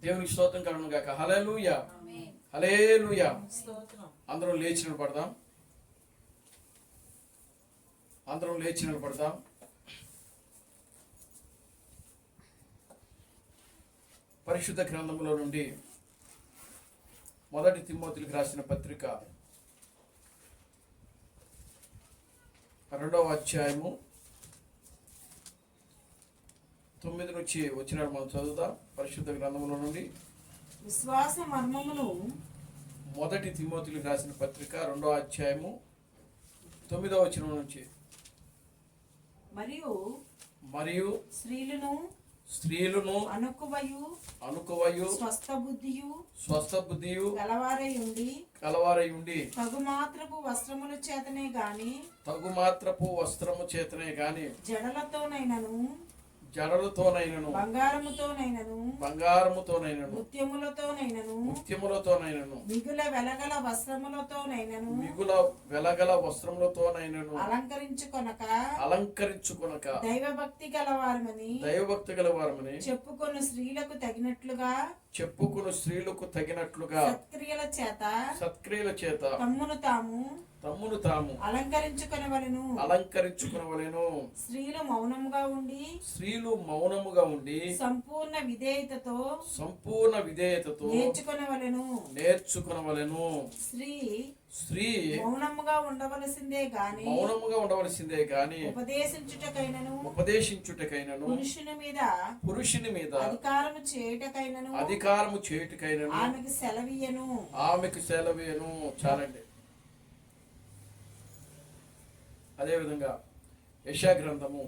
దేవునికి స్తోత్రం కలుగును గాక. హల్లెలూయా, హల్లెలూయా. అందరం లేచి నిలబడదాం. అందరం లేచి నిలబడదాం. పరిశుద్ధ గ్రంథములో నుండి మొదటి తిమోతికి రాసిన పత్రిక 2వ అధ్యాయము 9 నుంచి వచ్చిన మనం చదువుదాం. పరిశుద్ధ గ్రంథములో నుండి విశ్వాస మర్మమును మొదటి తిమోతికి రాసిన పత్రిక 2వ అధ్యాయము 9వ వచనం నుంచి. మరియు స్త్రీలను అనుకువయు స్వస్థ బుద్ధియు కలవారై ఉండి తగు మాత్రపు వస్త్రముల చేతనే గాని జడలతోనైనను బంగారముతోనైనను ముత్యములతోనైనను మిగుల వెలగల వస్త్రములతోనైనను అలంకరించుకొనక దైవభక్తి గలవారమని చెప్పుకొను స్త్రీలకు తగినట్లుగా సత్క్రియల చేత తమ్మును తాము అలంకరించుకొనవలెను. స్త్రీలు మౌనముగా ఉండి సంపూర్ణ విధేయతతో నేర్చుకొనవలెను. స్త్రీ మౌనముగా ఉండవలసిందే గాని ఉపదేశించుటకైనను పురుషుని మీద అధికారము చేయుటకైనను ఆమెకు సెలవీయను. చాలండి. అదేవిధంగా యెషయా గ్రంథము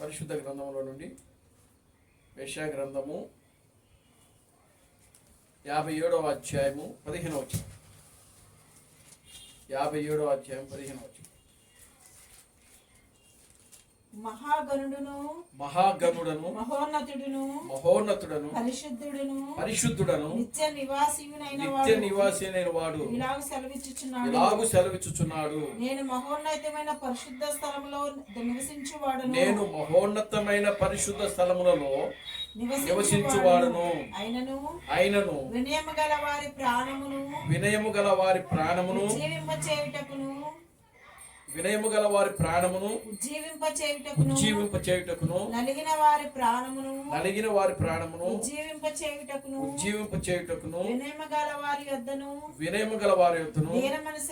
పరిశుద్ధ గ్రంథములో నుండి యెషయా గ్రంథము 57వ అధ్యాయము 15వ వచనం. 57వ అధ్యాయం 15వ వచనం. మహాగణుడను మహోన్నతుడను పరిశుద్ధుడను నిత్య నివాసియైన వాడు ఇలాగు సెలవిచ్చుచున్నాడు. నేను మహోన్నతమైన పరిశుద్ధ స్థలములలో నివసించువాడును. అయినను వినయము గల వారి ప్రాణమును ఉజ్జీవింపచేయుటకును నలిగిన వారి ప్రాణమును ఉజ్జీవింపచేయుటకును వినయము గల వారి యొద్దను దీన మనసు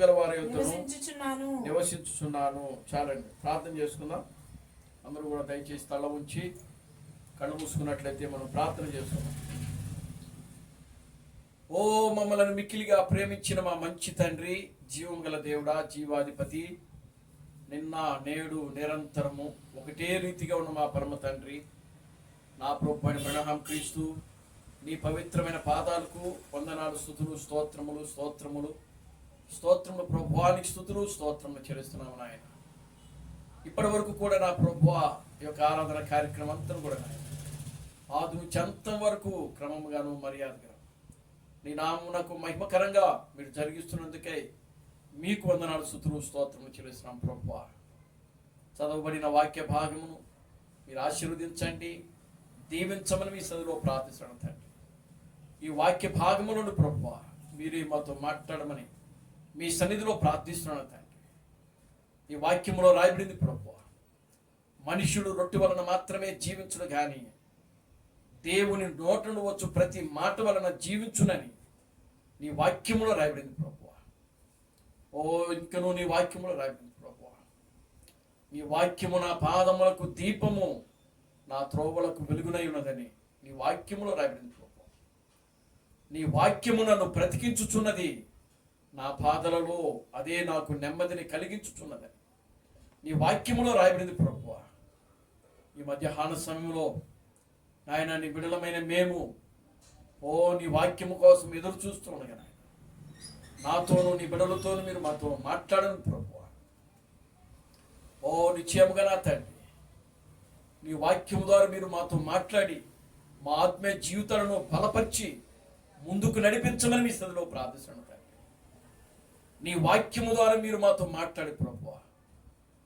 గల వారి యొద్దను నివసించుచున్నాను. చాలండి, ప్రార్థన చేసుకుందాం. అందరూ కూడా దయచేసి తల ఉంచి కళ్ళు మూసుకున్నట్లయితే మనం ప్రార్థన చేసుకుందాం. ఓ మమ్మలను మిక్కిలిగా ప్రేమించిన మా మంచి తండ్రి, జీవం గల దేవుడా, జీవాధిపతి, నిన్న నేడు నిరంతరము ఒకటే రీతిగా ఉన్న మా పరమ తండ్రి, నా ప్రభువైన బ్రహ్మ క్రీస్తు నీ పవిత్రమైన పాదాలకు వందనాలు, స్తుతులు, స్తోత్రములు ప్రభువానికి స్తుతులు, స్తోత్రములు చెల్లిస్తున్నాము నాయన. ఇప్పటి వరకు కూడా నా ప్రభువా ఈ యొక్క ఆరాధన కార్యక్రమం అంతా కూడా నాయన ఆది నుంచి అంతం వరకు క్రమముగాను మర్యాదగా నీ నామమునకు మహిమకరంగా మీరు జరిగిస్తున్నందుకే మీకు వందనాలు, స్తుతులు, స్తోత్రములు చెల్లిస్తున్నాం ప్రభువా. చదవబడిన వాక్య భాగమును మీరు ఆశీర్వదించండి, దీవించమని మీ సన్నిధిలో ప్రార్థిస్తున్నాను తండ్రి. ఈ వాక్య భాగము నుండి ప్రభువా మీరు మాతో మాట్లాడమని మీ సన్నిధిలో ప్రార్థిస్తున్నాను తండ్రి. ఈ వాక్యములో రాయబడింది ప్రభువా, మనుషుడు రొట్టె వలన మాత్రమే జీవించుడు కానీ దేవుని నోట నుండి వచ్చు ప్రతి మాట వలన జీవించునని నీ వాక్యములో రాయబడింది ప్రభువా. ఓ ఇంకను నీ వాక్యములో రాయబడింది ప్రభువా. నీ వాక్యము నా పాదములకు దీపము, నా త్రోవలకు వెలుగునై ఉన్నదని నీ వాక్యములో రాయబడింది ప్రభువా. నీ వాక్యము నన్ను బ్రతికించుచున్నది, నా బాధలలో అదే నాకు నెమ్మదిని కలిగించుచున్నదని నీ వాక్యములో రాయబడింది ప్రభువా. ఈ మధ్యాహ్న సమయంలో ఆయన నీ బిడలమైన మేము నీ వాక్యము కోసం ఎదురు చూస్తున్నాను కదా, నాతోనూ నీ బిడలతోనూ మీరు మాతో మాట్లాడను ప్రభువా. నిశ్చయముగా నా తండ్రి, నీ వాక్యము ద్వారా మీరు మాతో మాట్లాడి మా ఆత్మీయ జీవితాలను బలపరిచి ముందుకు నడిపించమని మీ స్థితిలో ప్రార్థిస్తున్నాను తండ్రి. నీ వాక్యము ద్వారా మీరు మాతో మాట్లాడి ప్రభువా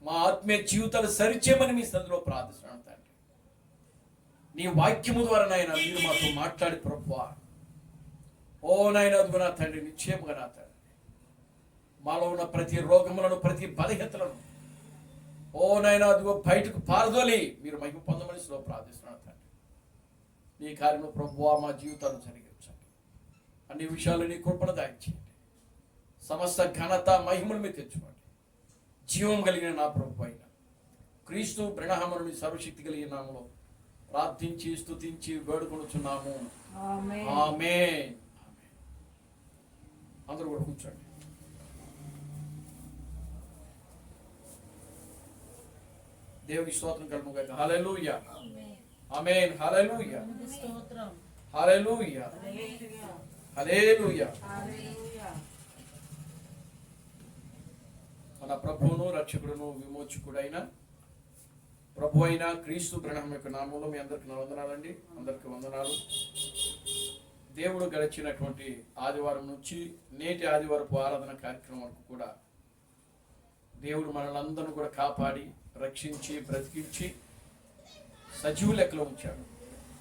మా ఆత్మీయ జీవితాలు సరిచేయమని మీ సన్నిధిలో ప్రార్థిస్తున్నాను తండ్రి. నీ వాక్యము ద్వారా నాయన మీరు మాతో మాట్లాడి ప్రభువా, ఓ నాయన అదుగు నా తండ్రి, నిశ్చయముగా నా తండ్రి మాలో ఉన్న ప్రతి రోగములను, ప్రతి బలహీనతలను ఓ నాయన అదుగో బయటకు పారదోలి మీరు మహిమ పొందమని ప్రార్థిస్తున్నాను తండ్రి. నీ కార్యము ప్రభువా మా జీవితాలను జరిగించండి. అన్ని విషయాలు నీ కృపను దాయించండి. సమస్త ఘనత మహిమను మీరు తెచ్చుకోండి. జీవం కలిగిన నా ప్రభు అయిన క్రీస్తు బ్రహ్మను సర్వశక్తి కలిగిన నామములో ప్రార్థించి స్తుతించి వేడుకొనుచున్నాము. ఆమేన్. అందరూ కూడా కూర్చోండి. దేవుని స్తోత్రం కలుగును గాక. హల్లెలూయా. ఆమేన్. హల్లెలూయా. హల్లెలూయా. హల్లెలూయా. మన ప్రభువును రక్షకుడును విమోచకుడైన ప్రభు అయిన క్రీస్తు బ్రహ్మ యొక్క నామంలో మీ అందరికి నా వందనాలండి. అందరికి వందనాలు. దేవుడు గడిచినటువంటి ఆదివారం నుంచి నేటి ఆదివారపు ఆరాధన కార్యక్రమం వరకు కూడా దేవుడు మనల్ని అందరూ కూడా కాపాడి రక్షించి బ్రతికించి సజీవ లెక్కలో ఉంచాడు.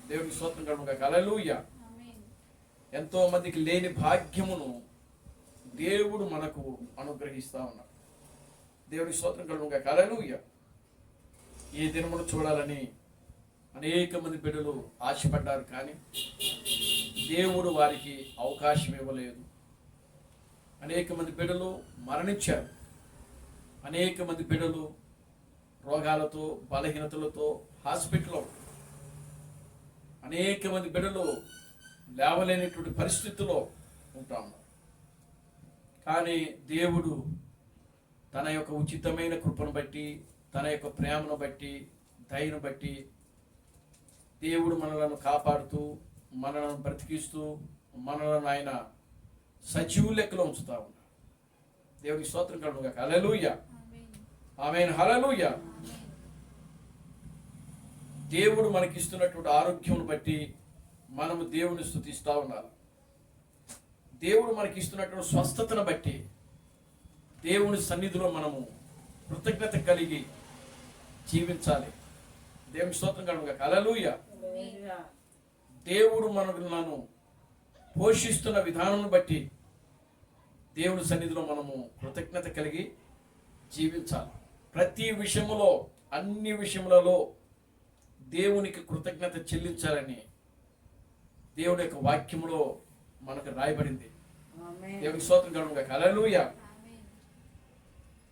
దేవుడికి స్తోత్రం కలుగును గాక. హల్లెలూయా. ఎంతో మందికి లేని భాగ్యమును దేవుడు మనకు అనుగ్రహిస్తా ఉన్నాడు. దేవుడికి స్తోత్రం కలుగును గాక. హల్లెలూయా. ఈ దినమును చూడాలని అనేక మంది బిడ్డలు ఆశపడ్డారు, కానీ దేవుడు వారికి అవకాశం ఇవ్వలేదు. అనేక మంది బిడ్డలు మరణించారు. అనేక మంది బిడ్డలు రోగాలతో బలహీనతలతో హాస్పిటల్లో, అనేక మంది బిడ్డలు లేవలేనటువంటి పరిస్థితుల్లో ఉంటా ఉన్నారు. కానీ దేవుడు తన యొక్క ఉచితమైన కృపను బట్టి, తన యొక్క ప్రేమను బట్టి, దయను బట్టి దేవుడు మనలను కాపాడుతూ, మనలను బ్రతికిస్తూ, మనలను ఆయన సజీవ లెక్కలో ఉంచుతా ఉన్నాడు. దేవుడికి స్తోత్రం కలుగును గాక. హల్లెలూయా. ఆమేన్. హల్లెలూయా. దేవుడు మనకి ఇస్తున్నటువంటి ఆరోగ్యమును బట్టి మనము దేవుని స్తుతిస్తూ ఉండాలి. దేవుడు మనకి ఇస్తున్నటువంటి స్వస్థతను బట్టి దేవుని సన్నిధిలో మనము కృతజ్ఞత కలిగి జీవించాలి. దేవుని స్తోత్రం కలుగును గాక. హల్లెలూయా. దేవుడు మనలను పోషిస్తున్న విధానం బట్టి దేవుని సన్నిధిలో మనము కృతజ్ఞత కలిగి జీవించాలి. ప్రతి విషయములో, అన్ని విషయములలో దేవునికి కృతజ్ఞత చెల్లించాలని దేవుడి యొక్క వాక్యములో మనకు రాయబడింది. దేవునికి స్తోత్రం కలుగును గాక. హల్లెలూయా.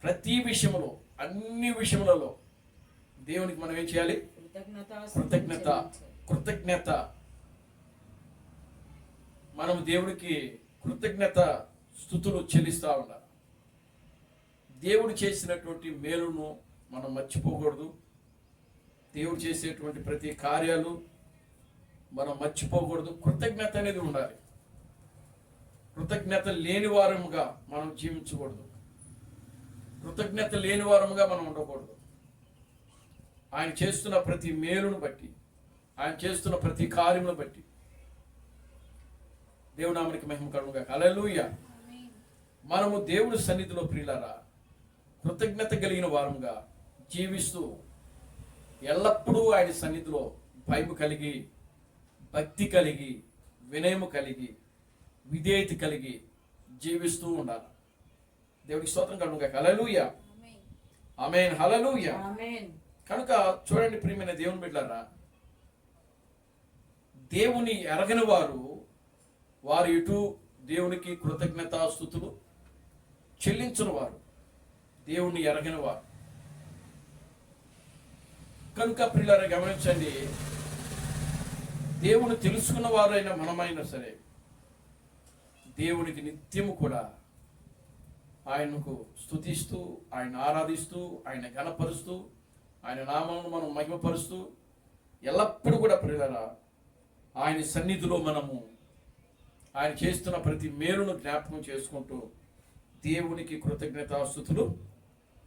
ప్రతి విషయములో, అన్ని విషయములలో దేవునికి మనం ఏం చేయాలి? కృతజ్ఞత. మనం దేవుడికి కృతజ్ఞత స్తుతులు చెల్లిస్తూ ఉండాలి. దేవుడు చేసినటువంటి మేలును మనం మర్చిపోకూడదు. దేవుడు చేసేటువంటి ప్రతి కార్యాలు మనం మర్చిపోకూడదు. కృతజ్ఞత అనేది ఉండాలి. కృతజ్ఞత లేని వారముగా మనం జీవించకూడదు. కృతజ్ఞత లేని వారముగా మనం ఉండకూడదు. ఆయన చేస్తున్న ప్రతి మేలును బట్టి, ఆయన చేస్తున్న ప్రతి కార్యమును బట్టి దేవుని నామమునకు మహిమ కలుగును గాక. హల్లెలూయా. మనము దేవుని సన్నిధిలో ప్రియులారా కృతజ్ఞత కలిగిన వారముగా జీవిస్తూ ఎల్లప్పుడూ ఆయన సన్నిధిలో భయము కలిగి, భక్తి కలిగి, వినయము కలిగి, విధేయత కలిగి జీవిస్తూ ఉండాలి. దేవుడికి స్తోత్రం కలుగును గాక. హల్లెలూయా. ఆమేన్. హల్లెలూయా. కనుక చూడండి ప్రియమైన దేవుని బిడ్డలారా, దేవుని ఎరగని వారు ఇటు దేవునికి కృతజ్ఞతాస్తుతులు చెల్లించని వారు, దేవుణ్ణి ఎరగని వారు. కనుక ప్రియులారా గమనించండి, దేవుని తెలుసుకున్న వారైనా మనమైనా సరే దేవునికి నిత్యము కూడా ఆయనకు స్తుతిస్తూ, ఆయన ఆరాధిస్తూ, ఆయన ఘనపరుస్తూ, ఆయన నామమును మనం మహిమపరుస్తూ ఎల్లప్పుడూ కూడా ప్రియులారా ఆయన సన్నిధిలో మనము ఆయన చేస్తున్న ప్రతి మేలును జ్ఞాపకం చేసుకుంటూ దేవునికి కృతజ్ఞతాస్తుతులు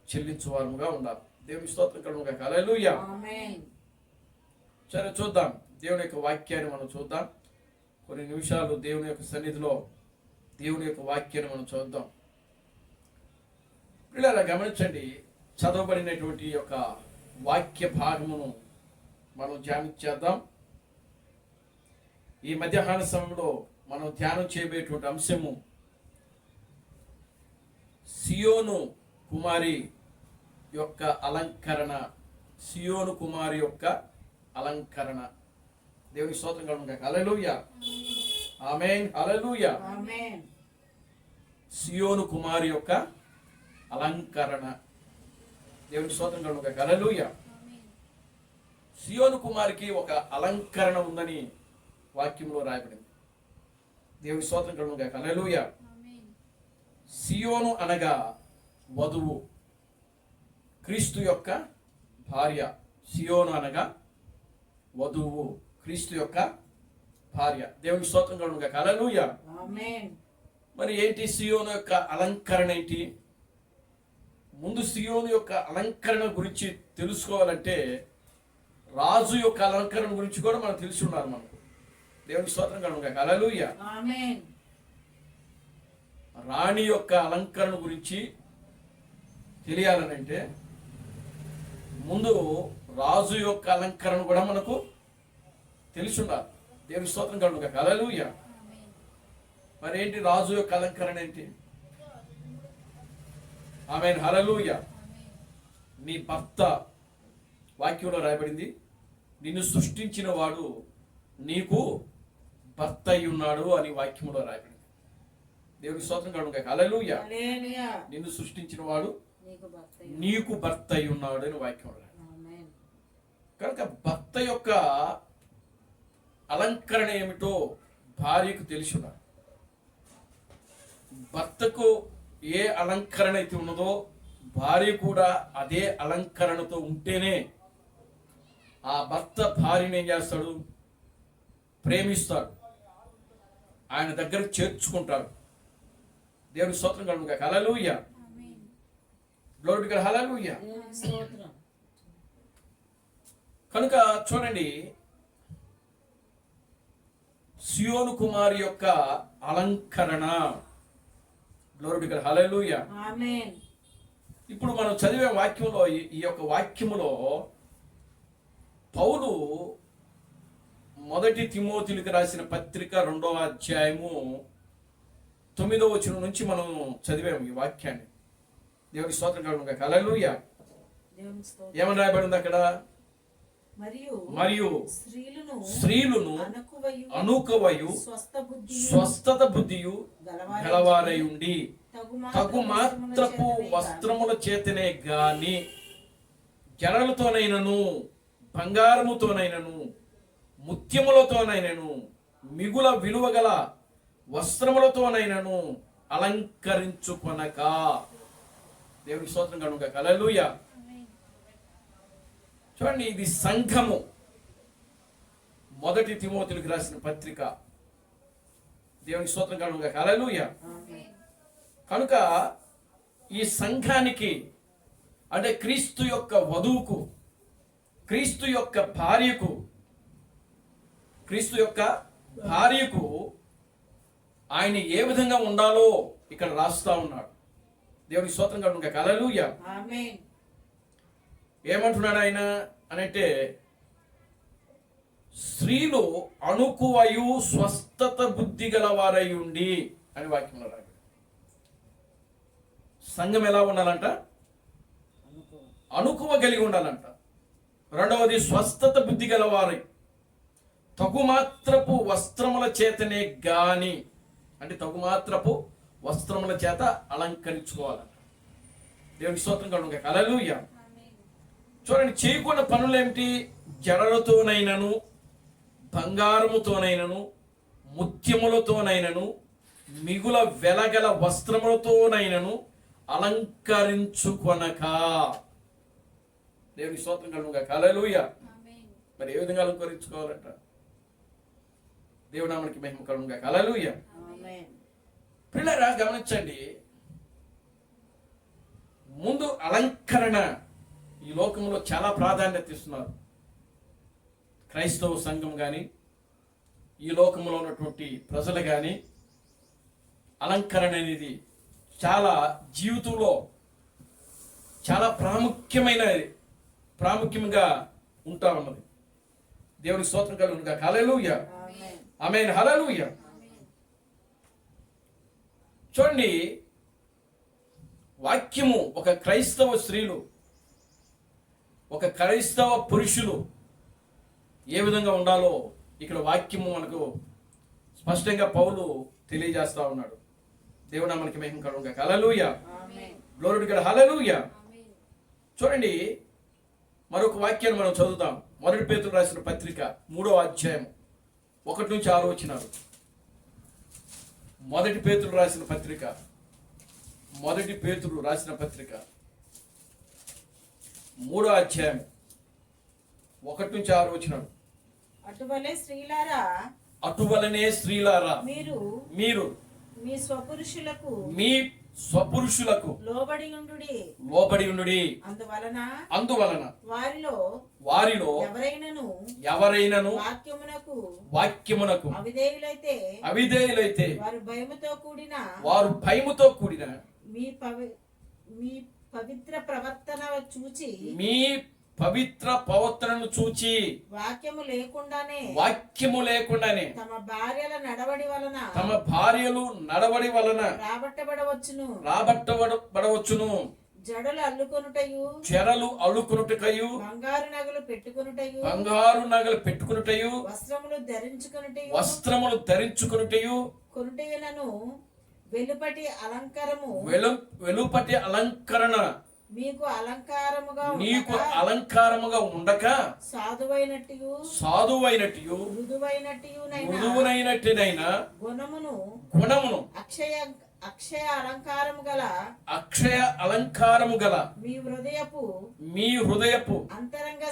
చెల్లించువారముగా ఉండాలి. దేవుని స్తోత్రం కలుగును గాక. హల్లెలూయా. సరే చూద్దాం, దేవుని యొక్క వాక్యాన్ని మనం చూద్దాం. కొన్ని నిమిషాలు దేవుని యొక్క సన్నిధిలో దేవుని యొక్క వాక్యాన్ని మనం చూద్దాం. పిల్లల గమనించండి, చదవబడినటువంటి ఈ యొక్క వాక్య భాగమును మనం ధ్యానించేద్దాం. ఈ మధ్యాహ్న సమయంలో మనం ధ్యానం చేయబోయేటువంటి అంశము సియోను కుమారి యొక్క అలంకరణ. సియోను కుమారి యొక్క అలంకరణ. దేవుని స్తోత్రం కలుగును. హల్లెలూయా, ఆమేన్, హల్లెలూయా. సియోను కుమారి యొక్క అలంకరణ. దేవుని స్తోత్రం కలుగును. హల్లెలూయా. సియోను కుమారికి ఒక అలంకరణ ఉందని వాక్యంలో రాయబడింది. దేవుని స్తోత్రం కలుగును. హల్లెలూయా. సియోను అనగా వధువు, క్రీస్తు యొక్క భార్య. సియోను అనగా వధువు, క్రీస్తు యొక్క భార్య. దేవుని స్తోత్రం కలుగును. హల్లెలూయా. మరి ఏంటి సియోను యొక్క అలంకరణ ఏంటి? ముందు సియోను యొక్క అలంకరణ గురించి తెలుసుకోవాలంటే రాజు యొక్క అలంకరణ గురించి కూడా మనం తెలిసి ఉన్నారు మనకు. దేవుని స్తోత్రం కలుగును. హల్లెలూయా. రాణి యొక్క అలంకరణ గురించి తెలియాలనంటే ముందు రాజు యొక్క అలంకరణ కూడా మనకు తెలిసి ఉండాలి. దేవుని స్తోత్రం కలుగును. హల్లెలూయా. మరి ఏంటి రాజు యొక్క అలంకరణ ఏంటి? ఆమేన్, హల్లెలూయా. నీ భర్త, వాక్యంలో రాయబడింది, నిన్ను సృష్టించిన వాడు నీకు భర్త అయి ఉన్నాడు అని వాక్యంలో రాయబడింది. దేవుని స్తోత్రం కలుగును. హల్లెలూయా. నిన్ను సృష్టించిన వాడు నీకు భర్త అయి ఉన్నాడు అని వాక్యంలో రాయబడింది. కనుక భర్త యొక్క అలంకరణ ఏమిటో భార్యకు తెలిసి ఉండాలి. భర్తకు ఏ అలంకరణ అయితే ఉన్నదో భార్య కూడా అదే అలంకరణతో ఉంటేనే ఆ భర్త భార్యను ఏం చేస్తాడు? ప్రేమిస్తాడు, ఆయన దగ్గర చేర్చుకుంటాడు. దేవుని స్తోత్రం కలుగును. హల్లెలూయా, గ్లోరీ టు గాడ్, హల్లెలూయా. కనుక చూడండి, సియోను కుమారి యొక్క అలంకరణ. Glory to God, hallelujah. ఇప్పుడు మనం చదివే వాక్యంలో, ఈ యొక్క వాక్యములో పౌలు మొదటి తిమోతిలకు రాసిన పత్రిక 2వ అధ్యాయము 9వ వచనం నుంచి మనం చదివాము ఈ వాక్యాన్ని. దేవుని స్తోత్రం కలుగును. హల్లెలూయా. ఏమని రాయబడింది అక్కడ? మరియు స్త్రీలను అనుకవయు స్వస్థత బుద్ధియు గలవారై ఉండి తగు మాత్రపు వస్త్రముల చేతనే గాని జడలతోనైనను బంగారముతోనైనను ముత్యములతోనైనను మిగుల విలువ గల వస్త్రములతోనైనను అలంకరించుకొనక. దేవునికి స్తోత్రం కలుగును. హల్లెలూయా. చూడండి, ఇది సంఘము. మొదటి తిమోతిలకు రాసిన పత్రిక. దేవునికి స్తోత్రం కలుగును. హల్లెలూయా. కనుక ఈ సంఘానికి, అంటే క్రీస్తు యొక్క వధువుకు, క్రీస్తు యొక్క భార్యకు, ఆయన ఏ విధంగా ఉండాలో ఇక్కడ రాస్తా ఉన్నాడు. దేవునికి స్తోత్రం కలుగును. హల్లెలూయా. ఏమంటున్నాడు ఆయన అనంటే, స్త్రీలు అణుకువయు స్వస్థత బుద్ధి గల వారై ఉండి అని వాక్యంలో రాయబడింది. సంఘం ఎలా ఉండాలంట? అణుకువ కలిగి ఉండాలంట. రెండవది, స్వస్థత బుద్ధి గల వారై తగుమాత్రపు వస్త్రముల చేతనే గాని, అంటే తగుమాత్రపు వస్త్రముల చేత అలంకరించుకోవాలంట. దేవుని స్తోత్రం కలుగును. హల్లెలూయా. చూడండి, చేయకుండా పనులేమిటి? జడలతోనైనను బంగారముతోనైనను ముత్యములతోనైనను మిగుల వెలగల వస్త్రములతోనైనను అలంకరించుకొనక. దేవుని స్తోత్రం కలుగును. హల్లెలూయా. మరి ఏ విధంగా అలంకరించుకోవాలంట? దేవుని నామమునకి మహిమ కలుగును. హల్లెలూయా. పిల్లరా గమనించండి, ముందు అలంకరణ ఈ లోకంలో చాలా ప్రాధాన్యత ఇస్తున్నారు. క్రైస్తవ సంఘం కానీ, ఈ లోకంలో ఉన్నటువంటి ప్రజలు కానీ అలంకరణ అనేది చాలా జీవితంలో చాలా ప్రాముఖ్యంగా ఉంటా ఉన్నది. దేవునికి స్తోత్రం కలుగునుగా. హల్లెలూయా, ఆమేన్, హల్లెలూయా. చూడండి, వాక్యము ఒక క్రైస్తవ స్త్రీలు, ఒక క్రైస్తవ పురుషులు ఏ విధంగా ఉండాలో ఇక్కడ వాక్యము మనకు స్పష్టంగా పౌలు తెలియజేస్తా ఉన్నాడు. దేవుడు మనకి మహిమ కలుగునుగా. హల్లెలూయా, గ్లోరీ టు గాడ్, హల్లెలూయా. చూడండి, మరొక వాక్యాన్ని మనం చదువుతాం. 1 పేతురు రాసిన పత్రిక 3వ అధ్యాయం 1 నుంచి 6 వచనాలు. 1 పేతురు రాసిన పత్రిక 3వ అధ్యాయం 1 నుంచి 6 వచనాలు. అటువలనే స్త్రీలారా మీరు మీ స్వపురుషులకు లోబడి ఉండుడి. అందువలన వారిలో ఎవరైనను వాక్యమునకు అవిధేయులైతే వారు భయముతో కూడిన మీ పవిత్ర ప్రవర్తనను చూచి వాక్యము లేకుండానే తమ భార్యలు నడవడి వలన రాబట్టబడవచ్చును. జడలు అల్లుకొనుటయు బంగారు నగలు పెట్టుకొనుటయు వస్త్రములు ధరించుకొనుటయు కొనుటయులను వెలుపటి అలంకరణ నీకు అలంకారముగా ఉండక సాధువైనట్టు మృదువైనట్టునైన గుణమును అక్షయ అలంకారము గల మీ హృదయపు అంతరంగ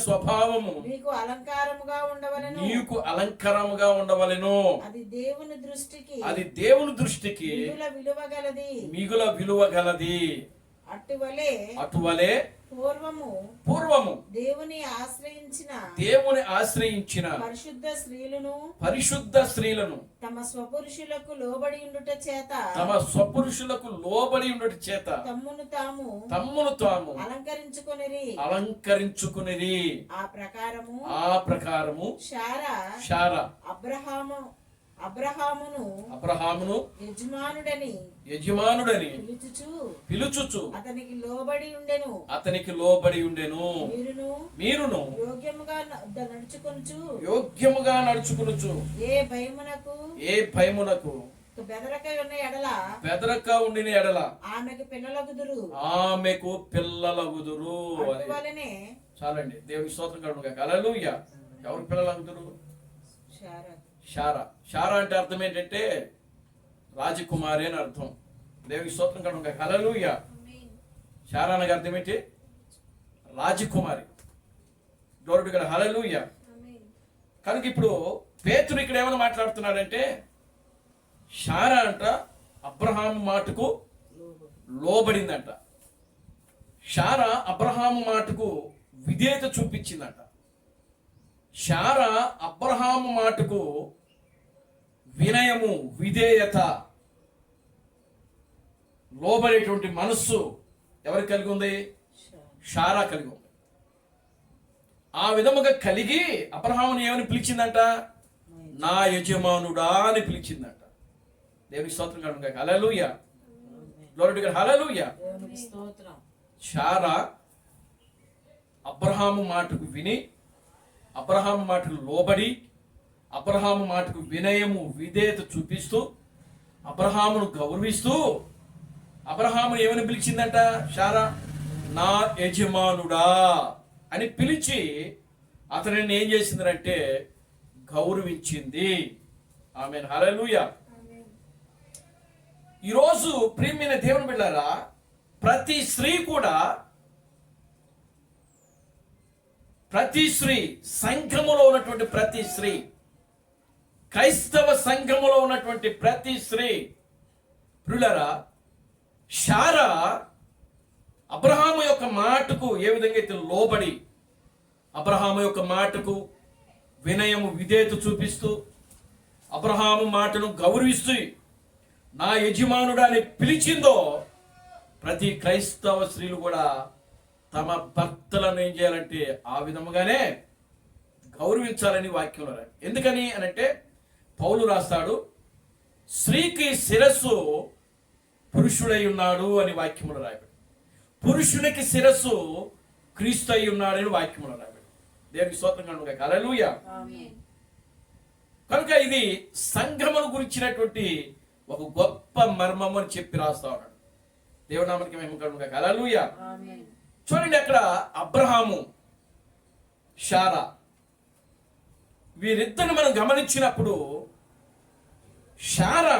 స్వభావము నీకు అలంకారముగా ఉండవలెను. అది దేవుని దృష్టికి మిగుల విలువ గలది. అటువలే పూర్వము దేవుని ఆశ్రయించిన పరిశుద్ధ స్త్రీలను తమ స్వపురుషులకు లోబడి ఉండుట చేత తమ్మును తాము అలంకరించుకొనిరి. ఆ ప్రకారము శారా అబ్రహామును యజమానుడని పిలుచుచు అతనికి లోబడి ఉండెను. మీరును యోగ్యముగా నడుచుకొనుచు ఏ భయమునకు బెదరక ఉండిన ఎడల ఆమెకు పిల్లలగుదురు. చాలండి. దేవుని స్తోత్రం కలుగునుగాక. హల్లెలూయా. ఎవరు పిల్లలగుదురు? శారా అంటే అర్థం ఏంటంటే రాజకుమారి అని అర్థం. దేవుని స్తోత్రం కలుగునుగాక. హల్లెలూయా. శారా అనగా అర్థం ఏంటి? రాజకుమారి. గ్లోరీ టు గాడ్, హల్లెలూయా. కనుక ఇప్పుడు పేతురు ఇక్కడ ఏమైనా మాట్లాడుతున్నాడంటే, శారా అంట అబ్రహాము మాటకు లోబడిందంట. శారా అబ్రహాము మాటకు విధేయత చూపించిందంట. శారా అబ్రహాము మాటకు వినయము, విధేయత, లోబడేటువంటి మనస్సు ఎవరికి కలిగి ఉంది? శారా కలిగి ఉంది. ఆ విధముగా కలిగి అబ్రహాముని ఏమని పిలిచిందంట? నా యజమానుడా అని పిలిచిందంట. దేవునికి స్తోత్రం కలుగునుగాక. హల్లెలూయా. గ్లోరీ టు గాడ్, హల్లెలూయా. శారా అబ్రహాము మాటకు విని, అబ్రహాము మాటకు లోబడి, అబ్రహాము మాటకు వినయము, విధేయత చూపిస్తూ, అబ్రహామును గౌరవిస్తూ, అబ్రహామును ఏమని పిలిచిందంట? శారా నా యజమానుడా అని పిలిచి అతనిని ఏం చేసిందంటే గౌరవించింది. ఆమేన్, హల్లెలూయా. ఈరోజు ప్రియమైన దేవుని బిడ్డలారా, ప్రతి స్త్రీ సంఘములో ఉన్నటువంటి ప్రతి స్త్రీ, క్రైస్తవ సంఘములో ఉన్నటువంటి ప్రతి స్త్రీ ప్రియులారా, శారా అబ్రహాము యొక్క మాటకు ఏ విధంగా అయితే లోబడి, అబ్రహాము యొక్క మాటకు వినయము, విధేయత చూపిస్తూ, అబ్రహాము మాటను గౌరవిస్తూ నా యజమానుడా అని పిలిచిందో, ప్రతి క్రైస్తవ స్త్రీలు కూడా తమ భర్తలను ఏం చేయాలంటే ఆ విధముగానే గౌరవించాలని వాక్యంలో రాయి. ఎందుకని అనంటే పౌలు రాస్తాడు, స్త్రీకి శిరస్సు పురుషుడై ఉన్నాడు అని వాక్యములు రాయబడి, పురుషునికి శిరస్సు క్రీస్తు అయి ఉన్నాడని వాక్యములు రాయబడి. దేవునికి స్తోత్రం కలుగును గాక. హల్లెలూయా. కనుక ఇది సంఘమును గురించినటువంటి ఒక గొప్ప మర్మము అని చెప్పి రాస్తా ఉన్నాడు. దేవుడి నామానికి మహిమ కలుగును గాక. హల్లెలూయా. చూడండి, అక్కడ అబ్రహాము, శారా వీరిద్దరిని మనం గమనించినప్పుడు శారా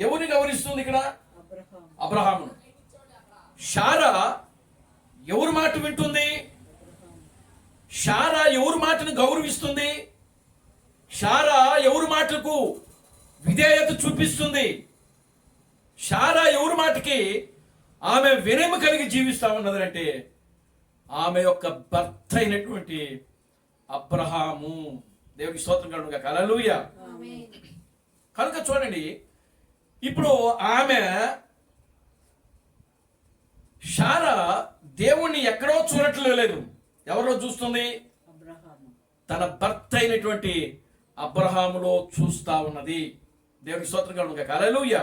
ఎవరిని గౌరవిస్తుంది? ఇక్కడ అబ్రహామును. శారా ఎవరి మాట వింటుంది? శారా ఎవరి మాటను గౌరవిస్తుంది? శారా ఎవరి మాటలకు విధేయత చూపిస్తుంది? శారా ఎవరి మాటకి ఆమె వినయము కలిగి జీవిస్తా ఉన్నదంటే ఆమె యొక్క భర్త అయినటువంటి అబ్రహాము. దేవుడికి స్తోత్రం కలుగును గాక. హల్లెలూయా. కనుక చూడండి, ఇప్పుడు ఆమె శారా దేవుణ్ణి ఎక్కడో చూడట్లేదు. ఎవరో చూస్తుంది? తన భర్త అయినటువంటి అబ్రహాములో చూస్తా ఉన్నది. దేవునికి స్తోత్రం కలుగును గాక. హల్లెలూయా.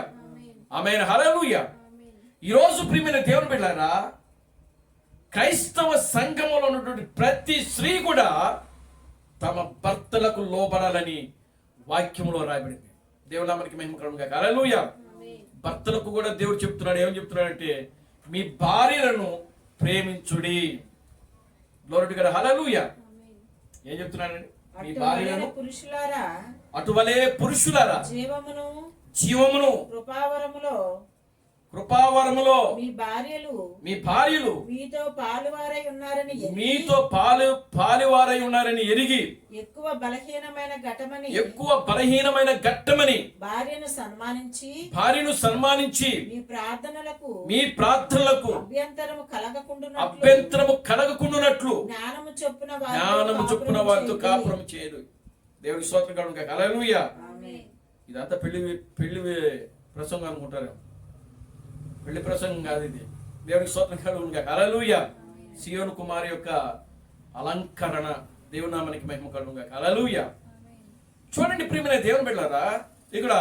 ఆమేన్. హల్లెలూయా. ఈరోజు ప్రియమైన దేవుని బిడ్డలారా, క్రైస్తవ సంఘములో ఉన్నటువంటి ప్రతి స్త్రీ కూడా తమ భర్తలకు లోబడాలని వాక్యములో రాయబడింది. దేవుని నామానికి మహిమ కలుగును గాక. హల్లెలూయా. భర్తలకు కూడా దేవుడు చెప్తున్నాడు. ఏమని చెప్తున్నాడంటే, మీ భార్యలను ప్రేమించుడి. Glory to God. హల్లెలూయా. ఏం చెప్తున్నాడండి? మీ భార్యలను అటువలే పురుషులారా జీవమును కృపావరములో మీ భార్యలు మీతో పాలువారై ఉన్నారని ఎరిగి ఎక్కువ బలహీనమైన ఘట్టమని భార్యను సన్మానించి మీ ప్రార్థనలకు అభ్యంతరము కలగకుండునట్లు జ్ఞానము చొప్పున వారితో కాపురం చేయదు. దేవుడి స్తోత్రం కలుగును గాక. హల్లెలూయా. ఇదంతా పెళ్లి ప్రసంగం అనుకుంటారు. పెళ్లి ప్రసంగం కాదు ఇది. దేవుడికి స్తోత్రం కలుగును గాక. హల్లెలూయా. సియోను కుమారి యొక్క అలంకరణ. దేవుని నామానికి మహిమ కలుగును గాక. హల్లెలూయా. చూడండి ప్రియమైన దేవుని బిడ్డలారా, ఇక్కడ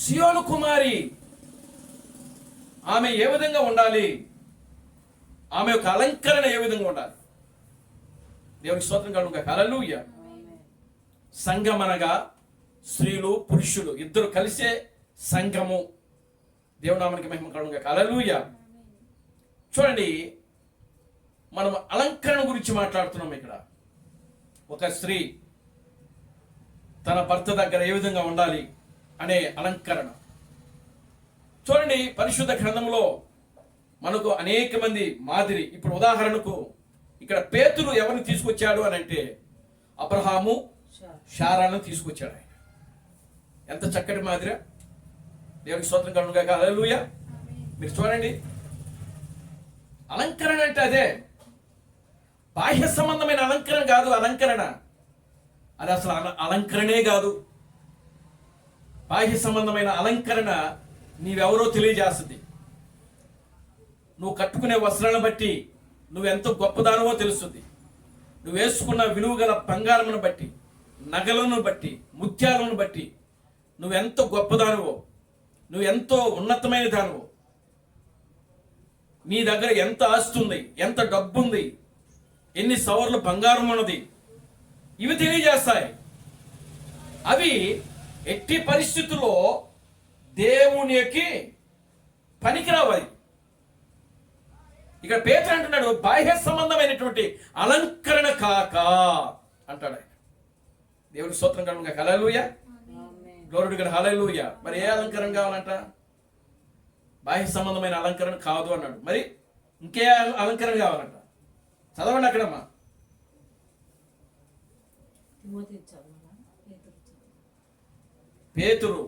సియోను కుమారి ఆమె ఏ విధంగా ఉండాలి? ఆమె యొక్క అలంకరణ ఏ విధంగా ఉండాలి? దేవునికి స్తోత్రం కలుగును గాక. హల్లెలూయా. సంఘం అనగా స్త్రీలు పురుషులు ఇద్దరు కలిసే సంఘము. దేవుని నామానికి మహిమ కలుగును గాక. హల్లెలూయా. చూడండి, మనం అలంకరణ గురించి మాట్లాడుతున్నాం. ఇక్కడ ఒక స్త్రీ తన భర్త దగ్గర ఏ విధంగా ఉండాలి అనే అలంకరణ. చూడండి, పరిశుద్ధ గ్రంథంలో మనకు అనేక మంది మాదిరి. ఇప్పుడు ఉదాహరణకు ఇక్కడ పేతురు ఎవరిని తీసుకొచ్చాడు అని అంటే అబ్రహాము శారాను తీసుకొచ్చాడు. ఆయన ఎంత చక్కటి మాదిరి. దేవునికి స్తోత్రం కలుగును గాక. హల్లెలూయా. మీరు చూడండి, అలంకరణ అంటే అదే. బాహ్య సంబంధమైన అలంకరణ కాదు. అలంకరణ అది అసలు అలంకరణే కాదు. బాహ్య సంబంధమైన అలంకరణ నీవెవరో తెలియజేస్తుంది. నువ్వు కట్టుకునే వస్త్రాలను బట్టి నువ్వెంతో గొప్పదానవో తెలుస్తుంది. నువ్వు వేసుకున్న విలువ గల బంగారమును బట్టి, నగలను బట్టి, ముత్యాలను బట్టి నువ్వెంతో గొప్పదానవో, నువ్వెంతో ఉన్నతమైన దానవో, నీ దగ్గర ఎంత ఆస్తి ఉంది, ఎంత డబ్బు ఉంది, ఎన్ని సవర్లు బంగారం ఉన్నది, ఇవి తెలియజేస్తాయి. అవి ఎట్టి పరిస్థితుల్లో దేవునికి పనికిరావాలి. ఇక్కడ పేతురు అంటున్నాడు, బాహ్య సంబంధమైనటువంటి అలంకరణ కాక అంటాడు ఆయన. దేవుని స్తోత్రం కలుగును గాక. Hallelujah. Glory to God. Hallelujah. మరి ఏ అలంకరణ కావాలంట? బాహ్య సంబంధమైన అలంకరణ కాదు అన్నాడు. మరి ఇంకే అలంకరణ కావాలంట? చదవండి అక్కడమ్మా. పేతురు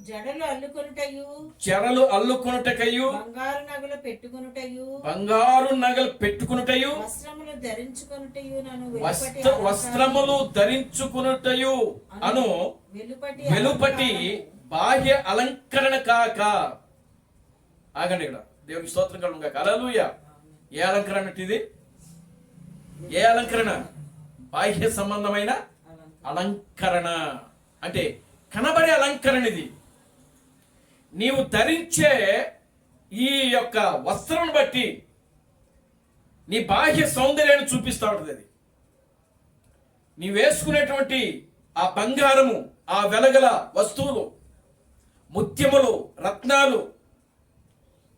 జడలు అల్లుకొనుటయు చెరలు అల్లుకొనుటకయు బంగారు నగలు పెట్టుకొనుటయు బంగారు నగలు పెట్టుకునుటయు వస్త్రములు ధరించుకొనుటయు నన్ను వస్త్రములు ధరించుకునుటయు అను వెలుపటి బాహ్య అలంకరణ కాక. ఆగండి, ఇక్కడ దేవునికి స్తోత్రం కలుగును గాక. హల్లెలూయా. ఏ అలంకరణ ఇది? ఏ అలంకరణ? బాహ్య సంబంధమైన అలంకరణ, అంటే కనబడే అలంకరణ. ఇది నీవు ధరించే ఈ యొక్క వస్త్రం బట్టి నీ బాహ్య సౌందర్యాన్ని చూపిస్తూ ఉంటుంది. అది నీ వేసుకునేటువంటి ఆ బంగారము, ఆ వెలగల వస్తువులు, ముత్యములు, రత్నాలు,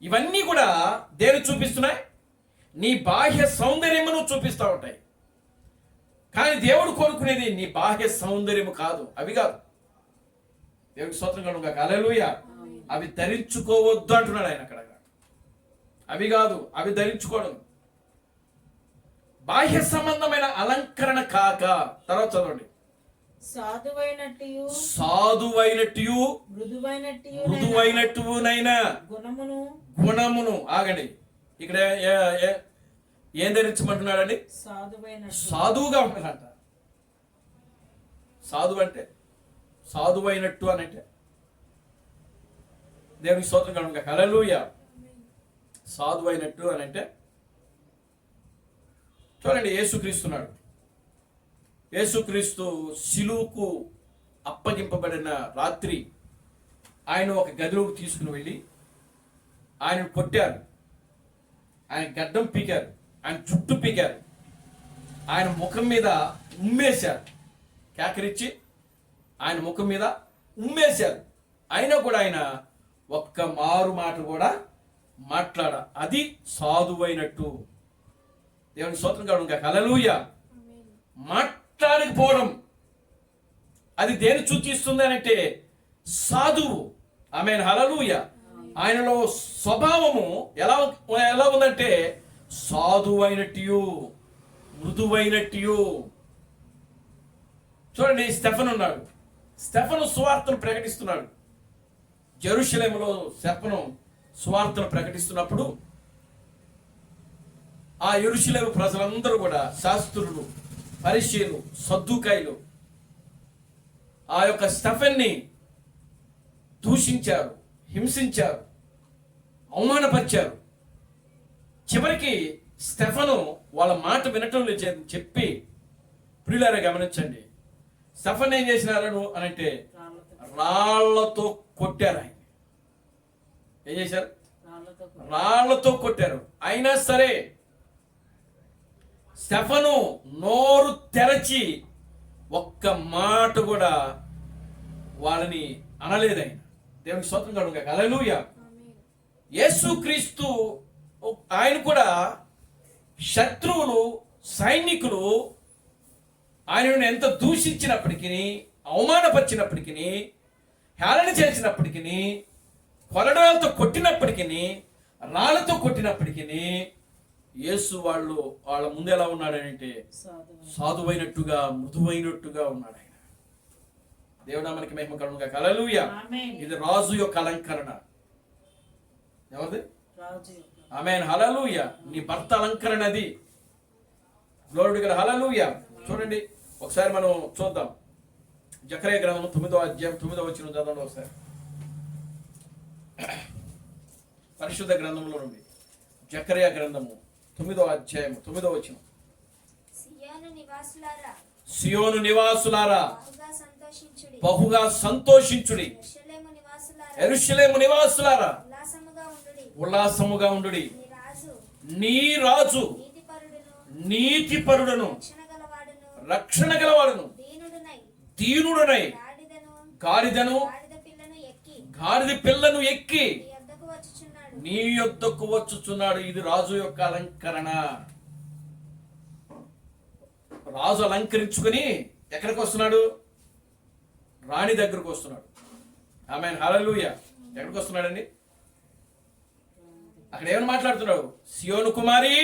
ఇవన్నీ కూడా దేని చూపిస్తున్నాయి? నీ బాహ్య సౌందర్యమును చూపిస్తూ ఉంటాయి. కానీ దేవుడు కోరుకునేది నీ బాహ్య సౌందర్యము కాదు, అవి కాదు. దేవుడికి స్తోత్రం కలుగును గాక. హల్లెలూయా. అవి ధరించుకోవద్దు అంటున్నాడు ఆయన అక్కడ. అవి కాదు, అవి ధరించుకోవడం బాహ్య సంబంధమైన అలంకరణ కాక. తర్వాత చదవండి. సాధువైనట్టు మృదువైనట్టునైనా గుణమును. ఆగండి, ఇక్కడ ఏం ధరించమంటున్నాడండి? సాధువుగా ఉండాలంట. సాధువు అంటే సాధువైనట్టు అని అంటే దేవునికి స్తోత్రం కలుగును గాక. హల్లెలూయా. సాధువైనట్టు అని అంటే చూడండి, యేసుక్రీస్తున్నాడు. యేసుక్రీస్తు శిలువకు అప్పగింపబడిన రాత్రి ఆయన ఒక గదిలోకి తీసుకుని వెళ్ళి ఆయన కొట్టారు, ఆయన గడ్డం పీకారు, ఆయన చుట్టూ పీకారు, ఆయన ముఖం మీద ఉమ్మేశారు, కేకరిచ్చి ఆయన ముఖం మీద ఉమ్మేశారు. అయినా కూడా ఆయన ఒక్క మారు మాట కూడా అది సాధువైనట్టు. దేవుని స్తోత్రం కలుగును గాక. హల్లెలూయా. మాట్లాడకపోవడం అది దేని సూచిస్తుంది అని అంటే సాధువు. ఆమేన్. హల్లెలూయా. ఆయనలో స్వభావము ఎలా ఉందంటే సాధువైనట్టు, మృదువైనట్టు. చూడండి, స్టెఫను ఉన్నాడు. స్టెఫను సువార్తను ప్రకటిస్తున్నాడు. జెరూషలేములో స్టెఫను సువార్తను ప్రకటిస్తున్నప్పుడు ఆ యెరూషలేము ప్రజలందరూ కూడా, శాస్త్రులు, పరిసయ్యులు, సద్దూకాయులు ఆ యొక్క స్టెఫెన్ని దూషించారు, హింసించారు, అవమానపరిచారు. చివరికి స్టెఫను వాళ్ళ మాట వినటం లేదని చెప్పి, ప్రియులారా గమనించండి, స్టెఫన్ ఏం చేసినారను అని అంటే రాళ్లతో కొట్టారు. ఆయన ఏం చేశారు? రాళ్లతో కొట్టారు. అయినా సరే స్టెఫను నోరు తెరచి ఒక్క మాట కూడా వాళ్ళని అనలేదు. ఆయన దేవునికి స్తోత్రం కలుగును గాక. హల్లెలూయా. యేసుక్రీస్తు ఆయన కూడా శత్రువులు, సైనికులు ఆయనను ఎంత దూషించినప్పటికీ, అవమానపరిచినప్పటికీ, హేళన చేసినప్పటికీ, కొరడాలతో కొట్టినప్పటికీ, రాళ్లతో కొట్టినప్పటికీ యేసు వాళ్ళ ముందు ఎలా ఉన్నాడంటే సాధువైనట్టుగా, మృదువైనట్టుగా ఉన్నాడు ఆయన. దేవుడా మనకి మహిమ కలుగును గాక. హల్లెలూయా. ఇది రాజు యొక్క అలంకరణ. ఎవరిది? ఆమేన్. హల్లెలూయా. నీ భర్త అలంకరణ అది. Glory to God. హల్లెలూయా. చూడండి, ఒకసారి మనం చూద్దాం. జకర్యా గ్రంథం 9వ అధ్యాయం 9వ వచనం చదవండి ఒకసారి. పరిశుద్ధ గ్రంథంలో నుండి జకర్యా గ్రంథము 9వ అధ్యాయం 9వ వచనం. సియోను నివాసులారా బహుగా సంతోషించుడి, యెరూషలేము నివాసులారా ఉల్లాసముగా ఉండుడి. నీ రాజు నీతిపరుడును రక్షణ గలవాడును దీనుడనై గాడిద పిల్లను ఎక్కి నీ యొద్దకు వచ్చుచున్నాడు. ఇది రాజు యొక్క అలంకరణ. రాజు అలంకరించుకుని ఎక్కడికి వస్తున్నాడు? రాణి దగ్గరకు వస్తున్నాడు. ఆమేన్. హల్లెలూయా. ఎక్కడికి వస్తున్నాడండి? అక్కడ ఏమని మాట్లాడుతున్నాడు? సియోను కుమారి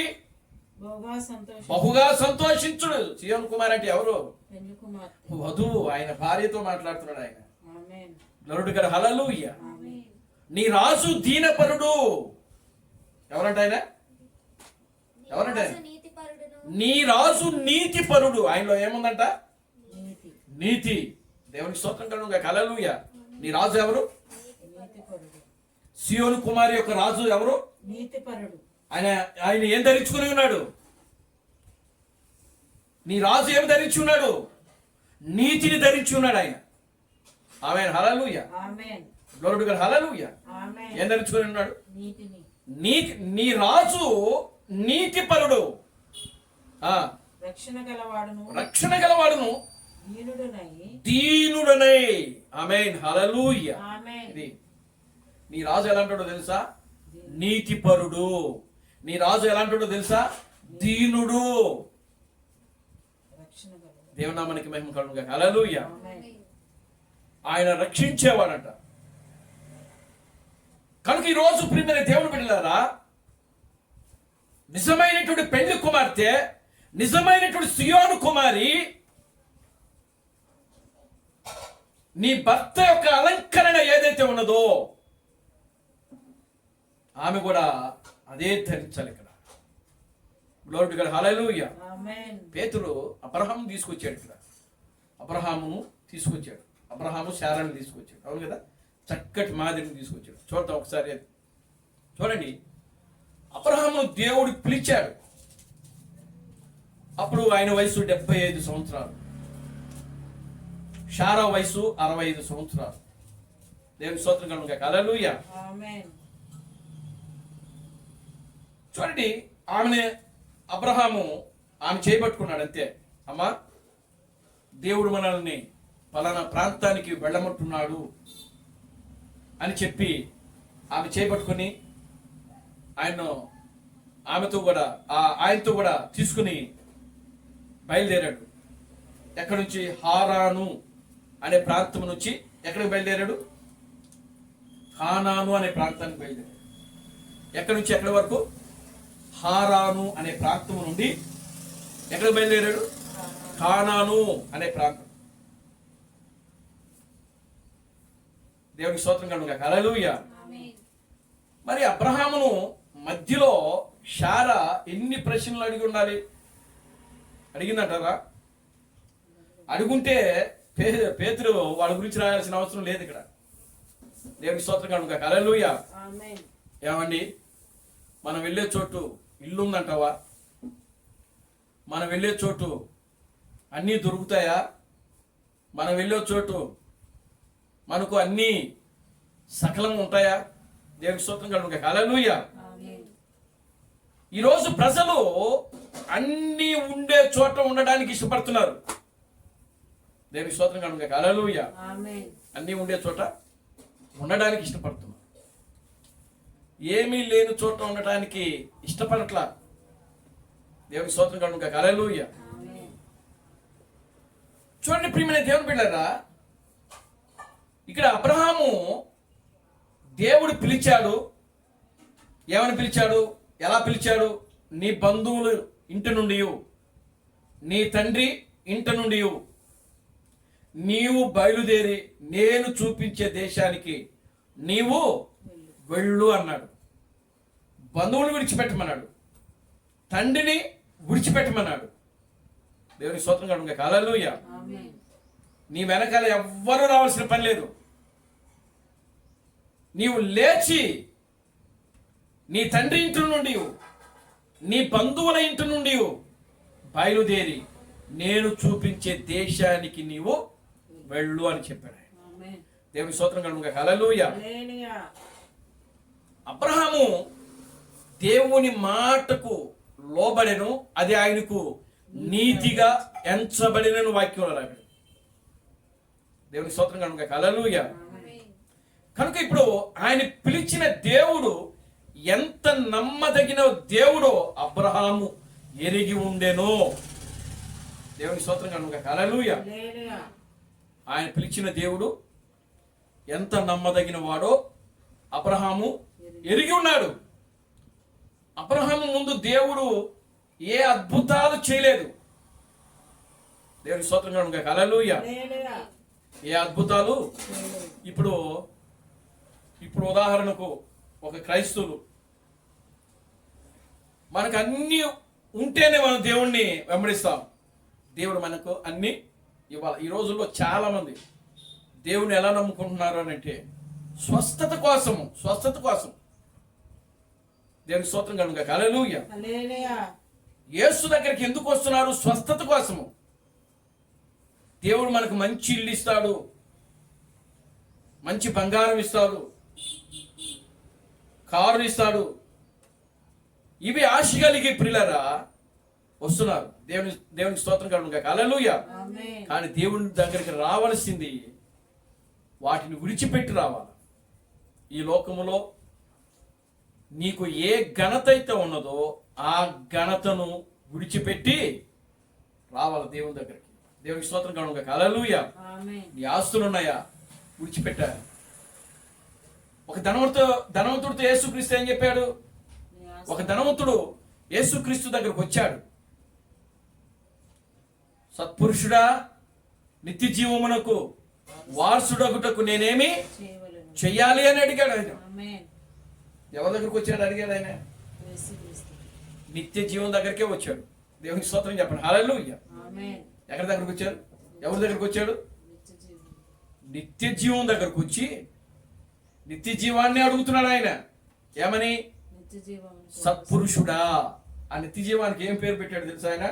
బహుగా సంతోషించుడు. సియోను కుమారి అంటే ఎవరు? వధువు. ఆయన భార్యతో మాట్లాడుతున్నాడు ఆయన. నరుడు గారు హల్లెలూయా. నీ రాజు దీనపరుడు. ఎవరంట ఆయన? ఎవరంట ఆయన? నీ రాజు నీతిపరుడు. ఆయనలో ఏముందంట? నీతి. దేవునికి స్తోత్రం కలుగును గాక. హల్లెలూయా. నీ రాజు ఎవరు? సియోను కుమారి యొక్క రాజు ఎవరు? నీతిపరుడు. ఆయన ఏం ధరించుకుని ఉన్నాడు? నీ రాజు ఏం ధరించి ఉన్నాడు? నీతిని ధరించి ఉన్నాడు ఆయన. Amen. Hallelujah. Amen. Glory to God. Hallelujah. Amen. ఏం ధరించుకుని ఉన్నాడు? నీతిని. నీ రాజు నీతిపరుడు. రక్షణ గలవాడును దీనుడనై. ఆమేన్. హల్లెలూయా. ఇది నీ రాజు ఎలాంటాడో తెలుసా? నీతిపరుడు. నీ రాజు ఎలాంటాడో తెలుసా? దీనుడు. దేవుని నామానికి మహిమ కలుగును గాక. హల్లెలూయా. ఆయన రక్షించేవాడంట. కనుక ఈ రోజు ప్రియమైన దేవుని బిడ్డలారా, నిజమైనటువంటి పెళ్లి కుమార్తె, నిజమైనటువంటి సియోను కుమారి నీ భర్త యొక్క అలంకరణ ఏదైతే ఉన్నదో ఆమె కూడా అదే ధరించాలి. ఇక్కడ గ్లోరీ టు గాడ్. హల్లెలూయా. పేతురు అబ్రహాము తీసుకొచ్చాడు. ఇక్కడ అబ్రహామును తీసుకొచ్చాడు. అబ్రహాము శారాను తీసుకొచ్చాడు. అవును కదా? చక్కటి మాదిరిని తీసుకొచ్చాడు. చూద్దాం ఒకసారి. చూడండి, అబ్రహామును దేవుడు పిలిచాడు. అప్పుడు ఆయన వయసు 75 సంవత్సరాలు. శారా వయసు 65 సంవత్సరాలు. దేవుని స్తోత్రం కలుగును గాక. హల్లెలూయా. చూడండి, అబ్రహాము ఆమె చేయబట్టుకున్నాడు అంతే. అమ్మా, దేవుడు మనల్ని పలానా ప్రాంతానికి వెళ్ళమంటున్నాడు అని చెప్పి ఆమె చేయబట్టుకుని ఆయనతో కూడా తీసుకుని బయలుదేరాడు. ఎక్కడి నుంచి? హారాను అనే ప్రాంతం నుంచి ఎక్కడికి బయలుదేరాడు? కానాను అనే ప్రాంతానికి బయలుదేరాడు. ఎక్కడి నుంచి ఎక్కడి వరకు? హారాను అనే ప్రాంతం నుండి ఎక్కడికి బయలుదేరాడు? కానాను అనే ప్రాంతం. దేవునికి స్తోత్రం కలుగును గాక. హల్లెలూయా. మరి అబ్రహామును మధ్యలో శారా ఎన్ని ప్రశ్నలు అడిగి ఉండాలి? అడిగిందంటారా? అడుగుంటే పేతురు వాళ్ళ గురించి రాయాల్సిన అవసరం లేదు ఇక్కడ. దేవునికి స్తోత్రం కలుగును గాక. హల్లెలూయా. ఏమండి, మనం వెళ్ళే చోటు ఇల్లు ఉందంటావా? మనం వెళ్ళే చోటు అన్నీ దొరుకుతాయా? మనం వెళ్ళే చోటు మనకు అన్నీ సకలం ఉంటాయా? దేవునికి స్తోత్రం కలుగును గాక. హల్లెలూయా. ఈరోజు ప్రజలు అన్నీ ఉండే చోట ఉండడానికి ఇష్టపడుతున్నారు. దేవునికి స్తోత్రం కలుగును గాక. హల్లెలూయా. అన్నీ ఉండే చోట ఉండడానికి ఇష్టపడుతున్నారు. ఏమీ లేని చోట ఉండటానికి ఇష్టపడట్లా. దేవునికి స్తోత్రం కలుగును గాక. హల్లెలూయా. చూడండి ప్రియమైన దేవుని బిడ్డలారా, ఇక్కడ అబ్రహాము దేవుడు పిలిచాడు. ఏమని పిలిచాడు? ఎలా పిలిచాడు? నీ బంధువులు ఇంటి నుండి, నీ తండ్రి ఇంటి నుండి నీవు బయలుదేరి నేను చూపించే దేశానికి నీవు వెళ్ళు అన్నాడు. బంధువుని విడిచిపెట్టమన్నాడు. తండ్రిని విడిచిపెట్టమన్నాడు. దేవునికి స్తోత్రం కలుగును గాక. హల్లెలూయా. నీ వెనకాల ఎవ్వరూ రావాల్సిన పని లేదు. నీవు లేచి నీ తండ్రి ఇంటి నుండి, నీ బంధువుల ఇంటి నుండి బయలుదేరి నేను చూపించే దేశానికి నీవు వెళ్ళు అని చెప్పాడు. దేవుని స్తోత్రం కలుగును గాక. హల్లెలూయా. అబ్రహాము దేవుని మాటకు లోబడెను, అది ఆయనకు నీతిగా ఎంచబడినను వాక్యంలో రాశాడు. దేవుని స్తోత్రం కలుగును గాక. హల్లెలూయా. కనుక ఇప్పుడు ఆయన పిలిచిన దేవుడు ఎంత నమ్మదగిన దేవుడో అబ్రహాము ఎరిగి ఉండెను. దేవుని స్తోత్రం కలుగును గాక. హల్లెలూయా. ఆయన పిలిచిన దేవుడు ఎంత నమ్మదగిన వాడో అబ్రహాము ఎరిగి ఉన్నాడు. అబ్రహాము ముందు దేవుడు ఏ అద్భుతాలు చేయలేదు. దేవుని స్తోత్రం కలుగును గాక. హల్లెలూయా. ఏ అద్భుతాలు. ఇప్పుడు ఇప్పుడు ఉదాహరణకు ఒక క్రైస్తవులు మనకు అన్నీ ఉంటేనే మనం దేవుణ్ణి వెంబడిస్తాం. దేవుడు మనకు అన్నీ ఇవ్వాలి. ఈ రోజుల్లో చాలా మంది దేవుని ఎలా నమ్ముకుంటున్నారు అని అంటే స్వస్థత కోసం. దేవుని స్తోత్రం కనుక హల్లెలూయా. హల్లెలూయా. యేసు దగ్గరికి ఎందుకు వస్తున్నారు? స్వస్థత కోసము. దేవుడు మనకు మంచి ఇల్లు ఇస్తాడు, మంచి బంగారం ఇస్తాడు, కారు ఇస్తాడు. ఇవి ఆశ కలిగి ప్రియులారా వస్తున్నారు. దేవునికి స్తోత్రం కలుగును హల్లెలూయా. ఆమేన్. కానీ దేవుని దగ్గరికి రావాల్సింది వాటిని విడిచిపెట్టి రావాలి. ఈ లోకములో నీకు ఏ ఘనత అయితే ఉన్నదో ఆ ఘనతను విడిచిపెట్టి రావాలి దేవుని దగ్గరికి. దేవునికి స్తోత్రం కలుగును హల్లెలూయా. ఆమేన్. నీ ఆస్తులు ఉన్నాయా? విడిచిపెట్టారు. ఒక ధనవంతుడితో యేసుక్రీస్తు ఏం చెప్పాడు? ఒక ధనవంతుడు యేసుక్రీస్తు దగ్గరకు వచ్చాడు. సత్పురుషుడా, నిత్య జీవమునకు వారసుడగుటకు నేనేమి చేయవలెను. చెయ్యాలి అని అడిగాడు ఆయన. ఆమేన్. ఎవరి దగ్గరకు వచ్చాడు అడిగాడు ఆయన? యేసుక్రీస్తు. నిత్య జీవం దగ్గరికే వచ్చాడు. దేవునికి స్తోత్రం చెప్పండి హల్లెలూయా. ఆమేన్. ఎక్కడి దగ్గరకు వచ్చాడు? ఎవరి దగ్గరకు వచ్చాడు? నిత్య జీవం. నిత్య జీవం దగ్గరకు వచ్చి నిత్య జీవాన్ని అడుగుతున్నాడు ఆయన. ఏమని? నిత్య జీవం. సత్పురుషుడా. ఆ నిత్య జీవానికి ఏం పేరు పెట్టాడు తెలుసా ఆయన?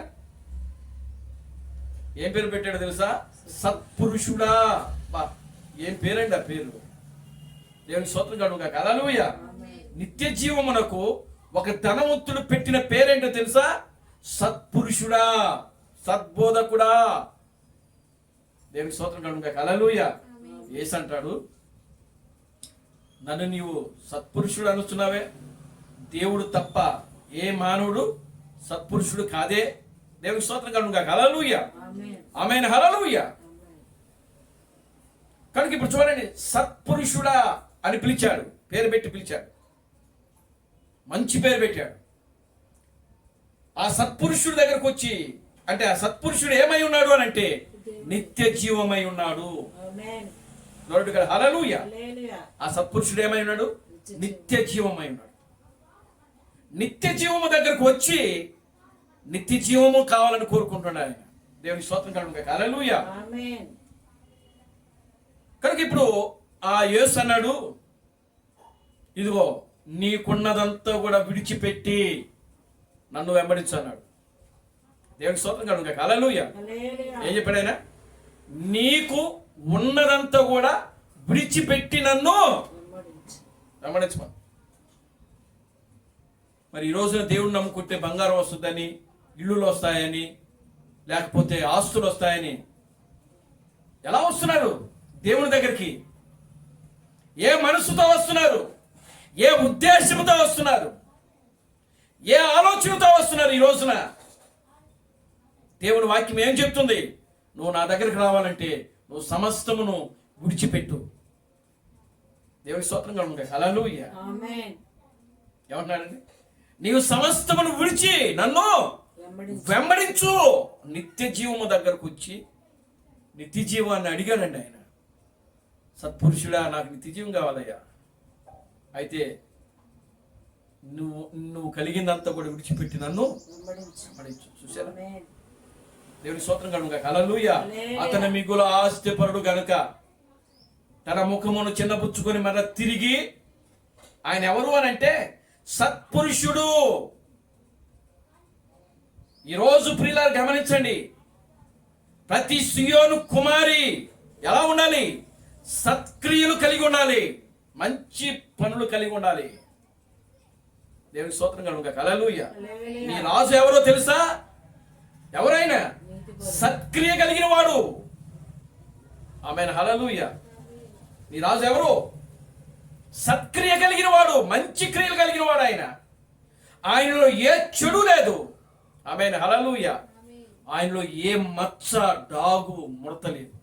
ఏం పేరు పెట్టాడు తెలుసా? సత్పురుషుడా. బా, ఏం పేరండి ఆ పేరు? దేవుని స్తోత్రం కలుగును హల్లెలూయా. ఆమేన్. నిత్య జీవమునకు ఒక ధనవంతుడు పెట్టిన పేరేంటో తెలుసా? సత్పురుషుడా, సద్బోధకుడా. దేవుని స్తోత్రం కలుగును హల్లెలూయా. యేసు అంటాడు, నన్ను నీవు సత్పురుషుడు అనుస్తున్నావే, దేవుడు తప్ప ఏ మానవుడు సత్పురుషుడు కాదే. దేవునికి స్తోత్రం కలుగును హల్లెలూయా. ఆమేన్. ఆమేన్ హల్లెలూయా. ఆమేన్. కనుక ఇప్పుడు చూడండి, సత్పురుషుడా అని పిలిచాడు, పేరు పెట్టి పిలిచాడు, మంచి పేరు పెట్టాడు. ఆ సత్పురుషుడి దగ్గరకు వచ్చి, అంటే ఆ సత్పురుషుడు ఏమై ఉన్నాడు అని అంటే నిత్య జీవమై ఉన్నాడు. ఆమేన్. నోడు కదా హల్లెలూయా. హల్లెలూయా. ఆ సత్పురుషుడు ఏమై ఉన్నాడు? నిత్య జీవమై ఉన్నాడు. నిత్య జీవము దగ్గరకు వచ్చి నిత్య జీవము కావాలని కోరుకుంటున్నాడు ఆయన. దేవుని స్తోత్రం కలుగును హల్లెలూయా. ఆమేన్. కనుక ఇప్పుడు ఆ యేసు అన్నాడు, ఇదిగో నీకున్నదంతా కూడా విడిచిపెట్టి నన్ను వెంబడించు అన్నాడు. దేవునికి స్తోత్రం కలుగును హల్లెలూయా. హల్లెలూయా. ఏం చెప్పాడు ఆయన? నీకు ఉన్నదంతా కూడా విడిచిపెట్టి నన్ను వెంబడించు. వెంబడించమని. మరి ఈ రోజున దేవుడిని నమ్ముకుంటే బంగారం వస్తుందని, ఇల్లులు వస్తాయని, లేకపోతే ఆస్తులు వస్తాయని ఎలా వస్తున్నారు దేవుని దగ్గరికి? ఏ మనసుతో వస్తున్నారు? ఏ ఉద్దేశంతో వస్తున్నారు? ఏ ఆలోచనతో వస్తున్నారు? ఈ రోజున దేవుని వాక్యం ఏం చెప్తుంది? నువ్వు నా దగ్గరికి రావాలంటే నువ్వు సమస్తమును విడిచిపెట్టు. దేవుని స్తోత్రం కలుగును హల్లెలూయా. ఆమేన్. ఏమంటున్నాడండి? నీవు సమస్తమును విడిచి నన్ను వెంబడించు. వెంబడించు. నిత్య జీవము దగ్గరకు వచ్చి నిత్య జీవాన్ని అడిగాడండి ఆయన. సత్పురుషుడా, నాకు నిత్య జీవం కావాలయ్యా. అయితే నువ్వు కలిగిందంతా కూడా విడిచిపెట్టి నన్ను వెంబడించు. వెంబడించు. చూసారా? ఆమేన్. దేవుని స్తోత్రం కలుగును హల్లెలూయా. హల్లెలూయా. అతని మిగుల ఆస్తిపరుడు గనుక తన ముఖమును చిన్నపుచ్చుకొని మరల తిరిగి, ఆయన ఎవరు అని అంటే సత్పురుషుడు. ఈరోజు ప్రియులారు గమనించండి, ప్రతి సియోను కుమారి ఎలా ఉండాలి? సత్క్రియలు కలిగి ఉండాలి, మంచి పనులు కలిగి ఉండాలి. దేవుని స్తోత్రం కలుగును హల్లెలూయా. నీ రాజు ఎవరో తెలుసా? ఎవరైనా సత్క్రియ కలిగిన వాడు. ఆమేన్ హల్లెలూయా. నీ రాజు ఎవరు? సత్క్రియ కలిగిన వాడు, మంచి క్రియలు కలిగిన వాడు. ఆయనలో ఏ చెడు లేదు. ఆమేన్ హల్లెలూయా. ఆయనలో ఏ మచ్చ, డాగు, ముడత లేదు.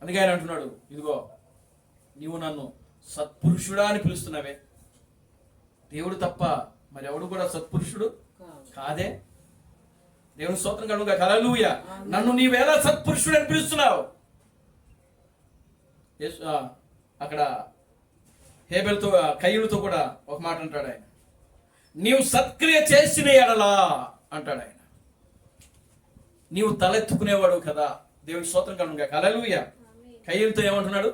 అందుకే ఆయన అంటున్నాడు, ఇదిగో నీవు నన్ను సత్పురుషుడా అని పిలుస్తున్నావే, దేవుడు తప్ప మరి ఎవడు కూడా సత్పురుషుడు కాదే. దేవుని స్తోత్రం కలుగును హల్లెలూయా. నన్ను నీవేలా సత్పురుషుడు అని పిలుస్తున్నావు? అక్కడ హేబెల్తో కయ్యూలతో కూడా ఒక మాట అంటాడు ఆయన, నీవు సత్క్రియ చేసిన ఎడలా అంటాడు ఆయన. నీవు తలెత్తుకునేవాడు కదా. దేవుని స్తోత్రం కలుగుగా. హల్లెలూయా. కయ్యూలతో ఏమంటున్నాడు?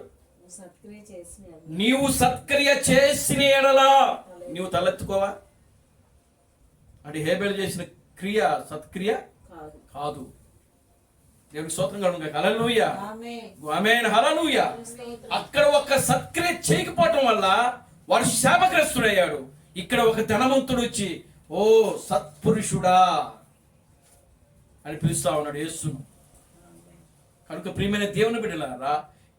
సత్క్రియ చేసిన నీవు సత్క్రియ చేసిన ఎడలా నీవు తలెత్తుకోవా అంటే హేబెల్ చేసిన క్రియ సత్క్రియ కాదు. కాదు. దేవునికి స్తోత్రం కలుగుగా. హల్లెలూయా. ఆమేన్. ఆమేన్. హల్లెలూయా. అక్కడ ఒక సత్క్రియ చేయకపోవటం వల్ల వాడు శాపగ్రస్తుడయ్యాడు. ఇక్కడ ఒక ధనవంతుడు వచ్చి ఓ సత్పురుషుడా అని పిలుస్తా ఉన్నాడు యేసును. కనుక ప్రియమైన దేవుని బిడ్డలారా,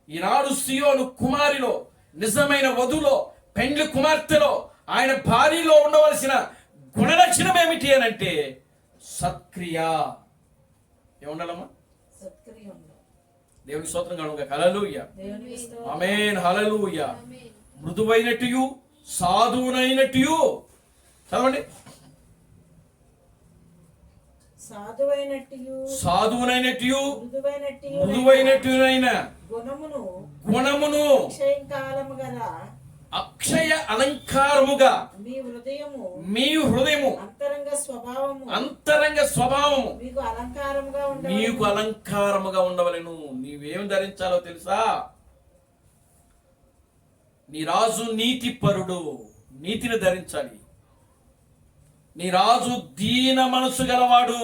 ఈనాడు సియోను కుమారిలో, నిజమైన వధులో, పెండ్లి కుమార్తెలో, ఆయన భార్యలో ఉండవలసిన గుణలక్షణం ఏమిటి అని అంటే సత్క్రియ. ఏముండాలమ్మా? సత్క్రియ ఉండాలి. దేవుని స్తోత్రం కలుగుగా. హల్లెలూయా. దేవునికి స్తోత్రం. ఆమేన్. హల్లెలూయా. మృదువైనట్టు సాధువునైనట్టు చదవండి. సాధువునైనట్టు మృదువైనట్టునైన గుణమును అక్షయ అలంకారముగా మీ హృదయము అంతరంగ స్వభావము మీకు అలంకారముగా ఉండవలెను. నీవేం ధరించాలో తెలుసా? నీ రాజు నీతిపరుడు, నీతిని ధరించాలి. నీ రాజు దీన మనసు గలవాడు,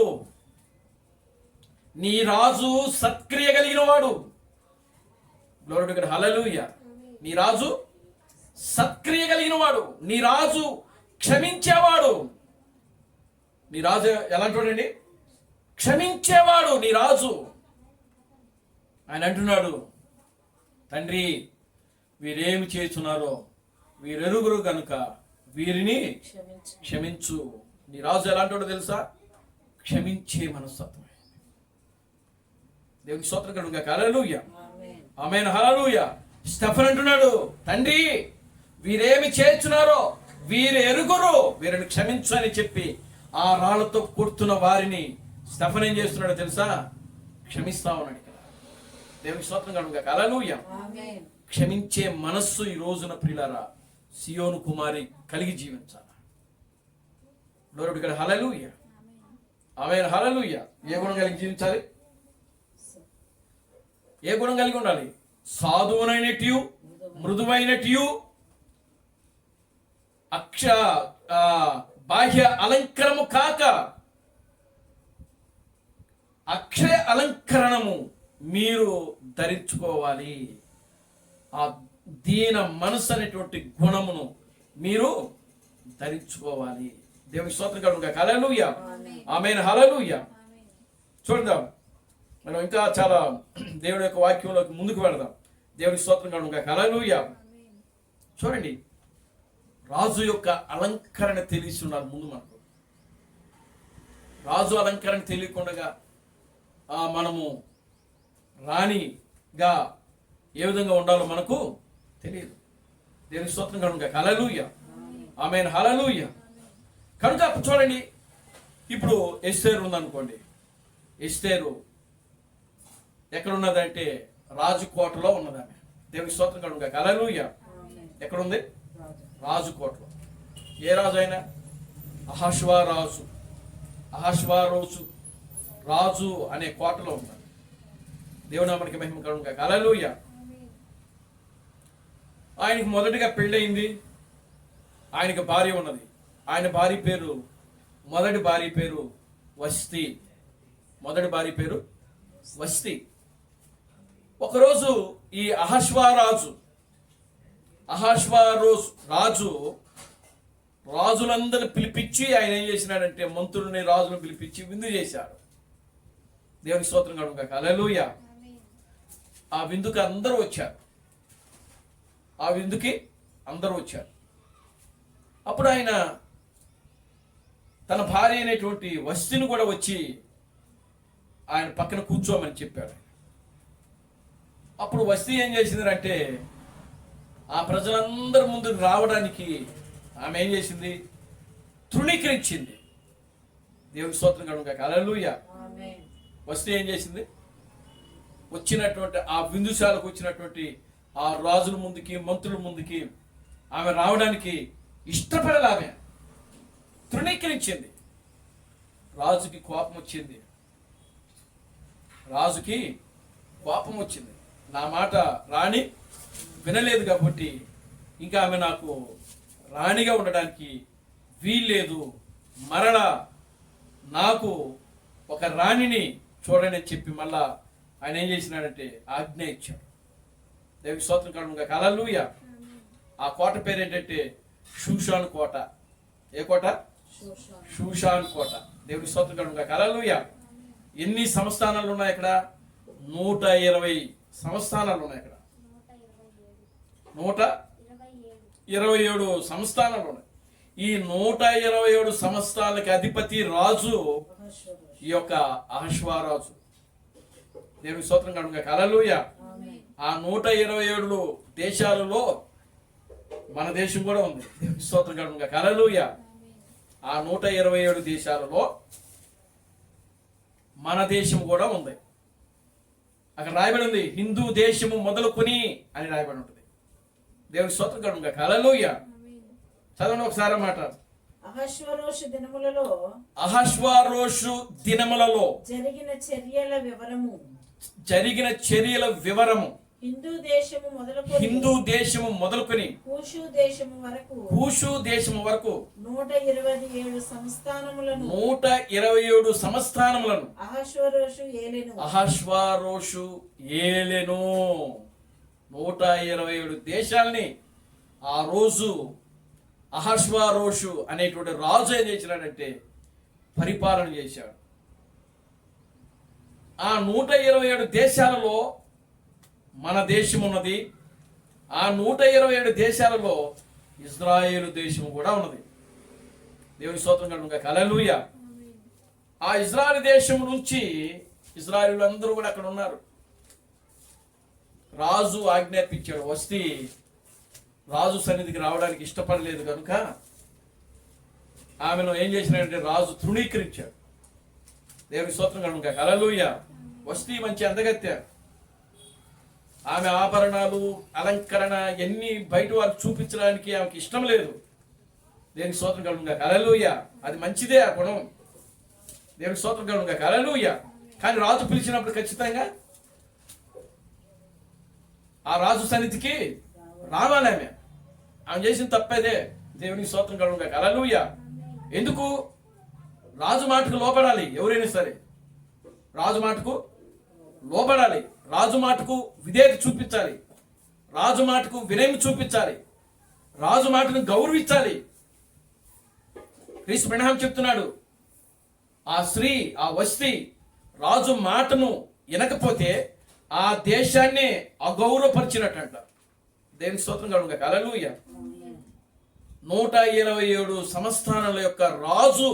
నీ రాజు సత్క్రియ కలిగిన వాడు. Glory to God. హల్లెలూయా. నీ రాజు సత్క్రియ కలిగిన వాడు, నీ రాజు క్షమించేవాడు. నీ రాజు ఎలాంటి వాడండి? క్షమించేవాడు నీ రాజు. ఆయన అంటున్నాడు, తండ్రి వీరేమి చేస్తున్నారో వీరెరుగురు గనుక వీరిని క్షమించు. నీ రాజు ఎలాంటి వాడో తెలుసా? క్షమించే మనస్తత్వం. దేవుని స్తోత్రం కలుగుగా. హల్లెలూయా. ఆమేన్. హల్లెలూయా. స్టెఫన్ అంటున్నాడు, తండ్రి వీరేమి చేస్తున్నారో వీరు ఎరుగురు, వీరిని క్షమించు అని చెప్పి ఆ రాళ్లతో కొడుతున్న వారిని స్టెఫన్ ఏం చేస్తున్నాడో తెలుసా? క్షమిస్తా ఉన్నాడు. దేవుని స్తోత్రం కలుగుగా. హల్లెలూయా. క్షమించే మనస్సు ఈ రోజున ప్రియులారా సియోను కుమారి కలిగి జీవించాలి. Glory to God. Hallelujah. Amen. Hallelujah. ఏ గుణం కలిగి జీవించాలి? ఏ గుణం కలిగి ఉండాలి? సాధువునైనట్టు మృదువైనట్టు బాహ్య అలంకరము కాక అక్షయ అలంకరణము మీరు ధరించుకోవాలి. ఆ దీన మనసు అనేటువంటి గుణమును మీరు ధరించుకోవాలి. దేవుని స్తోత్రం కలుగుగా. హల్లెలూయా. ఆమేన్. హల్లెలూయా. చూద్దాం, మనం ఇంకా చాలా దేవుడి యొక్క వాక్యంలోకి ముందుకు వెళదాం. దేవుని స్తోత్రం కలుగుగా. హల్లెలూయా. చూడండి, రాజు యొక్క అలంకరణ తెలిసి ఉండాలి ముందు మనకు. రాజు అలంకరణ తెలియకుండా మనము రాణిగా ఏ విధంగా ఉండాలో మనకు తెలియదు. దేవుని స్తోత్రం కలుగుగా. హల్లెలూయా. ఆమేన్. హల్లెలూయా. కనుక చూడండి, ఇప్పుడు ఎస్తేరు ఉందనుకోండి. ఎస్తేరు ఎక్కడ ఉన్నదంటే రాజుకోటలో ఉన్నది ఆమె. దేవుని స్తోత్రం కలుగుగా. హల్లెలూయా. ఎక్కడుంది? రాజుకోటలో. ఏ రాజు అయినా? అహష్వారాజు. అహష్వారోజు రాజు అనే కోటలో ఉన్నాడు. దేవుని నామానికి మహిమ కలుగుగా. హల్లెలూయా. ఆయనకు మొదటిగా పెళ్ళయింది. ఆయనకు భార్య ఉన్నది. ఆయన భార్య పేరు, మొదటి భార్య పేరు వస్తి. మొదటి భార్య పేరు వస్తి. ఒకరోజు ఈ అహష్వారోజు రాజు రాజులందరిని పిలిపించి ఆయన ఏం చేసినాడంటే మంత్రులని రాజులను పిలిపించి విందు చేశాడు. దేవుని స్తోత్రం కలుగుగా. హల్లెలూయా. ఆ విందుకి అందరూ వచ్చారు. అప్పుడు ఆయన తన భార్య అయినటువంటి వస్తిని కూడా వచ్చి ఆయన పక్కన కూర్చోమని చెప్పాడు. అప్పుడు వస్తి ఏం చేసిందంటే ఆ ప్రజలందరి ముందు రావడానికి ఆమె ఏం చేసింది? తృణీకరించింది. దేవుని స్తోత్రం కలుగుగా. హల్లెలూయా. వస్తి ఏం చేసింది? వచ్చినటువంటి ఆ విందుశాలకు వచ్చినటువంటి ఆ రాజుల ముందుకి మంత్రుల ముందుకి ఆమె రావడానికి ఇష్టపడలే. ఆమె తృణీకరించింది. రాజుకి కోపం వచ్చింది. నా మాట రాణి వినలేదు కాబట్టి ఇంకా ఆమె నాకు రాణిగా ఉండడానికి వీల్లేదు, మరలా నాకు ఒక రాణిని చూడండి అని చెప్పి మళ్ళా ఆయన ఏం చేసినాడంటే ఆజ్ఞ ఇచ్చాడు. దేవుని స్తోత్రం కలుగునుగా. హల్లెలూయా. ఆ కోట పేరు ఏంటంటే షూషాను కోట. ఏ కోట? షూషాను కోట. దేవుని స్తోత్రం కలుగునుగా. హల్లెలూయా. ఎన్ని సంస్థానాలు ఉన్నాయి ఇక్కడ? 120 సంస్థానాలు ఉన్నాయి ఇక్కడ. 127 సంస్థానాలు ఉన్నాయి. ఈ 127 సంస్థానాలకి అధిపతి రాజు ఈ యొక్క అహష్వారాజు. దేవుని స్తోత్రం కలుగునుగా. హల్లెలూయా. ఆ 127 దేశాలలో మన దేశం కూడా ఉంది. దేవుని స్తోత్రం కలుగునుగా. హల్లెలూయా. ఆ 127 దేశాలలో మన దేశం కూడా ఉంది. అక్కడ రాయబడి ఉంది, హిందూ దేశము మొదలుకొని అని రాయబడి ఉంటుంది. దేవుని స్తోత్రం కలుగునుగా. హల్లెలూయా. చదవండి ఒకసారి మాట. అహష్వేరోషు దినములలో జరిగిన చర్యల వివరము హిందూ దేశము మొదలుకొని కూషు దేశము వరకు 127 సంస్థానములను అహష్వేరోషు ఏలెను. 127 దేశాల్ని ఆ రోజు అహష్వేరోషు అనేటువంటి రాజు ఏం చేసినాడంటే పరిపాలన చేశాడు. ఆ 127 దేశాలలో మన దేశం ఉన్నది. ఆ 127 దేశాలలో ఇజ్రాయేలు దేశం కూడా ఉన్నది. దేవుని స్తోత్రం కలుగునుగా. హల్లెలూయా. ఆ ఇజ్రాయేలు దేశం నుంచి ఇజ్రాయేలు అందరూ కూడా అక్కడ ఉన్నారు. రాజు ఆజ్ఞాపించాడు. వస్తీ రాజు సన్నిధికి రావడానికి ఇష్టపడలేదు కనుక ఆమెను ఏం చేసినాడంటే రాజు తృణీకరించాడు. దేవుని స్తోత్రం కలుగునుగా. హల్లెలూయా. వస్తీ మంచి అందగత్తె. ఆమె ఆభరణాలు, అలంకరణ ఎన్ని బయట వారికి చూపించడానికి ఆమెకి ఇష్టం లేదు. దేవుని స్తోత్రం కలుగునుగా. హల్లెలూయా. అది మంచిదే ఆ గుణం. దేవుని స్తోత్రం కలుగునుగా. హల్లెలూయా. కానీ రాజు పిలిచినప్పుడు ఖచ్చితంగా ఆ రాజు సన్నిధికి రావాలి. ఆమె చేసిన తప్పేదే. దేవుని స్తోత్రం కలుగునుగా. హల్లెలూయా. ఎందుకు? రాజు మాటకు లోపడాలి. ఎవరైనా సరే రాజు మాటకు లోబడాలి. రాజు మాటకు విధేయత చూపించాలి. రాజు మాటకు వినయం చూపించాలి. రాజు మాటను గౌరవించాలి. క్రీస్తు బ్రహ్మం చెప్తున్నాడు, ఆ స్త్రీ, ఆ వస్తి రాజు మాటను వినకపోతే ఆ దేశాన్ని అగౌరవపరిచినట్టంట. దేవుని స్తోత్రం కలుగునుగా. హల్లెలూయా. 127 సంస్థానాల యొక్క రాజు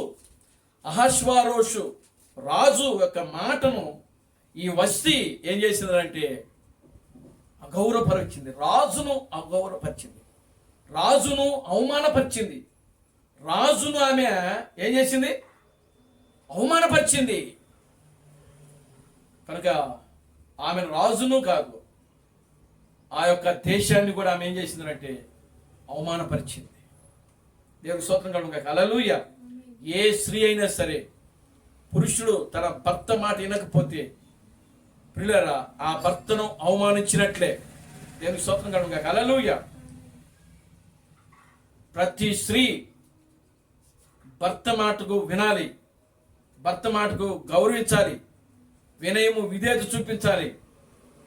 అహష్వేరోషు రాజు యొక్క మాటను ఈ వస్తి ఏం చేసిందంటే అగౌరవపరిచింది. రాజును అగౌరవపరిచింది. రాజును అవమానపరిచింది. రాజును ఆమె ఏం చేసింది? అవమానపరిచింది. కనుక ఆమె రాజును కాదు, ఆ యొక్క దేశాన్ని కూడా ఆమె ఏం చేసిందంటే అవమానపరిచింది. దేవుని స్తోత్రం కలుగునుగా. హల్లెలూయా. ఏ స్త్రీ అయినా సరే పురుషుడు తన భర్త మాట వినకపోతే ప్రియులారా ఆ భర్తను అవమానించినట్లే. దేవుని స్తోత్రం కలుగునుగా. హల్లెలూయా. ప్రతి స్త్రీ భర్త మాటకు వినాలి, భర్త మాటకు గౌరవించాలి, వినయము విధేయత చూపించాలి.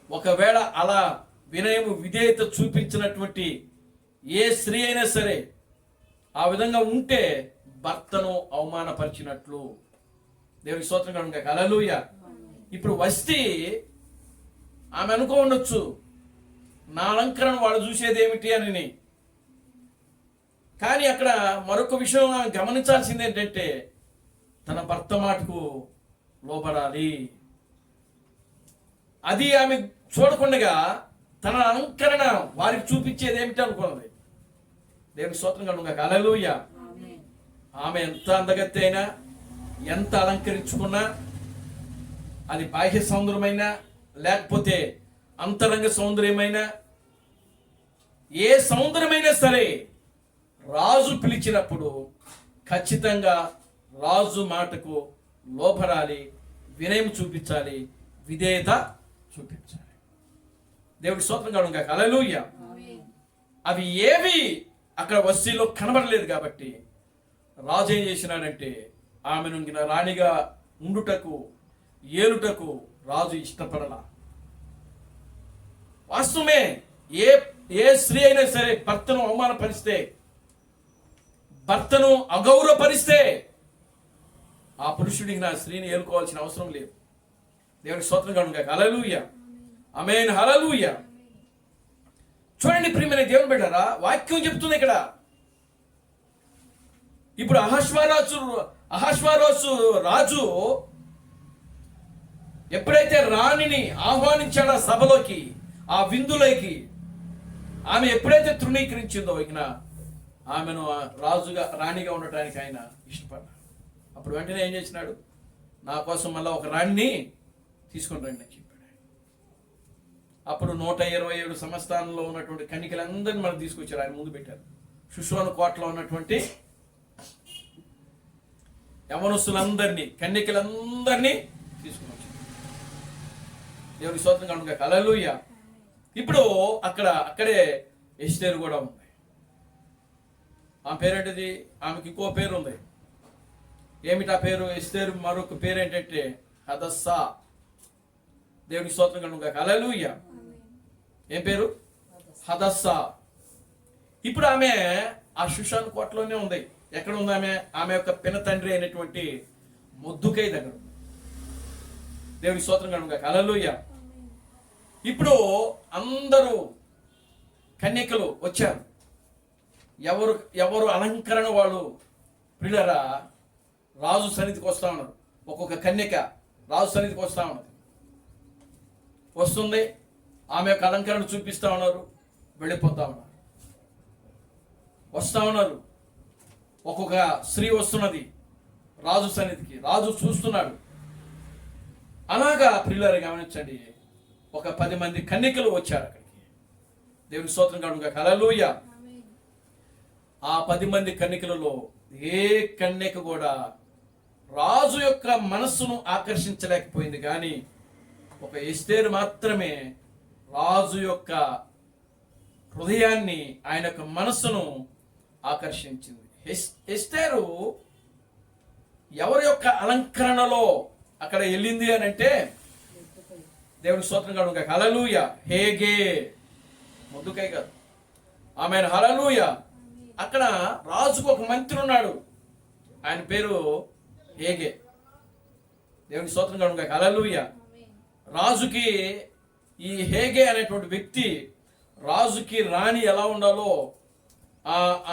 ఒకవేళ అలా వినయము విధేయత చూపించినటువంటి ఏ స్త్రీ అయినా సరే ఆ విధంగా ఉంటే భర్తను అవమానపరిచినట్లు. దేవుని స్తోత్రం కలుగునుగా. హల్లెలూయా. ఇప్పుడు వస్తి ఆమె అనుకో ఉండొచ్చు, నా అలంకరణ వాళ్ళు చూసేది ఏమిటి అని. కానీ అక్కడ మరొక విషయం ఆమె గమనించాల్సింది ఏంటంటే తన భర్త మాటకు లోబడాలి. అది ఆమె చూడకుండా తన అలంకరణ వారికి చూపించేది ఏమిటి అనుకున్నది. దేవుని స్తోత్రం కలుగునుగా. హల్లెలూయా. ఆమె ఎంత అందగత్తె అయినా, ఎంత అలంకరించుకున్నా, అది బాహ్య సౌందర్యమైనా లేకపోతే అంతరంగ సౌందర్యమైనా ఏ సౌందర్యమైనా సరే రాజు పిలిచినప్పుడు ఖచ్చితంగా రాజు మాటకు లోబడాలి, వినయం చూపించాలి, విధేయత చూపించాలి. దేవుడి స్తోత్రం కలుగును గాక. హల్లెలూయా. అవి ఏవి అక్కడ వస్తీలో కనబడలేదు కాబట్టి రాజు ఏం చేసినాడంటే ఆమెను రాణిగా ఉండుటకు, ఏలుటకు రాజు ఇష్టపడలా. వాస్తవమే, ఏ స్త్రీ అయినా సరే భర్తను అవమానపరిస్తే, భర్తను అగౌరవపరిస్తే ఆ పురుషుడికి నా స్త్రీని ఏలుకోవాల్సిన అవసరం లేదు. దేవునికి స్తోత్రం కలుగును గాక. హల్లెలూయా. ఆమేన్. హల్లెలూయా. చూడండి ప్రియమైన దేవుని బిడ్డలారా, వాక్యం చెప్తుంది ఇక్కడ. ఇప్పుడు అహష్వేరోషు రాజు ఎప్పుడైతే రాణిని ఆహ్వానించాడో సభలోకి, ఆ విందులోకి, ఆమె ఎప్పుడైతే తృణీకరించిందో ఇక ఆమెను రాణిగా ఉండటానికి ఆయన ఇష్టపడ్డాడు. అప్పుడు వెంటనే ఏం చేసినాడు? నా కోసం మళ్ళీ ఒక రాణిని తీసుకొని రండి అని చెప్పాడు. అప్పుడు 127 సంస్థానంలో ఉన్నటువంటి కన్యకలందరినీ మనకు తీసుకొచ్చారు, ఆయన ముందు పెట్టారు. షుషోను కోటలో ఉన్నటువంటి యవనస్తులందరినీ, కన్యకలందరినీ తీసుకుని వచ్చారు. దేవుని స్తోత్రం కలుగును గాక. హల్లెలూయా. ఇప్పుడు అక్కడే ఎస్తేరు కూడా ఉంది. ఆమె పేరేంటిది? ఆమెకి ఇంకో పేరు ఉంది. ఏమిటి ఆ పేరు? ఎస్తేరు మరొక పేరు ఏంటంటే హదస్సా. దేవునికి స్తోత్రం కలుగును గాక. హల్లెలూయా. ఏం పేరు? హదస్సా. ఇప్పుడు ఆమె ఆ షుషాను కోటలోనే ఉంది. ఎక్కడ ఉంది ఆమె? ఆమె యొక్క పిన తండ్రి అయినటువంటి మొద్దుకై దగ్గర. దేవునికి స్తోత్రం కలుగును గాక. హల్లెలూయా. ఇప్పుడు అందరూ కన్యకలు వచ్చారు. ఎవరు అలంకరణ వాళ్ళు ప్రియులారా రాజు సన్నిధికి వస్తా ఉన్నారు. ఒక్కొక్క కన్యక రాజు సన్నిధికి వస్తా ఉన్నది. వస్తుంది, ఆమె యొక్క అలంకరణ చూపిస్తా ఉన్నారు, వెళ్ళిపోతా ఉన్నారు. వస్తా ఉన్నారు, ఒక్కొక్క స్త్రీ వస్తున్నది రాజు సన్నిధికి. రాజు చూస్తున్నాడు. అలాగా ప్రియులారా గమనించండి, ఒక 10 మంది కన్యకలు వచ్చారు అక్కడికి. దేవుని స్తోత్రం కలుగును గాక. హల్లెలూయా. ఆ 10 మంది కన్యకలలో ఏ కన్యక కూడా రాజు యొక్క మనస్సును ఆకర్షించలేకపోయింది, కానీ ఒక ఎస్తేరు మాత్రమే రాజు యొక్క హృదయాన్ని, ఆయన యొక్క మనస్సును ఆకర్షించింది. ఎస్తేరు ఎవరి యొక్క అలంకరణలో అక్కడ వెళ్ళింది అని అంటే దేవుని స్తోత్రం కలుగును గాక. హల్లెలూయా. హేగే, మొద్దుకై కాదు. ఆమెన్. హల్లెలూయా. అక్కడ రాజుకు ఒక మంత్రి ఉన్నాడు, ఆయన పేరు హేగే. దేవుని స్తోత్రం కలుగును గాక. హల్లెలూయా. రాజుకి ఈ హేగే అనేటువంటి వ్యక్తి రాజుకి రాణి ఎలా ఉండాలో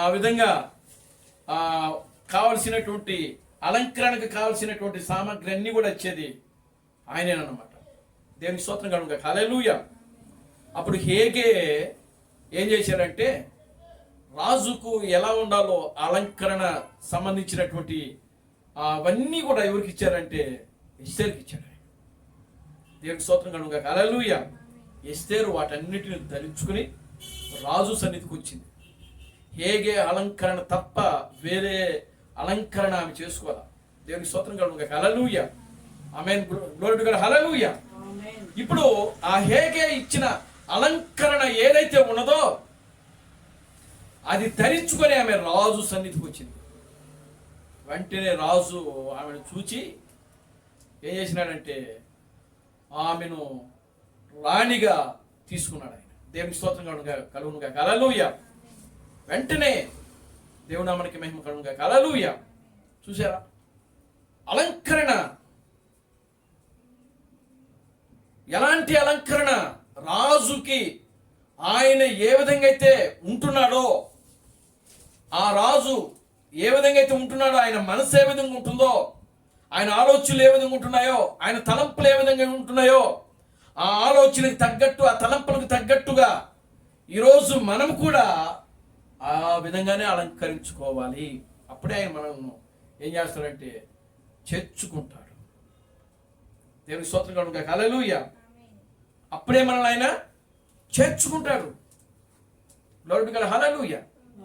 ఆ విధంగా కావలసినటువంటి అలంకరణకు కావలసినటువంటి సామగ్రి అన్ని కూడా వచ్చేది ఆయనేనమాట. దేవుని స్తోత్రం కలుగును గాక. హల్లెలూయా. అప్పుడు హేగే ఏం చేశారంటే రాజుకు ఎలా ఉండాలో అలంకరణ సంబంధించినటువంటి అవన్నీ కూడా ఎవరికి ఇచ్చారంటే ఎస్తేరుకి ఇచ్చాడు. దేవుని స్తోత్రం కలుగును గాక. హల్లెలూయా. ఎస్తేరు వాటన్నిటిని ధరించుకుని రాజు సన్నిధికి వచ్చింది. హేగే అలంకరణ తప్ప వేరే అలంకరణ ఆమె చేసుకోవాలా. దేవుని స్తోత్రం కలుగును గాక. Hallelujah. Amen. Glory to God. Hallelujah. ఇప్పుడు ఆ హేగే ఇచ్చిన అలంకరణ ఏదైతే ఉన్నదో అది ధరించుకొని ఆమె రాజు సన్నిధికి వచ్చింది. వెంటనే రాజు ఆమెను చూచి ఏం చేసినాడంటే ఆమెను రాణిగా తీసుకున్నాడు ఆయన. దేవుని స్తోత్రం కలుగును గాక. హల్లెలూయా. వెంటనే దేవుని నామానికి మహిమ కలుగును గాక. హల్లెలూయా. చూసారా అలంకరణ, ఎలాంటి అలంకరణ? రాజుకి ఆయన ఏ విధంగా అయితే ఉంటున్నాడో, ఆ రాజు ఏ విధంగా అయితే ఉంటున్నాడో, ఆయన మనసు ఏ విధంగా ఉంటుందో, ఆయన ఆలోచనలు ఏ విధంగా ఉంటున్నాయో, ఆయన తలంపులు ఏ విధంగా ఉంటున్నాయో, ఆ ఆలోచనకు తగ్గట్టు, ఆ తలంపులకు తగ్గట్టుగా ఈరోజు మనం కూడా ఆ విధంగానే అలంకరించుకోవాలి. అప్పుడే ఆయన మనం ఏం చేస్తాడంటే చేర్చుకుంటాడు. దేవుని స్తోత్రం కలుగును గాక. హల్లెలూయా. అప్పుడే మనల్ని ఆయన చేర్చుకుంటాడు. Glory to God, hallelujah.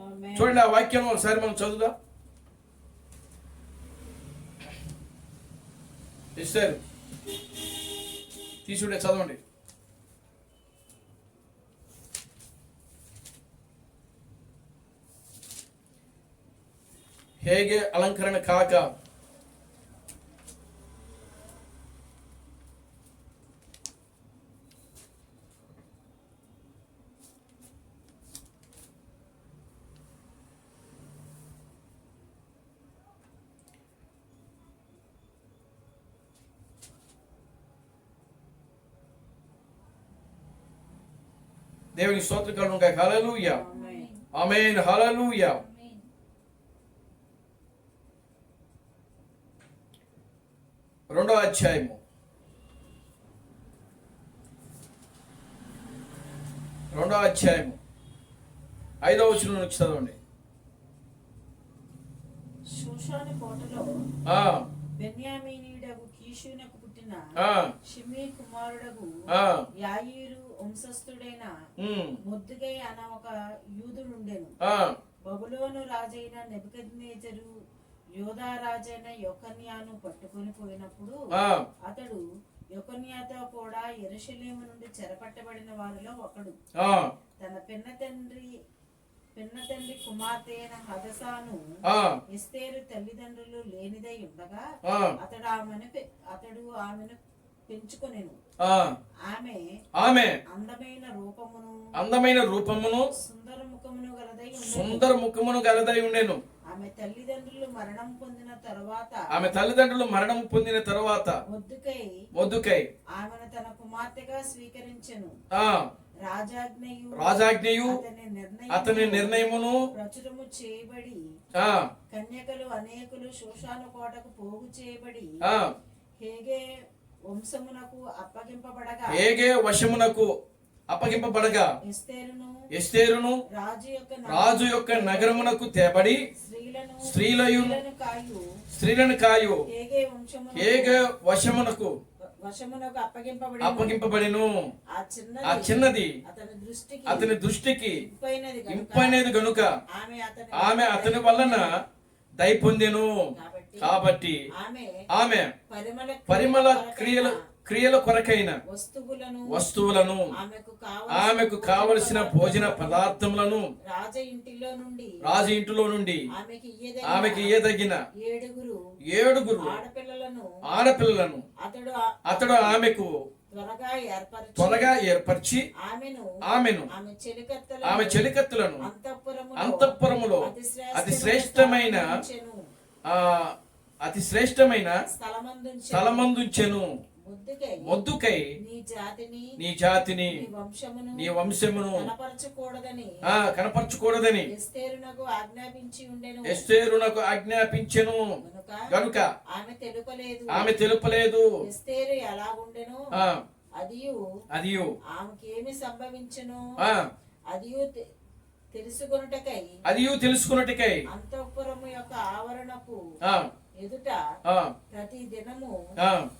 ఆమేన్. చూడండి ఆ వాక్యం ఒకసారి మనం చదువుదాం. ఎస్తేరు తీసుకుంటే చదవండి. ಹೇಗೆ ಅಲಂಕರಣ ಕಾಕ దేవుని స్తోత్రం గాక. హల్లెలూయా, ఆమేన్. ఆమేన్, హల్లెలూయా. రెండో అధ్యాయము 5వ వచనం నుంచి చదవండి. షూషాను కోటలో ఆ బెన్యామీనీయుడగు కీషునకు పుట్టిన ఆ షిమీ కుమారుడగు ఆ యాయీరు వంశస్థుడైన మొద్దుగై అన ఒక యూదుడుండెను. ఆ బబులోను రాజైన నెబుకద్నెజరు యోధా రాజైన యొకన్యాను పట్టుకొని పోయినప్పుడు ఆ అతడు యొకన్యాతో కూడా యెరూషలేము నుండి చెరపట్టబడిన వారిలో ఒకడు. ఆ తన పిన్న తండ్రి కుమార్తె అయిన హదసాను ఆ ఎస్తేరు తల్లిదండ్రులు లేనిదై ఉండగా ఆ అతడు ఆమెను పెంచుకొనెను. ఆ ఆమె ఆమె అందమైన రూపమును సుందర ముఖమును గలదై ఉండెను. ఆమె తల్లిదండ్రులు మరణం పొందిన తరువాత మొద్దుకై ఆమెను తన కుమార్తెగా స్వీకరించెను. ఆ రాజాజ్ఞయు అతని నిర్ణయమును ప్రచురము చేయబడి ఆ కన్యకలు అనేకులు షూషాను కోటకు పోగు చేయబడి ఆ హేగే వశమునకు అప్పగింపబడగా ఎస్తేరును రాజు యొక్క నగరమునకు తేబడి స్త్రీలను కాయు హేగే వశమునకు అప్పగింపబడిను. ఆ చిన్నది అతని దృష్టికి ఇంపైనది గనుక ఆమె అతని వలన దయ పొందెను. కాబట్టి ఆమె పరిమళ క్రియల కొరకైన వస్తువులను ఆమెకు కావలసిన భోజన పదార్థములను రాజు ఇంటిలో నుండి ఆమెకి ఇయ్యదగిన 7 ఆడపిల్లలను అతడు ఆమెకు త్వరగా ఏర్పరిచి ఆమెను ఆమె చెలికత్తులను అంతఃపురములో అతి శ్రేష్టమైన స్థలమందుంచెను. మొద్దుకై నీ జాతిని నీ వంశమును కనపరచకూడదని ఎస్తేరునకు ఆజ్ఞాపించెను గనుక ఆమె తెలుపలేదు. అదియు ఆమెకేమి సంభవించెను తెలుసుకొనుటకై అంతఃపురము యొక్క ఆవరణకు ఎదుట ప్రతి దినము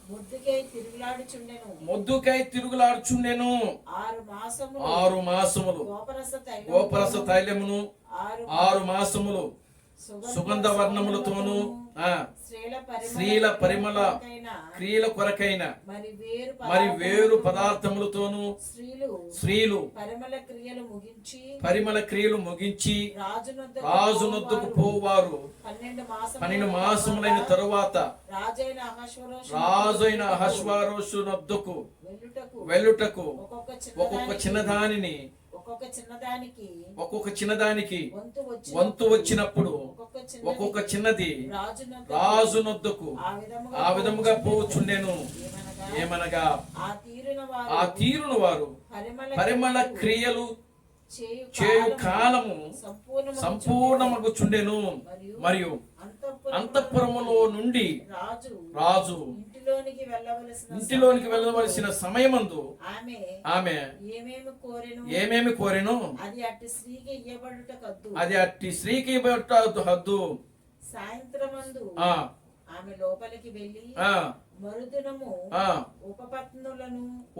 మొద్దుకై తిరుగులాడుచుండెను. 6 మాసములు గోపరస తైలమును 6 మాసములు సుగంధ వర్ణములతోను స్త్రీల పరిమళ క్రియల కొరకైన మరి వేరు పదార్థములతోను స్త్రీలు పరిమళ క్రియలు ముగించి రాజునొద్దకు పోవారు. 12 మాసములైన తరువాత రాజైన అహష్వేరోషునొద్దకు వెళ్ళుటకు ఒక్కొక్క చిన్నదానికి వంతు వచ్చినప్పుడు ఒక్కొక్క చిన్నది రాజునొద్దకు ఆ విధముగా పోవచ్చుండెను. ఏమనగా ఆ తీరును వారు పరిమళ క్రియలు చేయు కాలము సంపూర్ణమగుచుండెను. మరియు అంతఃపురములో నుండి రాజు ఇంటిలోనికి వెళ్ళవలసిన సమయమందు ఆమె ఏమేమి కోరెను అది అట్టి స్త్రీకి ఇవ్వబడుట హద్దు. సాయంత్రమందు ఆమె లోపలికి వెళ్ళి మరుదినము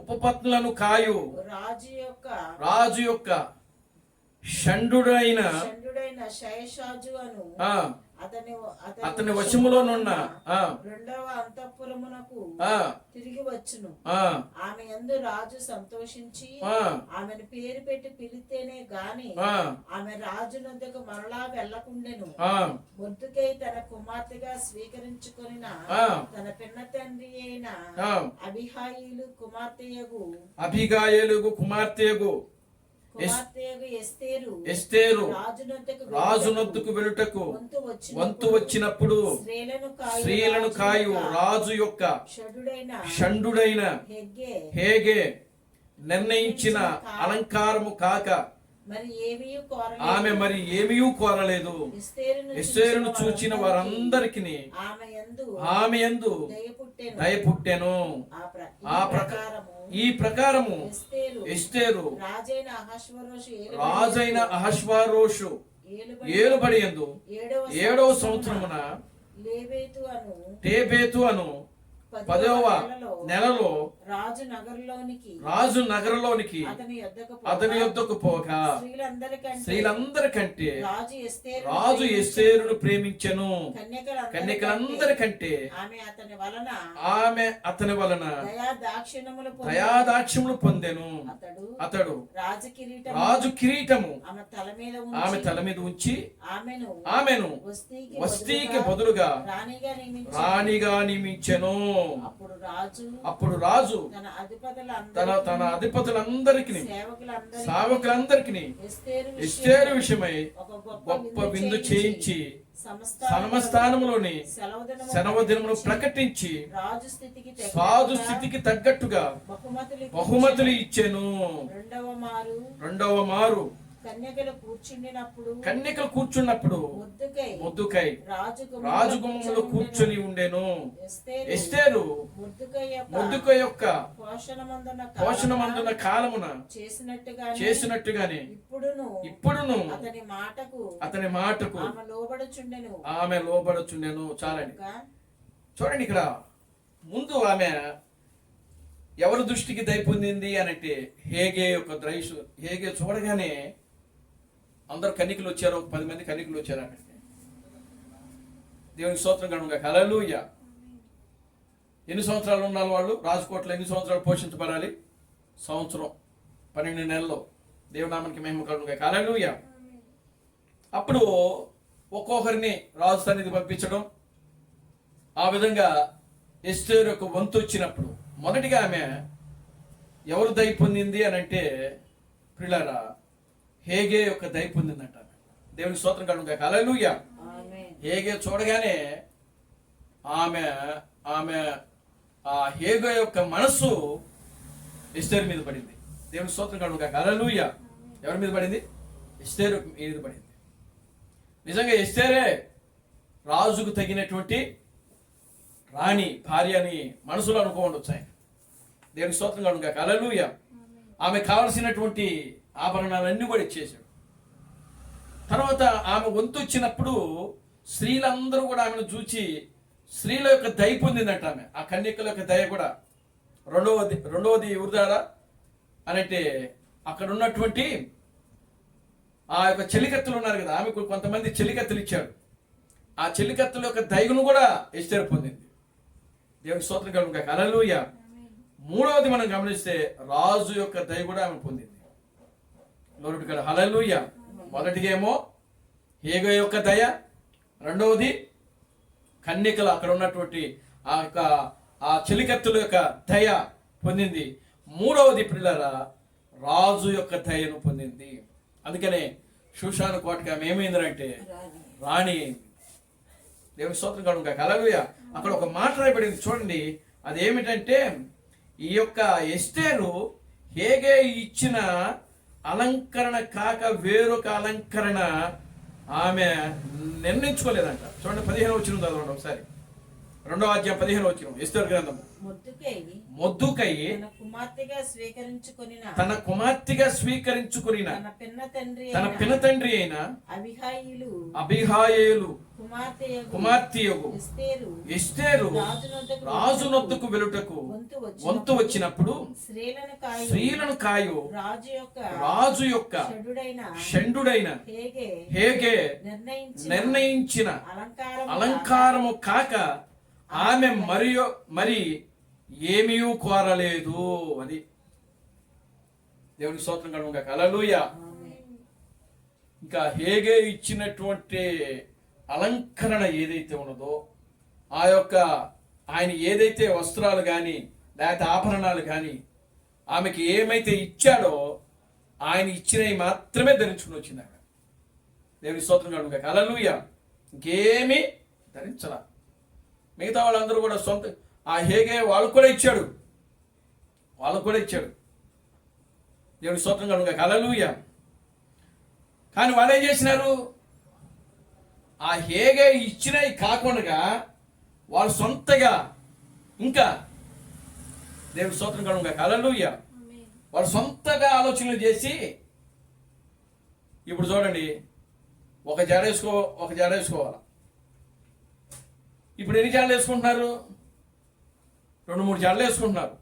ఉపపత్నులను కాయు రాజు యొక్క షండుడైన షయషాజు అను ఆ, అతని వశములోనున్న ఆ, రెండవ అంతఃపురమునకు ఆ, తిరిగి వచ్చును. ఆ, ఆమె యందు రాజు సంతోషించి ఆ, ఆమెను పేరు పెట్టి పిలిస్తేనే గాని ఆ, ఆమె రాజు నొద్దకు మరలా వెళ్ళకుండెను. ఆ, మొర్దుకై తన కుమార్తెగా స్వీకరించుకొనిన ఆ, తన పిన్న తండ్రి అయిన ఆ. అబిహాయిలు కుమార్తెయగు అబిగాయేలు కుమార్తెయగు ఎస్తేరు రాజునొద్దకు వెలుటకు వంతు వచ్చినప్పుడు స్త్రీలను కాయు రాజు యొక్క షండుడైన హేగే నిర్ణయించిన అలంకారము కాక ఆమె మరి ఏమీ కోరలేదు. ఎస్తేరును చూచిన వారందరికి ఆమె యందు దయ పుట్టెను. ఈ ప్రకారము ఎస్తేరు రాజైన అహష్వేరోషు ఏలుబడి యందు 7వ సంవత్సరమున టేబేతు అను 10వ నెలలో రాజు నగరంలోనికి అతని యొద్దకు పోగా స్త్రీలందరికంటే రాజు ఎస్తేరును ప్రేమించెను. కన్యకలందరికంటే ఆమె అతని వలన దయాదాక్ష్యములు పొందెను. అతడు రాజు కిరీటము ఆమె తల మీద ఉంచి ఆమెను వస్తీకి బదులుగా రాణిగా నియమించెను. అప్పుడు రాజు తన అధిపతులందరికి సేవకులందరికి ఎస్తేరు విషయమై గొప్ప విందు చేయించి సమస్థానంలోని సెలవు దినమును ప్రకటించి సాధు స్థితికి తగ్గట్టుగా బహుమతులు ఇచ్చెను. రెండవ మారు కన్యకలు కూర్చున్నప్పుడు మొర్దుకై రాజగుమ్మంలో కూర్చొని ఉండెను. ఎస్తేరు మొర్దుకై యొక్క పోషణమందున కాలమున చేసినట్టుగానే ఇప్పుడును అతని మాటకు ఆమె లోబడుచుండెను. చాలండి, చూడండి ఇక్కడ ముందు ఆమె ఎవరి దృష్టికి దయ పొందింది అనంటే హేగే యొక్క ద్రైషు. హేగే చూడగానే అందరు కన్నికలు వచ్చారు, 10 మంది కన్నికలు వచ్చారు అక్కడికి. దేవునికి స్తోత్రం కనుక హల్లెలూయా. ఎన్ని సంవత్సరాలు ఉండాలి వాళ్ళు రాజకోటలో? ఎన్ని సంవత్సరాలు పోషించబడాలి? సంవత్సరం 12 నెలల్లో. దేవునామానికి మహిమ కలుగును. హల్లెలూయా. అప్పుడు ఒక్కొక్కరిని రాజు సన్నిధి పంపించడం, ఆ విధంగా ఎస్తేరు యొక్క వంతు వచ్చినప్పుడు మొదటిగా ఆమె ఎవరు దయ పొందింది అని అంటే ప్రియులారా, హేగే యొక్క దయ పొందిందంట. దేవుని స్తోత్రం కలుగును. హల్లెలూయా. హేగే చూడగానే ఆమె ఆ హేగే యొక్క మనస్సు ఎస్తేరు మీద పడింది. దేవుని స్తోత్రం కలుగును. హల్లెలూయా. ఎవరి మీద పడింది? ఎస్తేరు మీద పడింది. నిజంగా ఎస్తేరే రాజుకు తగినటువంటి రాణి భార్య అని మనసులో అనుకోవచ్చు ఆయన. దేవుని స్తోత్రం కలుగును. హల్లెలూయా. ఆమె కావలసినటువంటి ఆభరణాలన్నీ కూడా ఇచ్చేశాడు. తర్వాత ఆమె వంతు వచ్చినప్పుడు స్త్రీలందరూ కూడా ఆమెను చూచి స్త్రీల యొక్క దయ పొందిందంట ఆమె. ఆ కన్యకల యొక్క దయ కూడా. రెండవది ఎవరి ద్వారా అనంటే అక్కడ ఉన్నటువంటి ఆ యొక్క చెలికత్తెలు ఉన్నారు కదా, ఆమెకు కొంతమంది చెలికత్తెలు ఇచ్చాడు. ఆ చెలికత్తెల యొక్క దయను కూడా ఎస్తేరు పొందింది. దేవుని స్తోత్రం కలుగును. హల్లెలూయా. మూడవది మనం గమనిస్తే రాజు యొక్క దయ కూడా ఆమె పొందింది. లోరుడు కదా. హల్లెలూయా. మొదటిగా ఏమో హేగే యొక్క దయ, రెండవది కన్యకలు అక్కడ ఉన్నటువంటి ఆ చెలికత్తుల యొక్క దయ పొందింది. మూడవది ప్రియులారా రాజు యొక్క దయను పొందింది. అందుకనే షూషాను కోటకి ఆమె ఏమైందంటే రాణి. దేవుని స్తోత్రం కలుగును. హల్లెలూయా. అక్కడ ఒక మాట రాయబడింది చూడండి. అదేమిటంటే ఈ యొక్క ఎస్తేరు హేగే ఇచ్చిన అలంకరణ కాక వేరొక అలంకరణ ఆమె నిర్ణయించుకోలేదంట. చూడండి 15వ వచనం చదవండి ఒకసారి. 2వ అధ్యాయం 15వ వచనం. ఎస్తేరు గ్రంథము. మొర్దెకై తన కుమార్తెగా స్వీకరించుకొనిన తన కుమార్తెగా స్వీకరించుకొనిన తన పిన తండ్రి అయిన అబీహాయేలు కుమార్తెయగు ఎస్తేరు రాజునొద్దకు వెలుటకు వంతు వచ్చినప్పుడు స్త్రీలను కాయు రాజు యొక్క షండుడైన హేగే నిర్ణయించిన అలంకారము కాక ఆమె మరి ఏమీ కోరలేదు. అది దేవునికి స్తోత్రం కలుగును గాక. హల్లెలూయా. ఇంకా హేగే ఇచ్చినటువంటి అలంకరణ ఏదైతే ఉన్నదో, ఆ యొక్క ఆయన ఏదైతే వస్త్రాలు కానీ లేకపోతే ఆభరణాలు కానీ ఆమెకి ఏమైతే ఇచ్చాడో ఆయన ఇచ్చినవి మాత్రమే ధరించుకుని వచ్చింది ఆమె. దేవునికి స్తోత్రం కలుగును గాక. హల్లెలూయా. ఇంకేమీ ధరించలా. మిగతా వాళ్ళందరూ కూడా సొంత ఆ హేగే వాళ్ళకు కూడా ఇచ్చాడు. దేవుని స్తోత్రం కలుగును గాక. హల్లెలూయా. కానీ వాళ్ళు ఏం చేసినారు? ఆ హేగే ఇచ్చినవి కాకుండా వాళ్ళు సొంతగా ఇంకా దేవుని స్తోత్రం కలుగును గాక. హల్లెలూయా. వాళ్ళు సొంతగా ఆలోచనలు చేసి, ఇప్పుడు చూడండి, ఒక జడ వేసుకోవాలి. ఇప్పుడు ఎన్ని జడలు వేసుకుంటున్నారు? 2-3 జడలు వేసుకుంటున్నారు.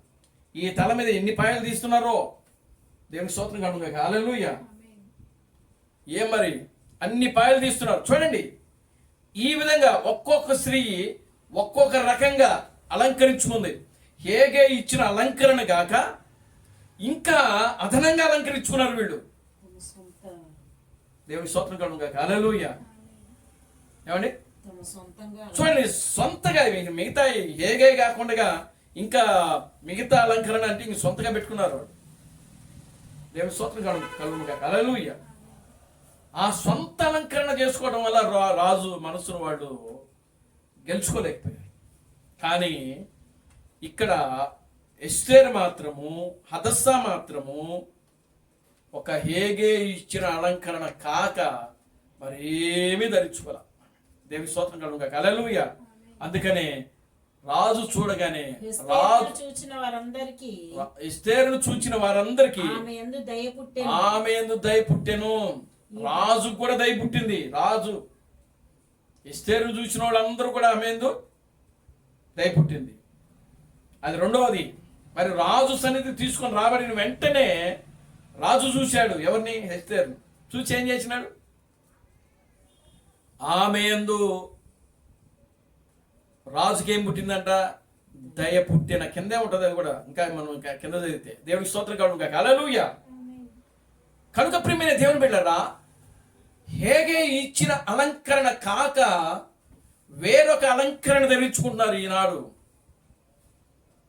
ఈ తల మీద ఎన్ని పాయలు తీస్తున్నారో దేవునికి స్తోత్రం కలుగును గాక. హల్లెలూయా. ఏం మరి అన్ని పాయలు తీస్తున్నారు. చూడండి, ఈ విధంగా ఒక్కొక్క స్త్రీ ఒక్కొక్క రకంగా అలంకరించుకుంది. హేగే ఇచ్చిన అలంకరణ గాక ఇంకా అదనంగా అలంకరించుకున్నారు వీళ్ళు. దేవునికి స్తోత్రం కలుగును గాక. హల్లెలూయా. ఏమండి? చూడండి, సొంతగా మిగతా హేగే కాకుండా ఇంకా మిగతా అలంకరణ అంటే ఇంక సొంతగా పెట్టుకున్నారు. దేవుని స్తోత్రం కలుగును గాక. హల్లెలూయా. ఆ సొంత అలంకరణ చేసుకోవడం వల్ల రాజు మనసును వాళ్ళు గెలుచుకోలేకపోయారు. కానీ ఇక్కడ ఎస్తేరు మాత్రము, హదస్సా మాత్రము ఒక హేగే ఇచ్చిన అలంకరణ కాక మరేమీ ధరించుకోలే. దేవుని స్తోత్రం కలుగును గాక. హల్లెలూయా. అందుకనే రాజు చూడగానే ఎస్తేరును చూచిన వారందరికీ ఆమె యందు దయ పుట్టెను. రాజు కూడా దయ పుట్టింది. రాజు ఎస్తేరును చూసిన వాళ్ళందరూ కూడా ఆమె యందు దయ పుట్టింది. అది రెండవది. మరి రాజు సన్నిధి తీసుకొని రాబడిన వెంటనే రాజు చూశాడు ఎవరిని? ఎస్తేరును చూసి ఏం చేసినాడు? ఆమె యందు రాజుకి ఏం పుట్టిందంట? దయ పుట్టిన. కిందే ఉంటుంది అది కూడా, ఇంకా మనం కింద చదివితే. దేవునికి స్తోత్రం కలుగును గాక. హల్లెలూయా. కనుక ప్రియమైన దేవుని బిడ్డలారా, హేగే ఇచ్చిన అలంకరణ కాక వేరొక అలంకరణ ధరించుకుంటున్నారు ఈనాడు.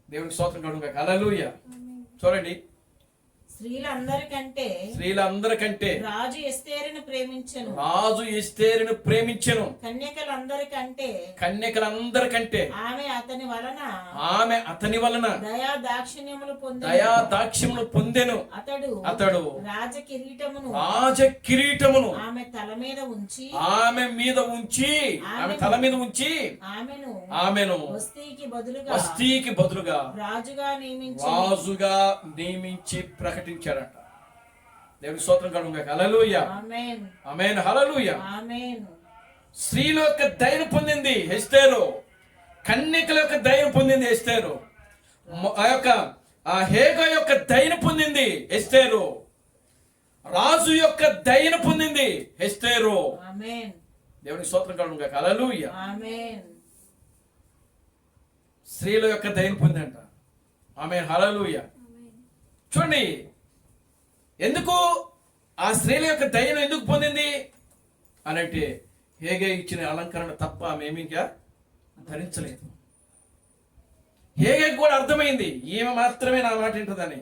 దేవునికి స్తోత్రం కలుగును గాక. హల్లెలూయా. చూడండి, స్త్రీలందరికంటే రాజు ఎస్తేరును ప్రేమించెను. కన్యకలందరికంటే ఆమె అతని వలన దయా దాక్షిణ్యములు పొందెను. అతడు రాజ కిరీటమును ఆమె తల మీద ఉంచి ఆమెను వస్తీకి బదులుగా రాజుగా నియమించి ప్రకటించాడట. దేవుని స్తోత్రం కలుగును గాక. హల్లెలూయా. ఆమేన్. హల్లెలూయా. స్త్రీల యొక్క దయను పొందింది ఎస్తేరు. కన్యకల యొక్క దయను పొందింది ఎస్తేరు. ఆ హేగా యొక్క దయను పొందింది ఎస్తేరు. రాజు యొక్క దయను పొందింది ఎస్తేరు. దేవుని స్తోత్రం కలుగును గాక. హల్లెలూయా. స్త్రీల యొక్క దయను పొందంట. ఆమేన్. హల్లెలూయా. చూడండి, ఎందుకు ఆ స్త్రీల యొక్క దయను ఎందుకు పొందింది అనంటే హేగే ఇచ్చిన అలంకరణ తప్ప ఆమె ఏమీ ఇంకా ధరించలేదు. హేగే కూడా అర్థమైంది ఈమె మాత్రమే నా మాట వింటుందని,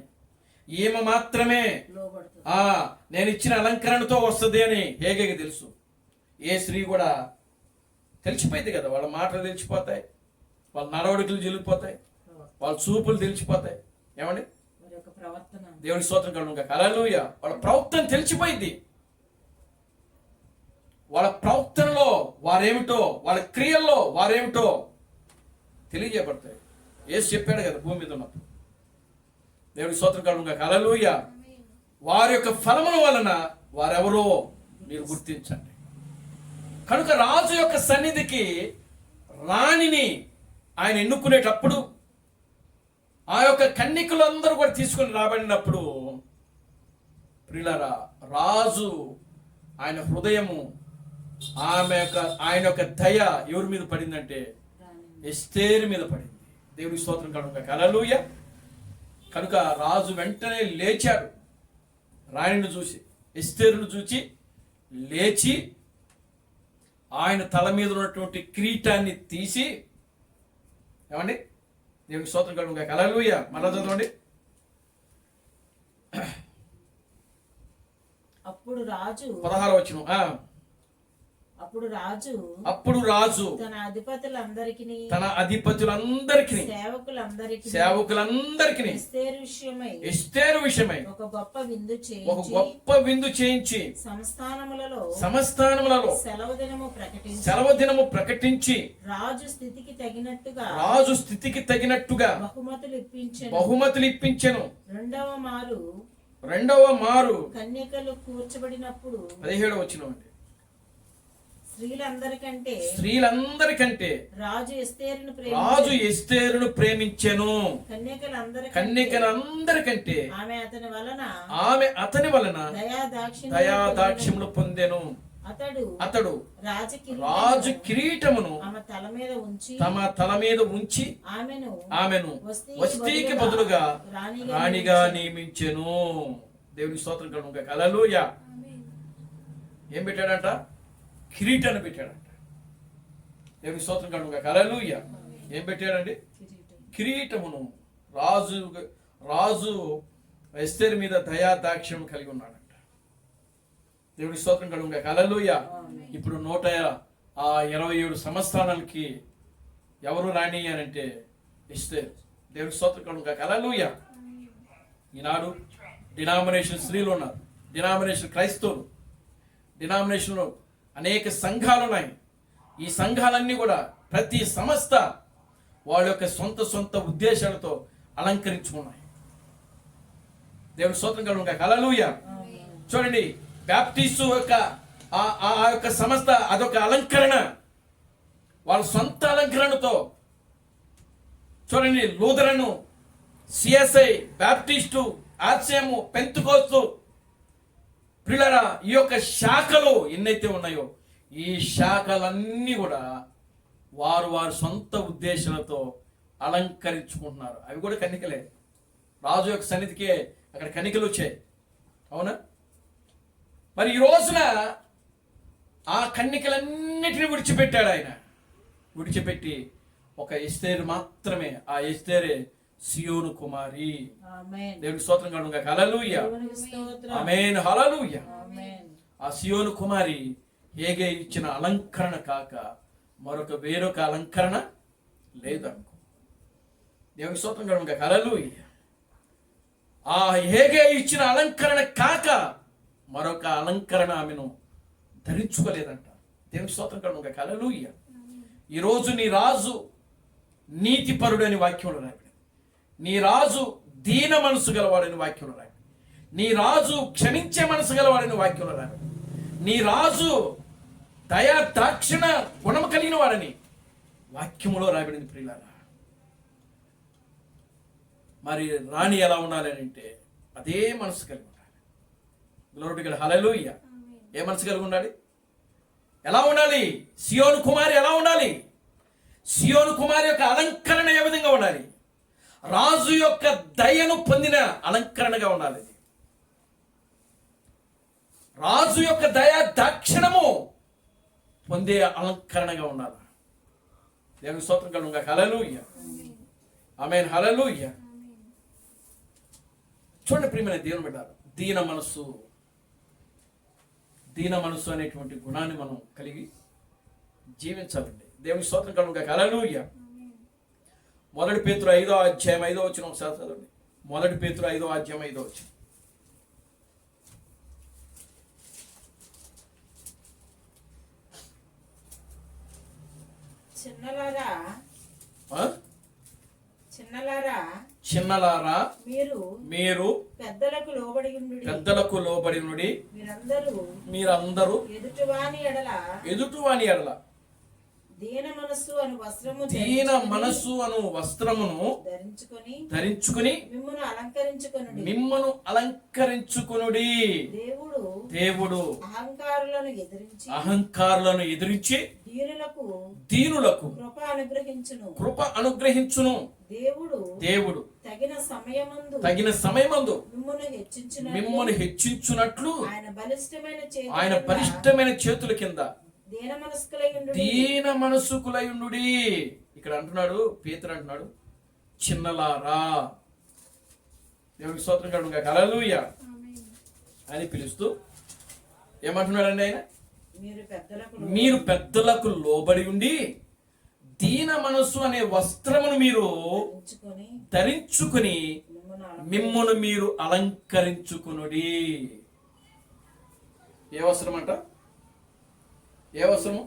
ఈమె మాత్రమే నేను ఇచ్చిన అలంకరణతో వస్తుంది అని హేగేకి తెలుసు. ఏ స్త్రీ కూడా తెలిసిపోయింది కదా, వాళ్ళ మాటలు తెలిసిపోతాయి, వాళ్ళ నడవడికలు జరిగిపోతాయి, వాళ్ళ చూపులు తెలిసిపోతాయి. ఏమండి? దేవుని స్తోత్రం కలుగును గాక. హల్లెలూయా. వాళ్ళ ప్రవర్తన తెలిసిపోయింది. వాళ్ళ ప్రవర్తనలో వారేమిటో, వాళ్ళ క్రియల్లో వారేమిటో తెలియజేయబడతాయి. యేసు చెప్పాడు కదా భూమి మీద ఉన్నప్పుడు. దేవుడికి స్తోత్రం కలుగును గాక. హల్లెలూయా. వారి యొక్క ఫలముల వలన వారెవరో మీరు గుర్తించండి. కనుక రాజు యొక్క సన్నిధికి రాణిని ఆయన ఎన్నుకునేటప్పుడు ఆ యొక్క కన్యకులందరూ కూడా తీసుకొని రాబడినప్పుడు ప్రియులారా, రాజు ఆయన హృదయము ఆయన యొక్క దయ ఎవరి మీద పడిందంటే ఎస్తేరు మీద పడింది. దేవుడి స్తోత్రం కలుగును గాక. హల్లెలూయా. కనుక రాజు వెంటనే లేచాడు. రాణిని చూసి, ఎస్తేరును చూచి లేచి ఆయన తల మీద ఉన్నటువంటి కిరీటాన్ని తీసి, ఏమండి, దేవునికి స్తోత్రం కలుగును గాక. హల్లెలూయా. మళ్ళా చదవండి. అప్పుడు రాజు 16వ వచనం. అప్పుడు రాజు తన అధిపతులందరికీ సేవకులందరికీ ఎస్తేరు విషయమై ఒక గొప్ప విందు చేయించి సంస్థానములలో సెలవు దినము ప్రకటించి రాజు స్థితికి తగినట్టుగా బహుమతులు ఇప్పించెను. రెండవ మారు కన్యకలు కూర్చబడినప్పుడు 17వ వచనం అండి. స్త్రీలందరికంటే రాజు ఎస్తేరును ప్రేమించెను. కన్యకలందరికంటే ఆమె అతని వలన దయాదాక్ష్యములు పొందెను. అతడు రాజు కిరీటమును తమ తల మీద ఉంచి ఆమెను వస్తీకి బదులుగా రాణిగా నియమించెను. దేవుని స్తోత్రం కలుగును గాక. హల్లెలూయా. ఏం పెట్టాడంట? కిరీటాన్ని పెట్టాడంట. దేవుని స్తోత్రం కలుగును గాక. హల్లెలూయా. ఏం పెట్టాడండి? కిరీటమును. రాజు ఎస్తేరు మీద దయాదాక్ష్యం కలిగి ఉన్నాడంట. దేవుని స్తోత్రం కలుగును గాక. హల్లెలూయా. ఇప్పుడు 127 సంవత్సరాలకి ఎవరు రాణి అంటే ఎస్తేరు. దేవుని స్తోత్రం కలుగును గాక. హల్లెలూయా. ఈనాడు డినామినేషన్ స్త్రీలు ఉన్నారు, డినామినేషన్ క్రైస్తవులు, డినామినేషన్లో అనేక సంఘాలు ఉన్నాయి. ఈ సంఘాలన్నీ కూడా ప్రతి సంస్థ వాళ్ళ యొక్క సొంత ఉద్దేశాలతో అలంకరించుకున్నాయి. దేవుని స్తోత్రం కలుగును గాక. హల్లెలూయా. చూడండి, బ్యాప్టిస్టు యొక్క ఆ యొక్క సంస్థ అదొక అలంకరణ, వాళ్ళ సొంత అలంకరణతో. చూడండి, లూథరను, సిఎస్ఐ, బ్యాప్టిస్టు, ఆర్సిఎం, పెంతెకోస్తు, ప్రియులారా, ఈ యొక్క శాఖలు ఎన్నైతే ఉన్నాయో ఈ శాఖలన్నీ కూడా వారి సొంత ఉద్దేశాలతో అలంకరించుకుంటున్నారు. అవి కూడా కన్నికలే. రాజు యొక్క సన్నిధికే అక్కడ కన్నికలు వచ్చాయి. అవునా? మరి ఈ రోజున ఆ కన్నికలన్నిటిని విడిచిపెట్టాడు ఆయన. విడిచిపెట్టి ఒక ఎస్తేరు మాత్రమే, ఆ ఎస్తేరే సియోను కుమారి. దేవుని స్తోత్రం కలుగును గాక. హల్లెలూయా. ఆమేన్. హల్లెలూయా. ఆ సియోను కుమారి హేగే ఇచ్చిన అలంకరణ కాక వేరొక అలంకరణ లేదనుకో. దేవుని స్తోత్రం కలుగును గాక. హల్లెలూయా. ఆ హేగే ఇచ్చిన అలంకరణ కాక మరొక అలంకరణ ఆమెను ధరించుకోలేదంట. దేవుని స్తోత్రం కలుగును గాక. హల్లెలూయా. ఈరోజు నీ రాజు నీతిపరుడు అని వాక్యంలో రాయబడింది. నీ రాజు దీన మనసు గలవాడని వాక్యంలో రాయబడింది. నీ రాజు క్షమించే మనసు గలవాడని వాక్యంలో రాయబడింది. నీ రాజు దయా దాక్షిణ గుణము కలిగిన వాడని వాక్యములో రాయబడింది. ప్రియులారా, మరి రాణి ఎలా ఉండాలి అని అంటే అదే మనసు కలిగి ఉండాలి. Glory to God. హల్లెలూయా. ఏ మనసు కలిగి ఉండాలి? ఎలా ఉండాలి? సియోను కుమారి ఎలా ఉండాలి? సియోను కుమారి యొక్క అలంకరణ ఏ విధంగా ఉండాలి? రాజు యొక్క దయను పొందిన అలంకరణగా ఉండాలి. రాజు యొక్క దయా దాక్షిణము పొందే అలంకరణగా ఉండాలి. దేవుని స్తోత్రం కలుగును గాక. హల్లెలూయా. ఆమేన్. హల్లెలూయా. చూడండి ప్రియమైన దేవుని బిడ్డలారా, దీన మనసు అనేటువంటి గుణాన్ని మనం కలిగి జీవించాలండి. దేవుని స్తోత్రం కలుగును గాక. హల్లెలూయా. 1 పేతురు 5వ అధ్యాయం 5వ వచనం ఒకసారి చదవండి. 1 పేతురు 5వ అధ్యాయం 5వ వచనం. చిన్నలారా, చిన్నలారా చిన్నలారా మీరు మీరు పెద్దలకు లోబడి ఉండుడి. పెద్దలకు లోబడి నుండి మీరందరూ ఎదుటివాని ఎడల దీన మనస్సు అను వస్త్రమును ధరించుకుని మిమ్మను అలంకరించుకొనుడి. దేవుడు అహంకారులను ఎదిరించి దీనులకు కృప అనుగ్రహించును. దేవుడు తగిన సమయమందు మిమ్మల్ని హెచ్చించునట్లు ఆయన బలిష్టమైన చేతుల కింద దీన మనస్కులయుండుడి. ఇక్కడ అంటున్నాడు, పేతురు అంటున్నాడు, చిన్నలారా, దేవునికి స్తోత్రం కలుగును గాక, హల్లెలూయా అని పిలుస్తూ ఏమంటున్నాడండి ఆయన? మీరు పెద్దలకు లోబడి ఉండి దీన మనస్సు అనే వస్త్రమును మీరు ధరించుకుని మిమ్మును మీరు అలంకరించుకునుడి. ఏ వస్త్రం అంట? ఏ వస్త్రము?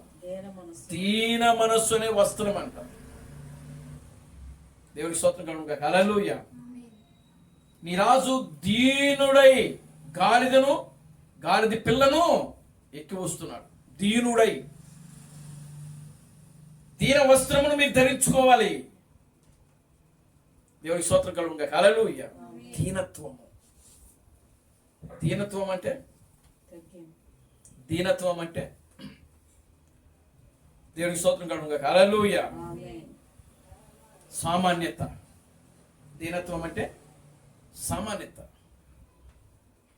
దీన మనస్సు అనే వస్త్రం అంట. దేవుడి స్తోత్రం కలుగును గాక, హల్లెలూయా. మీ రాజు దీనుడై గాడిద పిల్లను ఎక్కి వస్తున్నాడు. దీనుడై దీన వస్త్రమును మీరు ధరించుకోవాలి. దేవుడి స్తోత్రం కలుగును గాక, హల్లెలూయా. దీనత్వం అంటే దేవుడికి స్తోత్రం కలుగును గాక, హల్లెలూయా. సామాన్యత. దీనత్వం అంటే సామాన్యత.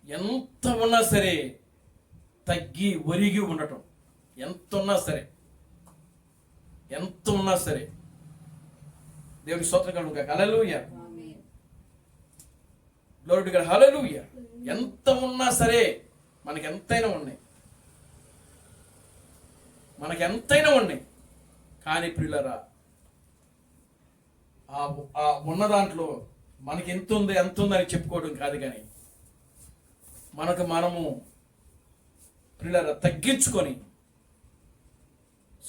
ఎంత ఉన్నా సరే తగ్గి ఒరిగి ఉండటం. ఎంత ఉన్నా సరే దేవుడికి స్తోత్రం కలుగును గాక, హల్లెలూయా. గ్లోరీ టు గాడ్, హల్లెలూయా. ఎంత ఉన్నా సరే మనకి ఎంతైనా ఉన్నాయి, కానీ ప్రియులారా, ఆ ఉన్న దాంట్లో మనకి ఎంత ఉంది అని చెప్పుకోవడం కాదు, కానీ మనము ప్రియులారా తగ్గించుకొని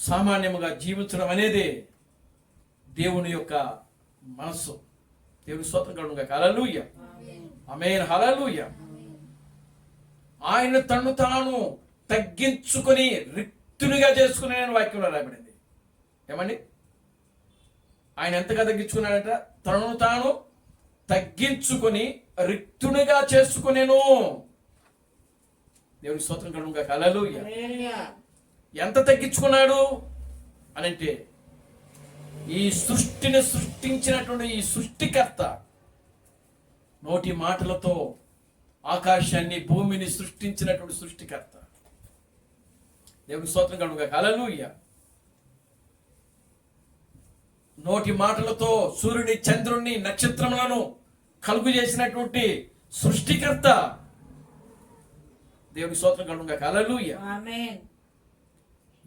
సామాన్యముగా జీవించడం అనేది దేవుని యొక్క మనస్సు. దేవుని స్తోత్రం కలుగును గాక, హల్లెలూయా. ఆమేన్, హల్లెలూయా. ఆయన తను తాను తగ్గించుకొని రిక్తునిగా చేసుకునే వాక్యంలో రాయబడింది. ఏమండి? ఆయన ఎంతగా తగ్గించుకున్నాడట? తనను తాను తగ్గించుకొని రిక్తునిగా చేసుకునేను. దేవుని స్తోత్రం కలుగును గాక, హల్లెలూయా. ఎంత తగ్గించుకున్నాడు అనంటే, ఈ సృష్టిని సృష్టించినటువంటి ఈ సృష్టికర్త నోటి మాటలతో ఆకాశాన్ని భూమిని సృష్టించినటువంటి సృష్టికర్త దేవుని స్తోత్రం కలుగును గాక, హల్లెలూయా. నోటి మాటలతో సూర్యుని, చంద్రుని, నక్షత్రములను కలుగు చేసినటువంటి సృష్టికర్త దేవుని స్తోత్రం కలుగును గాక, హల్లెలూయా.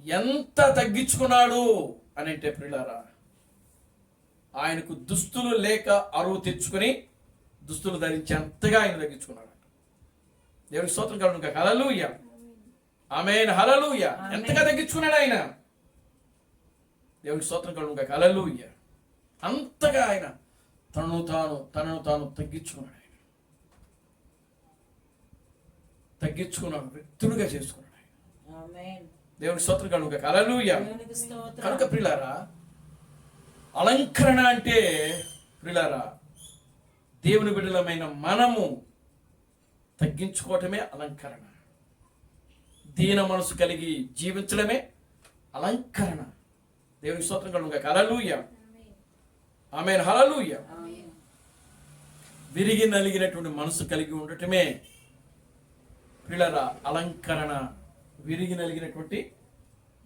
ఎంత తగ్గించుకున్నాడు అని అంటే ప్రియులారా, ఆయనకు దుస్తులు లేక అరువు తెచ్చుకొని దుస్తులు ధరించేంతగా ఆయన తగ్గించుకున్నాడు. దేవునికి స్తోత్రం కలుగును గాక, హల్లెలూయా. ఆమేన్, హల్లెలూయా. ఎంతగా తగ్గించుకున్నాడు ఆయన? దేవునికి స్తోత్రం కలుగును గాక, హల్లెలూయా. అంతగా ఆయన తనను తాను తగ్గించుకున్నాడు. వ్యక్తులుగా చేసుకున్నాడు ఆయన. దేవుని స్తోత్రం కలుగును గాక, హల్లెలూయా. కనుక ప్రియులారా, అలంకరణ అంటే ప్రియులారా, దేవుని బిడ్డలమైన మనము తగ్గించుకోవటమే అలంకరణ. దీన మనసు కలిగి జీవించడమే అలంకరణ. దేవుని స్తోత్రం కలుగును గాక, హల్లెలూయా. ఆమేన్, హల్లెలూయా. విరిగి నలిగినటువంటి మనసు కలిగి ఉండటమే ప్రియులారా అలంకరణ. విరిగి నలిగినటువంటి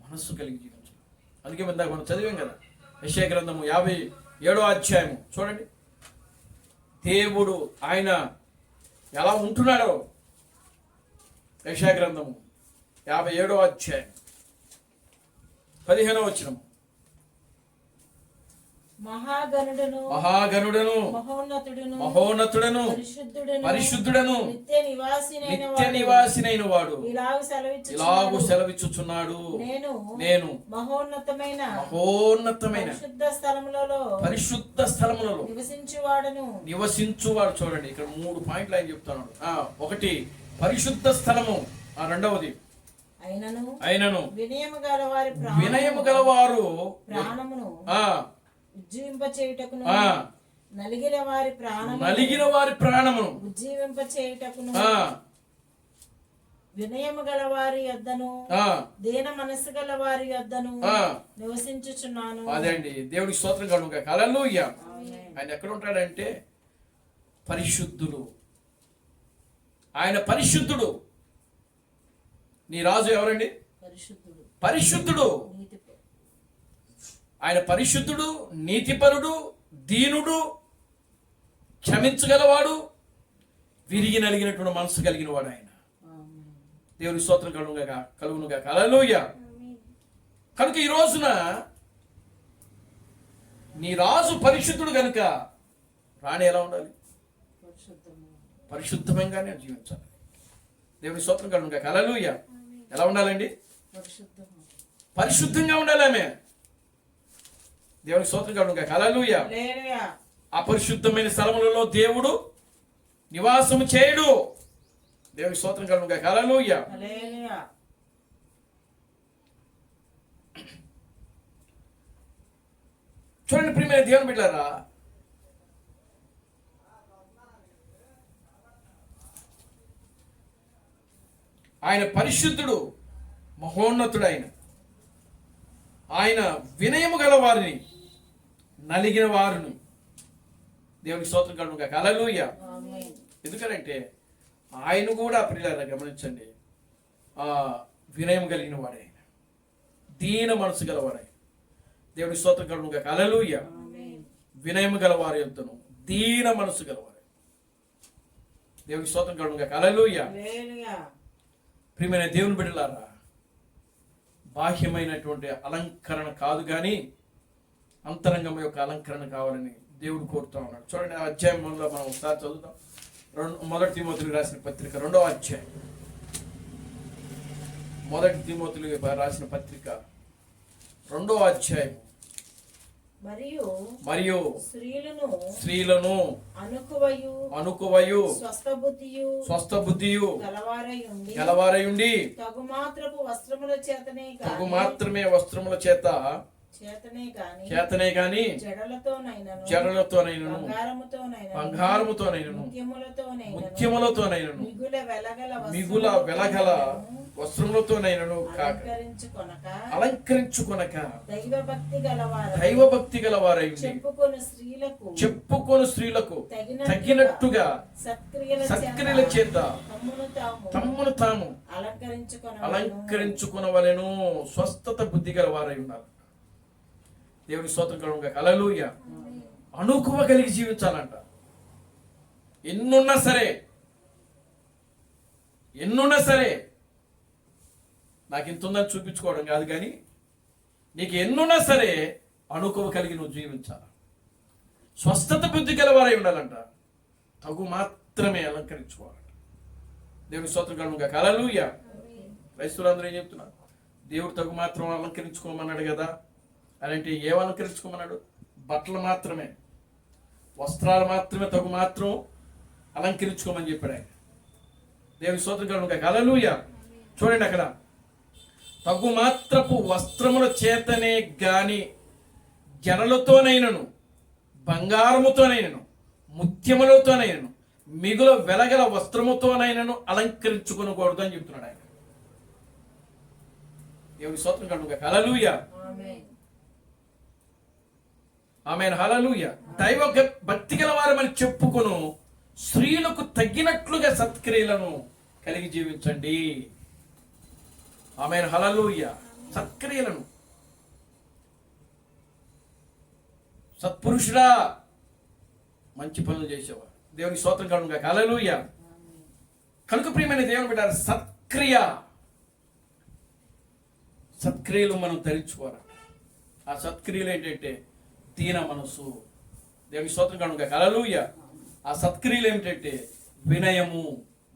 మనస్సు కలిగి జీవించడం. అందుకే ఇందాక మనం చదివాం కదా, యెషయా గ్రంథము 57వ అధ్యాయము చూడండి. దేవుడు ఆయన ఎలా ఉంటున్నాడో, యెషయా గ్రంథము 57వ అధ్యాయం 15వ వచనం. మహాగణుడను మహాగణుడను మహోన్నతుడును మహోన్నతుడను పరిశుద్ధుడను పరిశుద్ధుడను నిత్య నివాసినైన నిత్య వాడు నివాసినైన వాడు ఇలాగు ఇలాగు సెలవిచ్చుచున్నాడు. సెలవిచ్చుచున్నాడు. నేను మహోన్నతమైన పరిశుద్ధ స్థలములలో పరిశుద్ధ స్థలములలో నివసించువాడను. చూడండి, ఇక్కడ 3 పాయింట్లు ఆయన చెప్తున్నాడు. ఒకటి పరిశుద్ధ స్థలము, రెండవది అయినను వినయము గలవారి వినయము గలవారు ప్రాణమును ఉజ్జీవింప చేయుటకును నలిగిన వారి ప్రాణమును ఉజ్జీవింప చేయుటకును వినయము గల వారి యొద్దను దీన మనస్సు గల వారి యొద్దను నివసించుచున్నాను. అదే అండి, దేవుడికి స్తోత్రం కలుగుగాక. హల్లెలూయా. ఆయన ఎక్కడ ఉంటాడంటే పరిశుద్ధుడు. ఆయన పరిశుద్ధుడు. నీ రాజు ఎవరండి? పరిశుద్ధుడు. ఆయన పరిశుద్ధుడు, నీతిపరుడు, దీనుడు, క్షమించగలవాడు, విరిగి నలిగినటువంటి మనసు కలిగిన వాడు ఆయన. దేవుని స్తోత్రం కలుగునుగా. హల్లెలూయా. కనుక ఈ రోజున నీ రాజు పరిశుద్ధుడు కనుక రాణి ఎలా ఉండాలి? పరిశుద్ధంగానే జీవించాలి. దేవుని స్తోత్రం కలుగునుగా. హల్లెలూయా. ఎలా ఉండాలండి? పరిశుద్ధంగా ఉండాలి ఆమె. దేవుని స్తోత్రం కలుగునుగా. హల్లెలూయా. అపరిశుద్ధమైన స్థలములలో దేవుడు నివాసము చేయడు. దేవుని స్తోత్రం కలుగునుగా. హల్లెలూయా. చూడండి ప్రియమైన దేవుని బిడ్డలారా, ఆయన పరిశుద్ధుడు, మహోన్నతుడు. ఆయన వినయము గల వారిని, నలిగిన వారిని, దేవునికి స్తోత్రం కలుగునుగా. హల్లెలూయా. ఎందుకంటే ఆయన కూడా ప్రియులారా గమనించండి, వినయం కలిగిన వాడే, దీన మనసు గలవాడే. దేవుని స్తోత్రం కలుగునుగా. హల్లెలూయా. వినయం గల వారి యొద్దను దీన మనసు గలవాడే. దేవుని స్తోత్రం కలుగునుగా. హల్లెలూయా. ప్రియమైన దేవుని బిడ్డలారా, బాహ్యమైనటువంటి అలంకరణ కాదు కానీ అంతరంగం యొక్క అలంకరణ కావాలని దేవుడు కోరుతా ఉన్నాడు. చూడండి, ఆ అధ్యాయంలో మనం ఒకసారి చదువుతాం. 1 తిమోతికి రాసిన పత్రిక 2వ అధ్యాయం. 1 తిమోతికి రాసిన పత్రిక 2వ అధ్యాయం. మరియు స్త్రీలను అనుకువయు స్వస్థ బుద్ధియు గలవారయుండి తగు మాత్రమే వస్త్రముల చేతనే గాని జడలతోనైనను బంగారముతోనైనను ముత్యములతోనైనను మిగుల వెలగల వస్త్రములతోనైనను కాక అలంకరించుకొనక దైవభక్తి గలవారై చెప్పుకొను స్త్రీలకు తగినట్టుగా సత్క్రియల చేత తమ్మును తాము అలంకరించుకొనవలెను. స్వస్థత బుద్ధి గలవారై ఉన్నారు. దేవుని స్తోత్రం కలుగునుగా. హల్లెలూయా. అనుకువ కలిగి జీవించాలంట. ఎన్నున్నా సరే నాకు ఇంత ఉందని చూపించుకోవడం కాదు, కానీ నీకు ఎన్నున్నా సరే అనుకువ కలిగి నువ్వు జీవించాలి. స్వస్థత బుద్ధి గలవారై ఉండాలంట. తగు మాత్రమే అలంకరించుకోవాలంట. దేవుని స్తోత్రం కలుగునుగా. హల్లెలూయా. క్రైస్తవులందరూ ఏం చెప్తున్నారు? దేవుడు తగు మాత్రం అలంకరించుకోమన్నాడు కదా. అలాంటి ఏం అలంకరించుకోమన్నాడు? బట్టలు మాత్రమే, వస్త్రాలు మాత్రమే తగు మాత్రం అలంకరించుకోమని చెప్పాడు ఆయన. దేవుని స్తోత్రం కలుగునుగా. హల్లెలూయా. చూడండి, అక్కడ తగు మాత్రపు వస్త్రముల చేతనే గాని జనలతోనైనను బంగారముతోనైనను ముత్యములతోనైనను మిగుల వెలగల వస్త్రముతోనైనను అలంకరించుకొనకూడదు అని చెప్తున్నాడు ఆయన. దేవుని స్తోత్రం కలుగునుగా. హల్లెలూయా. ఆమేన్. హల్లెలూయా. దైవ భక్తి గల వారమని చెప్పుకొను స్త్రీలకు తగ్గినట్లుగా సత్క్రియలను కలిగి జీవించండి. ఆమేన్. హల్లెలూయా. సత్క్రియలను, సత్పురుషుడా, మంచి పనులు చేసేవారు. దేవుని స్తోత్రం కలుగునుగా. హల్లెలూయా. కనుక ప్రియమైన దేవుని బిడ్డలారా, సత్క్రియలు మనం ధరించుకోవాలి. ఆ సత్క్రియలు ఏంటంటే దీన మనసు. దేవుని స్తోత్రం కనుక హల్లెలూయా. ఆ సత్క్రియలు ఏమిటంటే వినయము,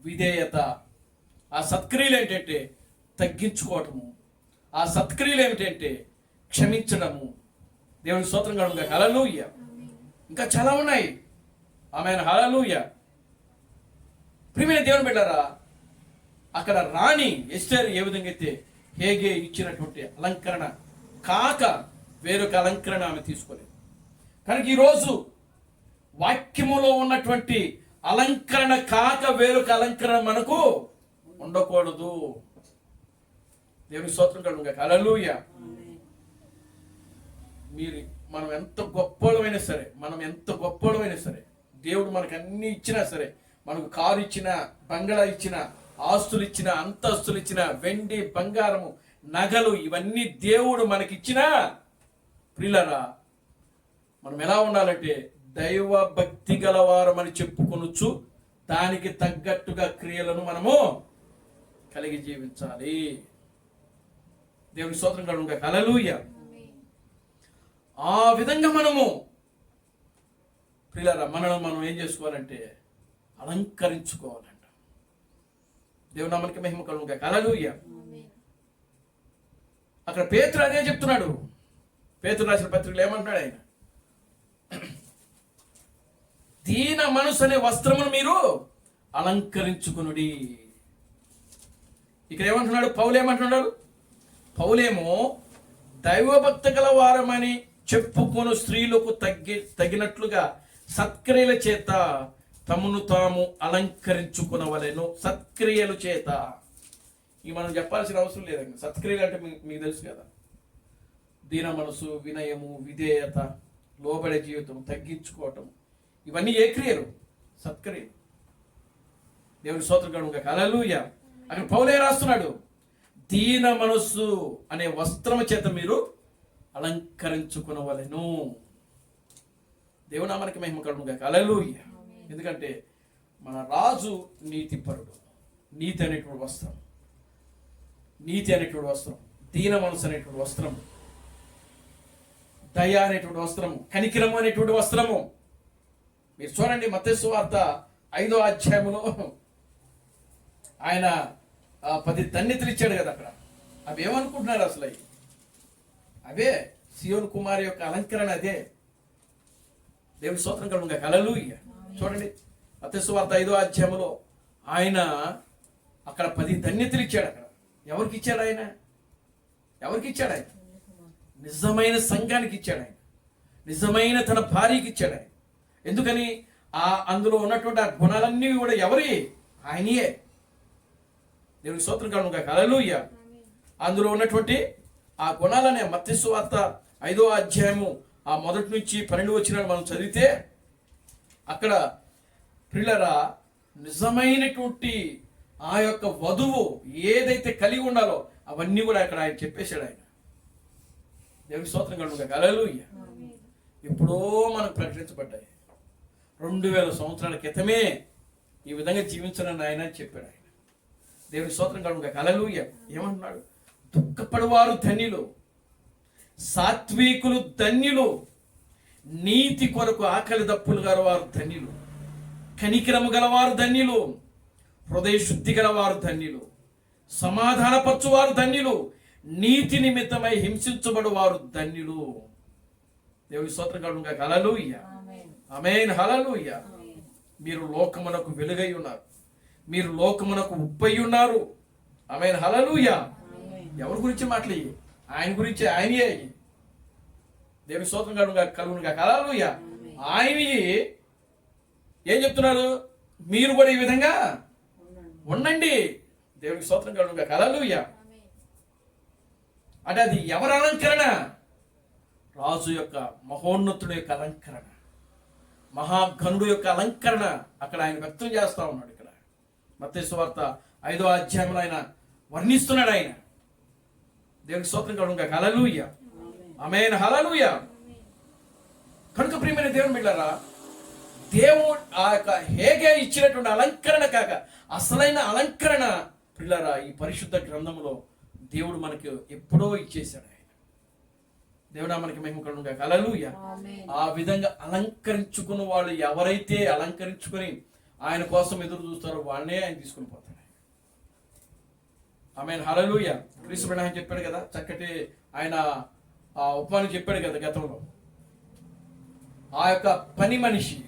విధేయత. ఆ సత్క్రియలు ఏంటంటే తగ్గించుకోవటము. ఆ సత్క్రియలు ఏమిటంటే క్షమించడము. దేవుని స్తోత్రం కనుక హల్లెలూయా. ఇంకా చాలా ఉన్నాయి. ఆమేన్ హల్లెలూయా. ప్రియమైన దేవుని బిడ్డలారా, అక్కడ రాణి ఎస్తేరు ఏ విధంగా అయితే హేగే ఇచ్చినటువంటి అలంకరణ కాక వేరొక అలంకరణ ఆమె తీసుకోలేదు. కనుక ఈరోజు వాక్యములో ఉన్నటువంటి అలంకరణ కాక వేరొక అలంకరణ మనకు ఉండకూడదు. దేవుని స్తోత్రం కలుగుగా హల్లెలూయా. మనం ఎంత గొప్పవాళ్ళమైనా సరే, దేవుడు మనకు అన్ని ఇచ్చినా సరే, మనకు కారు ఇచ్చినా, బంగళా ఇచ్చినా, ఆస్తులు ఇచ్చినా, అంతస్తులు ఇచ్చినా, వెండి బంగారము నగలు ఇవన్నీ దేవుడు మనకిచ్చినా ప్రియులారా, మనం ఎలా ఉండాలంటే దైవ భక్తి గలవారమని చెప్పుకొనొచ్చు. దానికి తగ్గట్టుగా క్రియలను మనము కలిగి జీవించాలి. దేవుని స్తోత్రం కలుగుగా హల్లెలూయా. ఆ విధంగా మనము ప్రియులారా మనం ఏం చేసుకోవాలంటే అలంకరించుకోవాలంట. దేవుని నామానికి మహిమ కలుగుగా హల్లెలూయా. అక్కడ పేతురు అదే చెప్తున్నాడు. పేతురు రాసిన పత్రికలు ఏమంటున్నాడు ఆయన? దీన మనసు అనే వస్త్రమును మీరు అలంకరించుకునుడి. ఇక్కడ ఏమంటున్నాడు? పౌలు ఏమంటున్నాడు? పౌలేమో దైవభక్తి గల వారమని చెప్పుకొను స్త్రీలకు తగినట్లుగా సత్క్రియల చేత తమను తాము అలంకరించుకునవలెను. సత్క్రియల చేత. ఇక మనం చెప్పాల్సిన అవసరం లేదండి. సత్క్రియలు అంటే మీకు తెలుసు కదా. దీన మనసు, వినయము, విధేయత, లోబడే జీవితం, తగ్గించుకోవటం, ఇవన్నీ ఏ క్రియలు? సత్క్రియలు. దేవుని స్తోత్రం కలుగుగా హల్లెలూయా. అక్కడ పౌలే రాస్తున్నాడు, దీన మనస్సు అనే వస్త్రము చేత మీరు అలంకరించుకునవలెను. దేవుని నామానికి మహిమ కలుగుగా హల్లెలూయా. ఎందుకంటే మన రాజు నీతిపరుడు. నీతి అనేటువంటి వస్త్రం, దీన మనసు అనేటువంటి వస్త్రం, దయ అనేటువంటి వస్త్రము, కనికిరము అనేటువంటి వస్త్రము. మీరు చూడండి మత్తయి సువార్త 5వ అధ్యాయములో ఆయన 10 ధన్యతలు ఇచ్చాడు కదా. అక్కడ అవి ఏమనుకుంటున్నారు అసలు? అవే సియోను కుమారి యొక్క అలంకరణ. అదే దేవుని స్తోత్రం కలుగుగా హల్లెలూయా. చూడండి మత్తయి సువార్త 5వ అధ్యాయములో ఆయన అక్కడ 10 ధన్యతలు ఇచ్చాడు. అక్కడ ఎవరికి ఇచ్చాడు ఆయన? నిజమైన సంఘానికి ఇచ్చాడు ఆయన. నిజమైన తన భార్యకి ఇచ్చాడు ఆయన. ఎందుకని? అందులో ఉన్నటువంటి ఆ గుణాలన్నీ కూడా ఎవరి? ఆయనయే. దేవుని స్తోత్రం కలుగుగా హల్లెలూయా. అందులో ఉన్నటువంటి ఆ గుణాలనే మత్తయి సువార్త 5వ అధ్యాయము ఆ 1 నుంచి 12 వచనాలు మనం చదివితే అక్కడ ప్రియులారా నిజమైనటువంటి ఆ యొక్క వధువు ఏదైతే కలిగి ఉండాలో అవన్నీ కూడా అక్కడ ఆయన చెప్పేశాడు ఆయన. దేవుని స్తోత్రం కలుగుగా హల్లెలూయా. ఎప్పుడో మనకు ప్రకటించబడ్డాయి. 2000 సంవత్సరాల క్రితమే ఈ విధంగా జీవించనని ఆయన చెప్పాడు ఆయన. దేవుని స్తోత్రం కలుగుగా హల్లెలూయా. ఏమంటున్నాడు? దుఃఖపడువారు ధన్యులు, సాత్వికులు ధన్యులు, నీతి కొరకు ఆకలి దప్పులు గలవారు ధన్యులు, కనికరము గలవారు ధన్యులు, హృదయ శుద్ధి గలవారు ధన్యులు, సమాధానపరచువారు ధన్యులు, నీతి నిమిత్తమై హింసించబడువారు ధన్యులు. దేవుని స్తోత్రం కలుగుగా హల్లెలూయా. ఆమేన్ హల్లెలూయా. మీరు లోకమునకు వెలుగై ఉన్నారు, మీరు లోకమునకు ఉప్పై ఉన్నారు. ఆమేన్ హల్లెలూయా. ఎవరి గురించి మాట్లాడి? ఆయన గురించి. ఆయనే. దేవుని స్తోత్రం కలుగుగా హల్లెలూయా. ఆయన ఏం చెప్తున్నారు? మీరు కూడా ఈ విధంగా ఉండండి. దేవునికి స్తోత్రం కలుగుగా హల్లెలూయా. అంటే అది ఎవరి అలంకరణ? రాజు యొక్క, మహోన్నతుడు యొక్క అలంకరణ, మహాఘనుడు యొక్క అలంకరణ అక్కడ ఆయన వ్యక్తం చేస్తా ఉన్నాడు. ఇక్కడ మత్తయి సువార్త 5వ అధ్యాయంలో ఆయన వర్ణిస్తున్నాడు ఆయన. దేవునికి స్తోత్రం కలుగుగా హల్లెలూయా. ఆమేన్ హల్లెలూయా. కనుక ప్రియమైన దేవుని బిడ్డలారా, దేవుడు ఆ యొక్క హేగే ఇచ్చినటువంటి అలంకరణ కాక అసలైన అలంకరణ ప్రియులారా ఈ పరిశుద్ధ గ్రంథంలో దేవుడు మనకి ఎప్పుడో ఇచ్చేశాడు ఆయన. దేవునామానికి మహిమ కలుగును గాక. హల్లెలూయా. ఆ విధంగా అలంకరించుకున్న వాళ్ళు ఎవరైతే అలంకరించుకొని ఆయన కోసం ఎదురు చూస్తారో వాళ్ళనే ఆయన తీసుకుని పోతాడు. ఆమేన్. హల్లెలూయా. క్రీస్తు ఆయన చెప్పాడు కదా, చక్కటి ఆయన ఉపమానం చెప్పాడు కదా గతంలో. ఆ యొక్క పని మనిషి,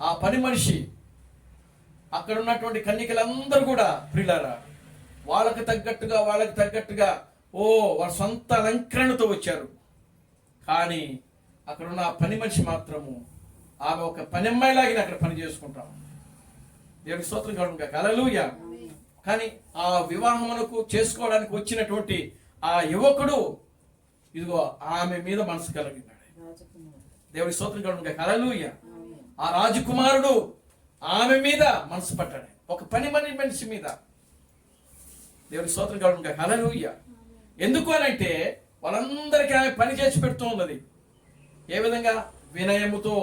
ఆ పని మనిషి అక్కడ ఉన్నటువంటి కన్యకలందరూ కూడా ప్రియులారా వాళ్ళకి తగ్గట్టుగా వాళ్ళ సొంత అలంకరణతో వచ్చారు. కానీ అక్కడ ఉన్న ఆ పని మనిషి మాత్రము ఆమె ఒక పని అమ్మాయిలాగిన అక్కడ పని చేసుకుంటాం. దేవునికి స్తోత్రం కలుగును గాక. హల్లెలూయా. కానీ ఆ వివాహమునకు చేసుకోవడానికి వచ్చినటువంటి ఆ యువకుడు ఇదిగో ఆమె మీద మనసు కలిగినాడు. దేవునికి స్తోత్రం కలుగును గాక. హల్లెలూయా. ఆ రాజకుమారుడు ఆమె మీద మనసు పడ్డాడు, ఒక పని మనిషి మీద. దేవునికి స్తోత్రం కలుగును గాక. హల్లెలూయా. ఎందుకు అనంటే వాళ్ళందరికీ ఆమె పని చేసి పెడుతూ ఉన్నది. ఏ విధంగా? వినయముతో,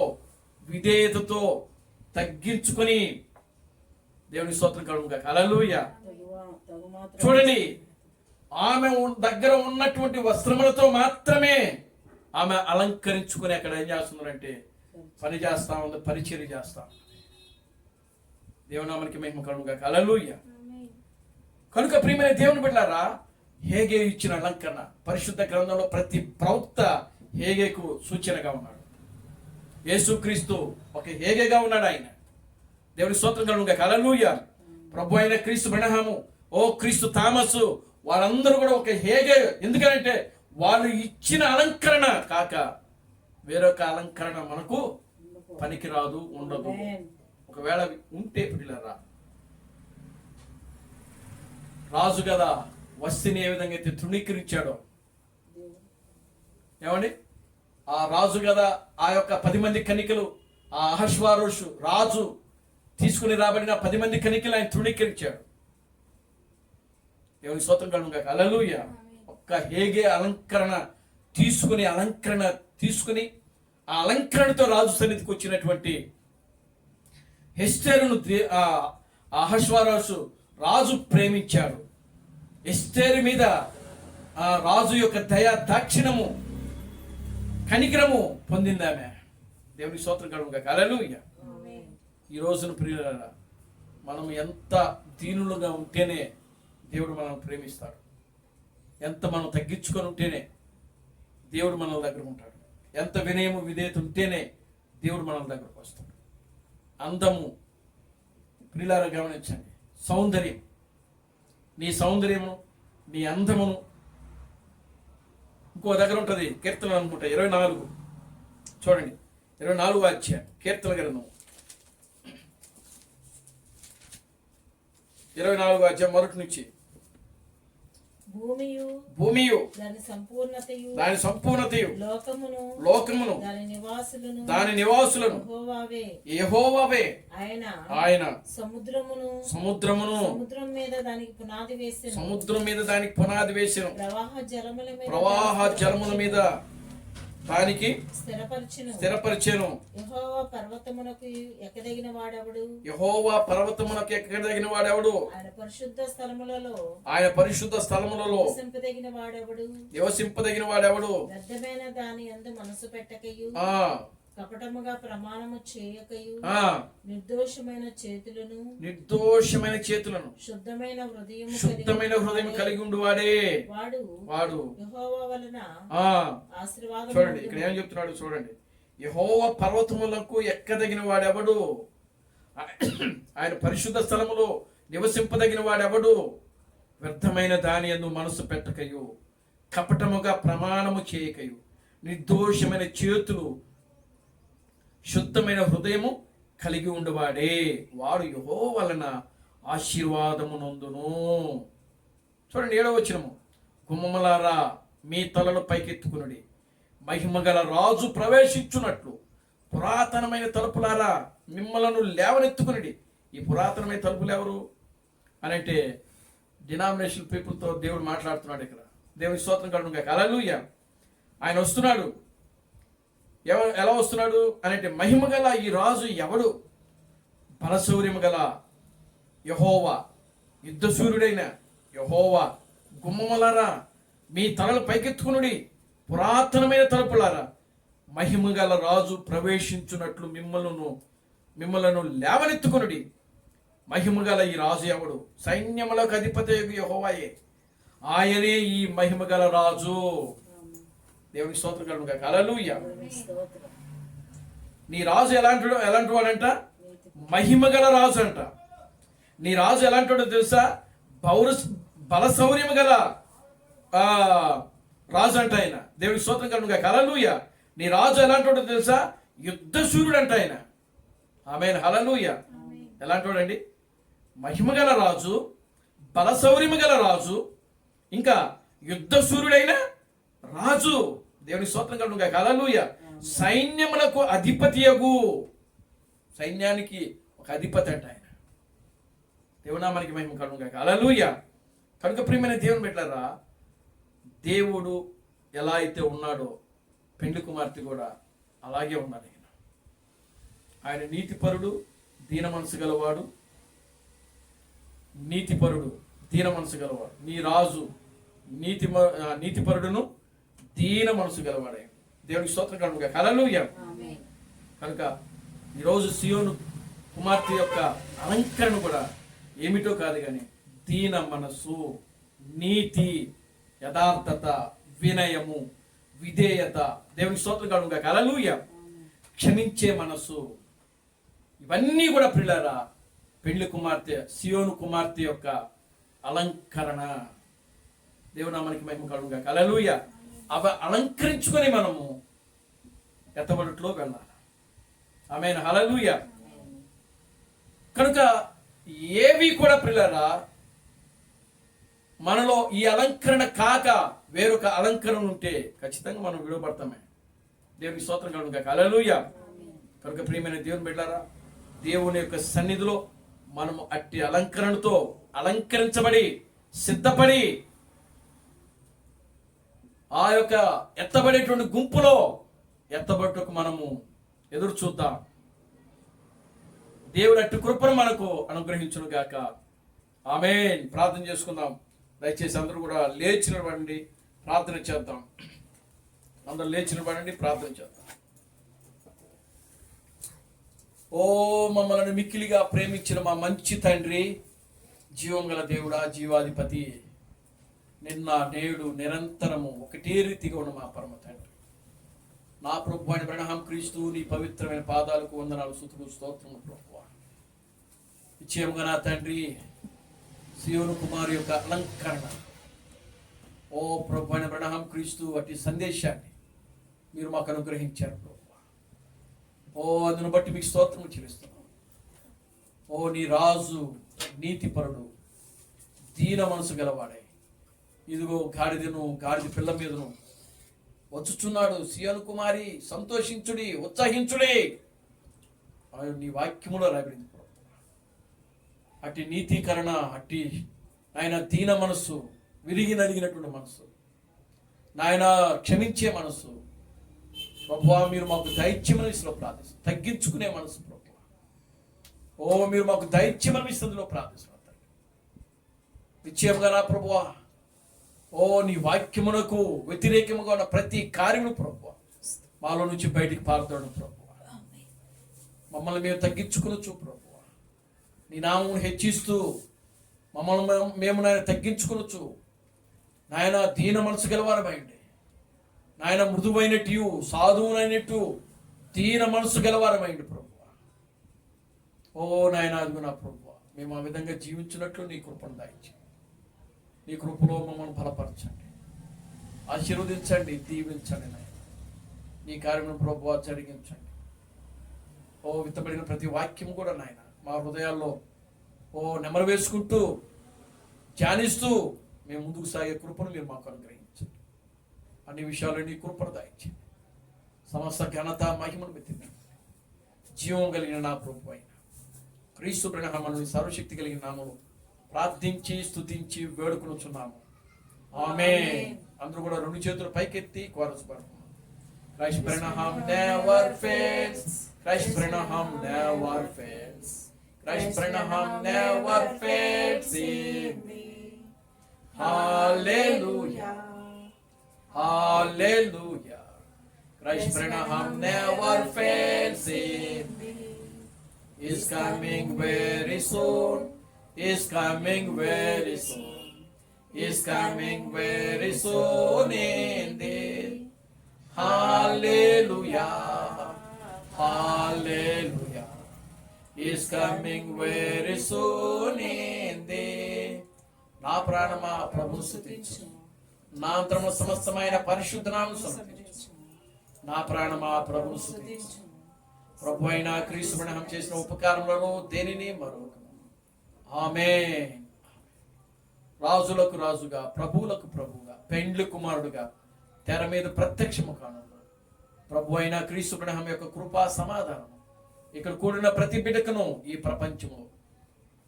విధేయతతో, తగ్గించుకొని. దేవుని స్తోత్రం కలుగును గాక. హల్లెలూయా. చూడండి, ఆమె దగ్గర ఉన్నటువంటి వస్త్రములతో మాత్రమే ఆమె అలంకరించుకుని అక్కడ ఏం చేస్తున్నారంటే పని చేస్తా ఉంది, పరిచర్య చేస్తా ఉంది. దేవునామానికి మహిమ కలుగును గాక. హల్లెలూయా. కనుక ప్రియమైన దేవుని బిడ్డలారా, హేగే ఇచ్చిన అలంకరణ పరిశుద్ధ గ్రంథంలో ప్రతి ప్రవక్త హేగేకు సూచనగా ఉన్నాడు. యేసుక్రీస్తు ఒక హేగేగా ఉన్నాడు. ఆయన దేవుని స్తోత్రం కలుగును గాక. హల్లెలూయా. ప్రభు అయిన క్రీస్తు బ్రహ్మము, క్రీస్తు థామస్, వాళ్ళందరూ కూడా ఒక హేగే. ఎందుకంటే వాళ్ళు ఇచ్చిన అలంకరణ కాక వేరొక అలంకరణ మనకు పనికిరాదు, ఉండదు. ఒకవేళ ఉంటే పిల్లరా, రాజు కదా వస్తిని ఏ విధంగా అయితే తృణీకరించాడో, ఏమండి, ఆ రాజు కదా ఆ యొక్క 10 మంది కన్యకలు, ఆ అహష్వారోషు రాజు తీసుకుని రాబడిన 10 మంది కన్యకలు ఆయన తృణీకరించాడు. దేవుని స్తోత్రం కలుగును గాక. హల్లెలూయా. ఒక్క హేగే అలంకరణ తీసుకుని ఆ అలంకరణతో రాజు సన్నిధికి వచ్చినటువంటి ఎస్తేరును అహష్వారోషు రాజు ప్రేమించాడు. ఎస్తేరు మీద ఆ రాజు యొక్క దయా దాక్షిణము, కనికరము పొందింది ఆమె. దేవుని స్తోత్రం కలుగును గాక. హల్లెలూయా. ఈ రోజున ప్రియులారా, మనం ఎంత దీనులుగా ఉంటేనే దేవుడు మనల్ని ప్రేమిస్తాడు. ఎంత మనం తగ్గించుకొని ఉంటేనే దేవుడు మన దగ్గర ఉంటాడు. ఎంత వినయము విధేయత ఉంటేనే దేవుడు మన దగ్గరకు వస్తాడు. అందము ప్రియులారా గమనించండి. సౌందర్యం, నీ సౌందర్యమును, నీ అందమును. ఇంకో దగ్గర ఉంటుంది కీర్తన అనుకుంటా 24 చూడండి, 24వ అధ్యాయం కీర్తన గ్రంథం 24వ అధ్యాయం మొదటి నుంచి. భూమియు దాని సంపూర్ణతయు లోకమును దాని నివాసులను యెహోవావే ఆయన సముద్రమును సముద్రం మీద దానికి పునాది వేసెను ప్రవాహ జలముల మీద దానికి స్థిరపరిచెను. యెహోవా పర్వతమునకు ఎక్కదగిన వాడెవడు? ఆయన పరిశుద్ధ స్థలములలో నివసింపదగిన వాడెవడు? వ్యర్థమైన దాని యందు మనసు పెట్టకయు, కపటముగా ప్రమాణము చేయకయు, నిర్దోషమైన చేతులను శుద్ధమైన హృదయం కలిగి ఉండు వాడే వాడు యెహోవా వలన ఆశీర్వాదం. చూడండి ఇక్కడ ఏం చెప్తున్నాడు చూడండి. యెహోవా పర్వతములకు ఎక్కదగిన వాడెవడు? ఆయన పరిశుద్ధ స్థలములో నివసింపదగిన వాడెవడు? వ్యర్థమైన దాని యందు మనసు పెట్టకయు, కపటముగా ప్రమాణము చేయకయు, నిర్దోషమైన చేతులు శుద్ధమైన హృదయము కలిగి ఉండవాడే వాడు యెహోవా వలన ఆశీర్వాదము నొందును. చూడండి 7వ వచనము. గుమ్మములారా మీ తలలు పైకెత్తుకునుడి, మహిమగల రాజు ప్రవేశించున్నట్లు పురాతనమైన తలుపులారా మిమ్మలను లేవనెత్తుకునుడి. ఈ పురాతనమైన తలుపులు ఎవరు అని అంటే డినామినేషన్ పీపుల్తో దేవుడు మాట్లాడుతున్నాడు ఇక్కడ. దేవుని స్తోత్రం కలుగును గాక. హల్లెలూయా. ఆయన వస్తున్నాడు. ఎలా వస్తున్నాడు అని అంటే మహిమ గల ఈ రాజు ఎవడు? బలశౌర్యము గల యెహోవా, యుద్ధశూరుడైన యెహోవా. గుమ్మములారా మీ తలలు పైకెత్తుకునుడి, పురాతనమైన తలుపులారా, మహిమ గల రాజు ప్రవేశించున్నట్లు మిమ్మలను లేవనెత్తుకొనుడి. మహిమ గల ఈ రాజు ఎవడు? సైన్యములకు అధిపతి యెహోవాయే, ఆయనే ఈ మహిమ గల రాజు. దేవునికి స్తోత్రం కలుగును గాక. హల్లెలూయా. స్తోత్రం. నీ రాజు ఎలాంటి వాడంట? మహిమ గల రాజు అంట. నీ రాజు ఎలాంటి వాడో తెలుసా? బలశౌర్యము గల రాజు అంట ఆయన. దేవునికి స్తోత్రం కలుగును గాక. హల్లెలూయా. నీ రాజు ఎలాంటి వాడో తెలుసా? యుద్ధశూరుడు అంట ఆయన. ఆమేన్. హల్లెలూయా. ఎలాంటి వాడండి? మహిమ గల రాజు, బలశౌర్యము గల రాజు, ఇంకా యుద్ధశూరుడైన రాజు. దేవుని స్తోత్రం కలుగును గాక. హల్లెలూయా. సైన్యములకు అధిపతియగు, సైన్యానికి ఒక అధిపతి అంట ఆయన. దేవునామానికి మహిమ కలుగును గాక. హల్లెలూయా. కనుక ప్రియమైన దేవుని బిడ్డలారా, దేవుడు ఎలా అయితే ఉన్నాడో పెండ్లి కుమార్తె కూడా అలాగే ఉన్నాడు. ఆయన నీతిపరుడు, దీన మనసు గలవాడు. నీతిపరుడు, దీన మనసు గలవాడు. నీ రాజు నీతిపరుడును దీన మనసు గలవాడే. దేవునికి స్తోత్రం కలుగును గాక. హల్లెలూయా. కనుక ఈరోజు సియోను కుమార్తె యొక్క అలంకరణ కూడా ఏమిటో కాదు కానీ దీన మనసు, నీతి, యథార్థత, వినయము, విధేయత. దేవునికి స్తోత్రం కలుగును గాక. హల్లెలూయా. క్షమించే మనసు, ఇవన్నీ కూడా ప్రియులారా పెళ్లి కుమార్తె, సియోను కుమార్తె యొక్క అలంకరణ. దేవునామానికి మహిమ కలుగును గాక. హల్లెలూయా. అవి అలంకరించుకొని మనము ఎత్తబడుట్లో వెళ్ళాలి. ఆమేన్. హల్లెలూయా. కనుక ఏవి కూడా ప్రియులారా మనలో ఈ అలంకరణ కాక వేరొక అలంకరణ ఉంటే ఖచ్చితంగా మనం విడవబడతామే. దేవునికి స్తోత్రం కలుగును గాక. హల్లెలూయా. కనుక ప్రియమైన దేవుని బిడ్డలారా, దేవుని యొక్క సన్నిధిలో మనము అట్టి అలంకరణతో అలంకరించబడి సిద్ధపడి ఆ యొక్క ఎత్తబడేటువంటి గుంపులో ఎత్తబట్టుకు మనము ఎదురు చూద్దాం. దేవుడు అట్టి కృపను మనకు అనుగ్రహించును గాక. ఆమేన్. ప్రార్థన చేసుకుందాం. దయచేసి అందరూ కూడా లేచి నిలబడండి, ప్రార్థన చేద్దాం. అందరూ లేచి నిలబడండి, ప్రార్థన చేద్దాం. ఓ మమ్మల్ని మిక్కిలిగా ప్రేమించిన మా మంచి తండ్రి, జీవం గల దేవుడా, జీవాధిపతి, నిన్న నేడు నిరంతరము ఒకటే రీతిగా ఉన్న మా పరమ తండ్రి, నా ప్రభు అయిన అబ్రహాం క్రీస్తు నీ పవిత్రమైన పాదాలకు వందనాలు, స్తుతులు, స్తోత్రములు ప్రభువా. నిశ్చయముగా నా తండ్రి, సియోను కుమారు యొక్క అలంకరణ, ఓ ప్రభు అయిన అబ్రహాం క్రీస్తు అట్టి సందేశాన్ని మీరు మాకు అనుగ్రహించారు ప్రభువా. ఓ అందును బట్టి మీకు స్తోత్రము చెల్లిస్తున్నాం. ఓ నీ రాజు నీతిపరుడు, దీన మనసు గలవాడే, ఇదిగో గాడిద పిల్ల మీదను వచ్చుచున్నాడు. సియోను కుమారి సంతోషించుడి, ఉత్సహించుడి ఆయన నీ వాక్యములో రాబడింది. అట్టి నీతీకరణ, అట్టి ఆయన దీన మనస్సు, విరిగి నలిగినటువంటి మనసు, నాయన క్షమించే మనసు ప్రభువా, మీరు మాకు దైత్యమని విషయంలో ప్రార్థిస్తాం. తగ్గించుకునే మనసు ప్రభువా, ఓ మీరు మాకు దైత్యమని విషయంలో ప్రార్థిస్తున్నాం. నిశ్చయంగా నా ప్రభువా, ఓ నీ వాక్యమునకు వ్యతిరేకముగా ఉన్న ప్రతి కార్యము ప్రభువా మాలో నుంచి బయటికి పారుతాడు ప్రభువా. మమ్మల్ని మేము తగ్గించుకునొచ్చు ప్రభువా, నీ నామమును హెచ్చిస్తూ మమ్మల్ని మేము నాయన తగ్గించుకునొచ్చు. నాయన దీన మనసు గలవారమైంది, నాయన మృదువైనట్టు సాధువునైనట్టు దీన మనసు గలవారమైంది ప్రభువా. ఓ నాయన అదుగు నా ప్రభువా, మేము ఆ విధంగా జీవించినట్లు నీ కృపను దాయించి నీ కృపలో మమ్మల్ని బలపరచండి, ఆశీర్వదించండి, దీవించండి. నాయన నీ కార్యమును ప్రభువా జరిగించండి. ఓ విత్తబడిన ప్రతి వాక్యం కూడా నాయన మా హృదయాల్లో ఓ నెమరు వేసుకుంటూ ధ్యానిస్తూ మేము ముందుకు సాగే కృపను మీరు మాకు అనుగ్రహించండి. అన్ని విషయాలు నీ కృపను దాయించండి. సమస్త ఘనత మహిమను మెత్తింది జీవం కలిగిన నా ప్రభు అయిన క్రీస్తు ప్రణామను సర్వశక్తి కలిగిన నామము ప్రార్థించి స్తుతించి వేడుకొనుచున్నాము. ఆమేన్. అందరూ కూడా రెండు చేతులు పైకెత్తి chorus పాడుతున్నాం. Christ Branham never fails, Christ Branham never fails, Christ Branham never fails in me. Hallelujah, Hallelujah. Christ Branham never fails in thee. Is coming very soon. Is coming very soon. Is coming very soon indeed. Hallelujah. Hallelujah. Is coming very soon indeed. నా ప్రాణమా ప్రభువు స్తుతించు. నా అంతరము సమస్తమైన పరిశుద్ధ నామమును సమర్పించు. నా ప్రాణమా ప్రభువు స్తుతించు. ప్రభు అయిన క్రీస్తు బ్రహ్మం చేసిన ఉపకారములను దేనిని మరొకను. ఆమేన్. రాజులకు రాజుగా, ప్రభువులకు ప్రభువుగా, పెండ్లి కుమారుడుగా తెర మీద ప్రత్యక్షము కానున్నాడు. ప్రభు అయిన క్రీస్తు బ్రహ్మం యొక్క కృపా సమాధానం ఇక్కడ కూడిన ప్రతి బిడ్డకును ఈ ప్రపంచము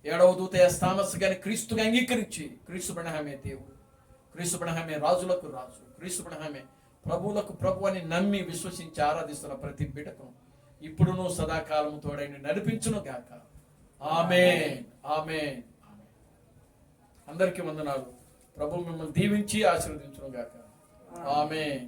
7వ దూత థామస్ గారిని క్రీస్తుగా అంగీకరించి క్రీస్తు బ్రహ్మమే దేవుడు, క్రీస్తు బ్రహ్మమే రాజులకు రాజు, క్రీస్తు బ్రహ్మమే ప్రభువులకు ప్రభు అని నమ్మి విశ్వసించి ఆరాధిస్తున్న ప్రతి బిడ్డకును ఇప్పుడును సదాకాలము తోడైన నడిపించును గాక. ఆమేన్. ఆమేన్. అందరికీ వందనాలు. ప్రభు మిమ్మల్ని దీవించి ఆశీర్వదించును గాక. ఆమేన్.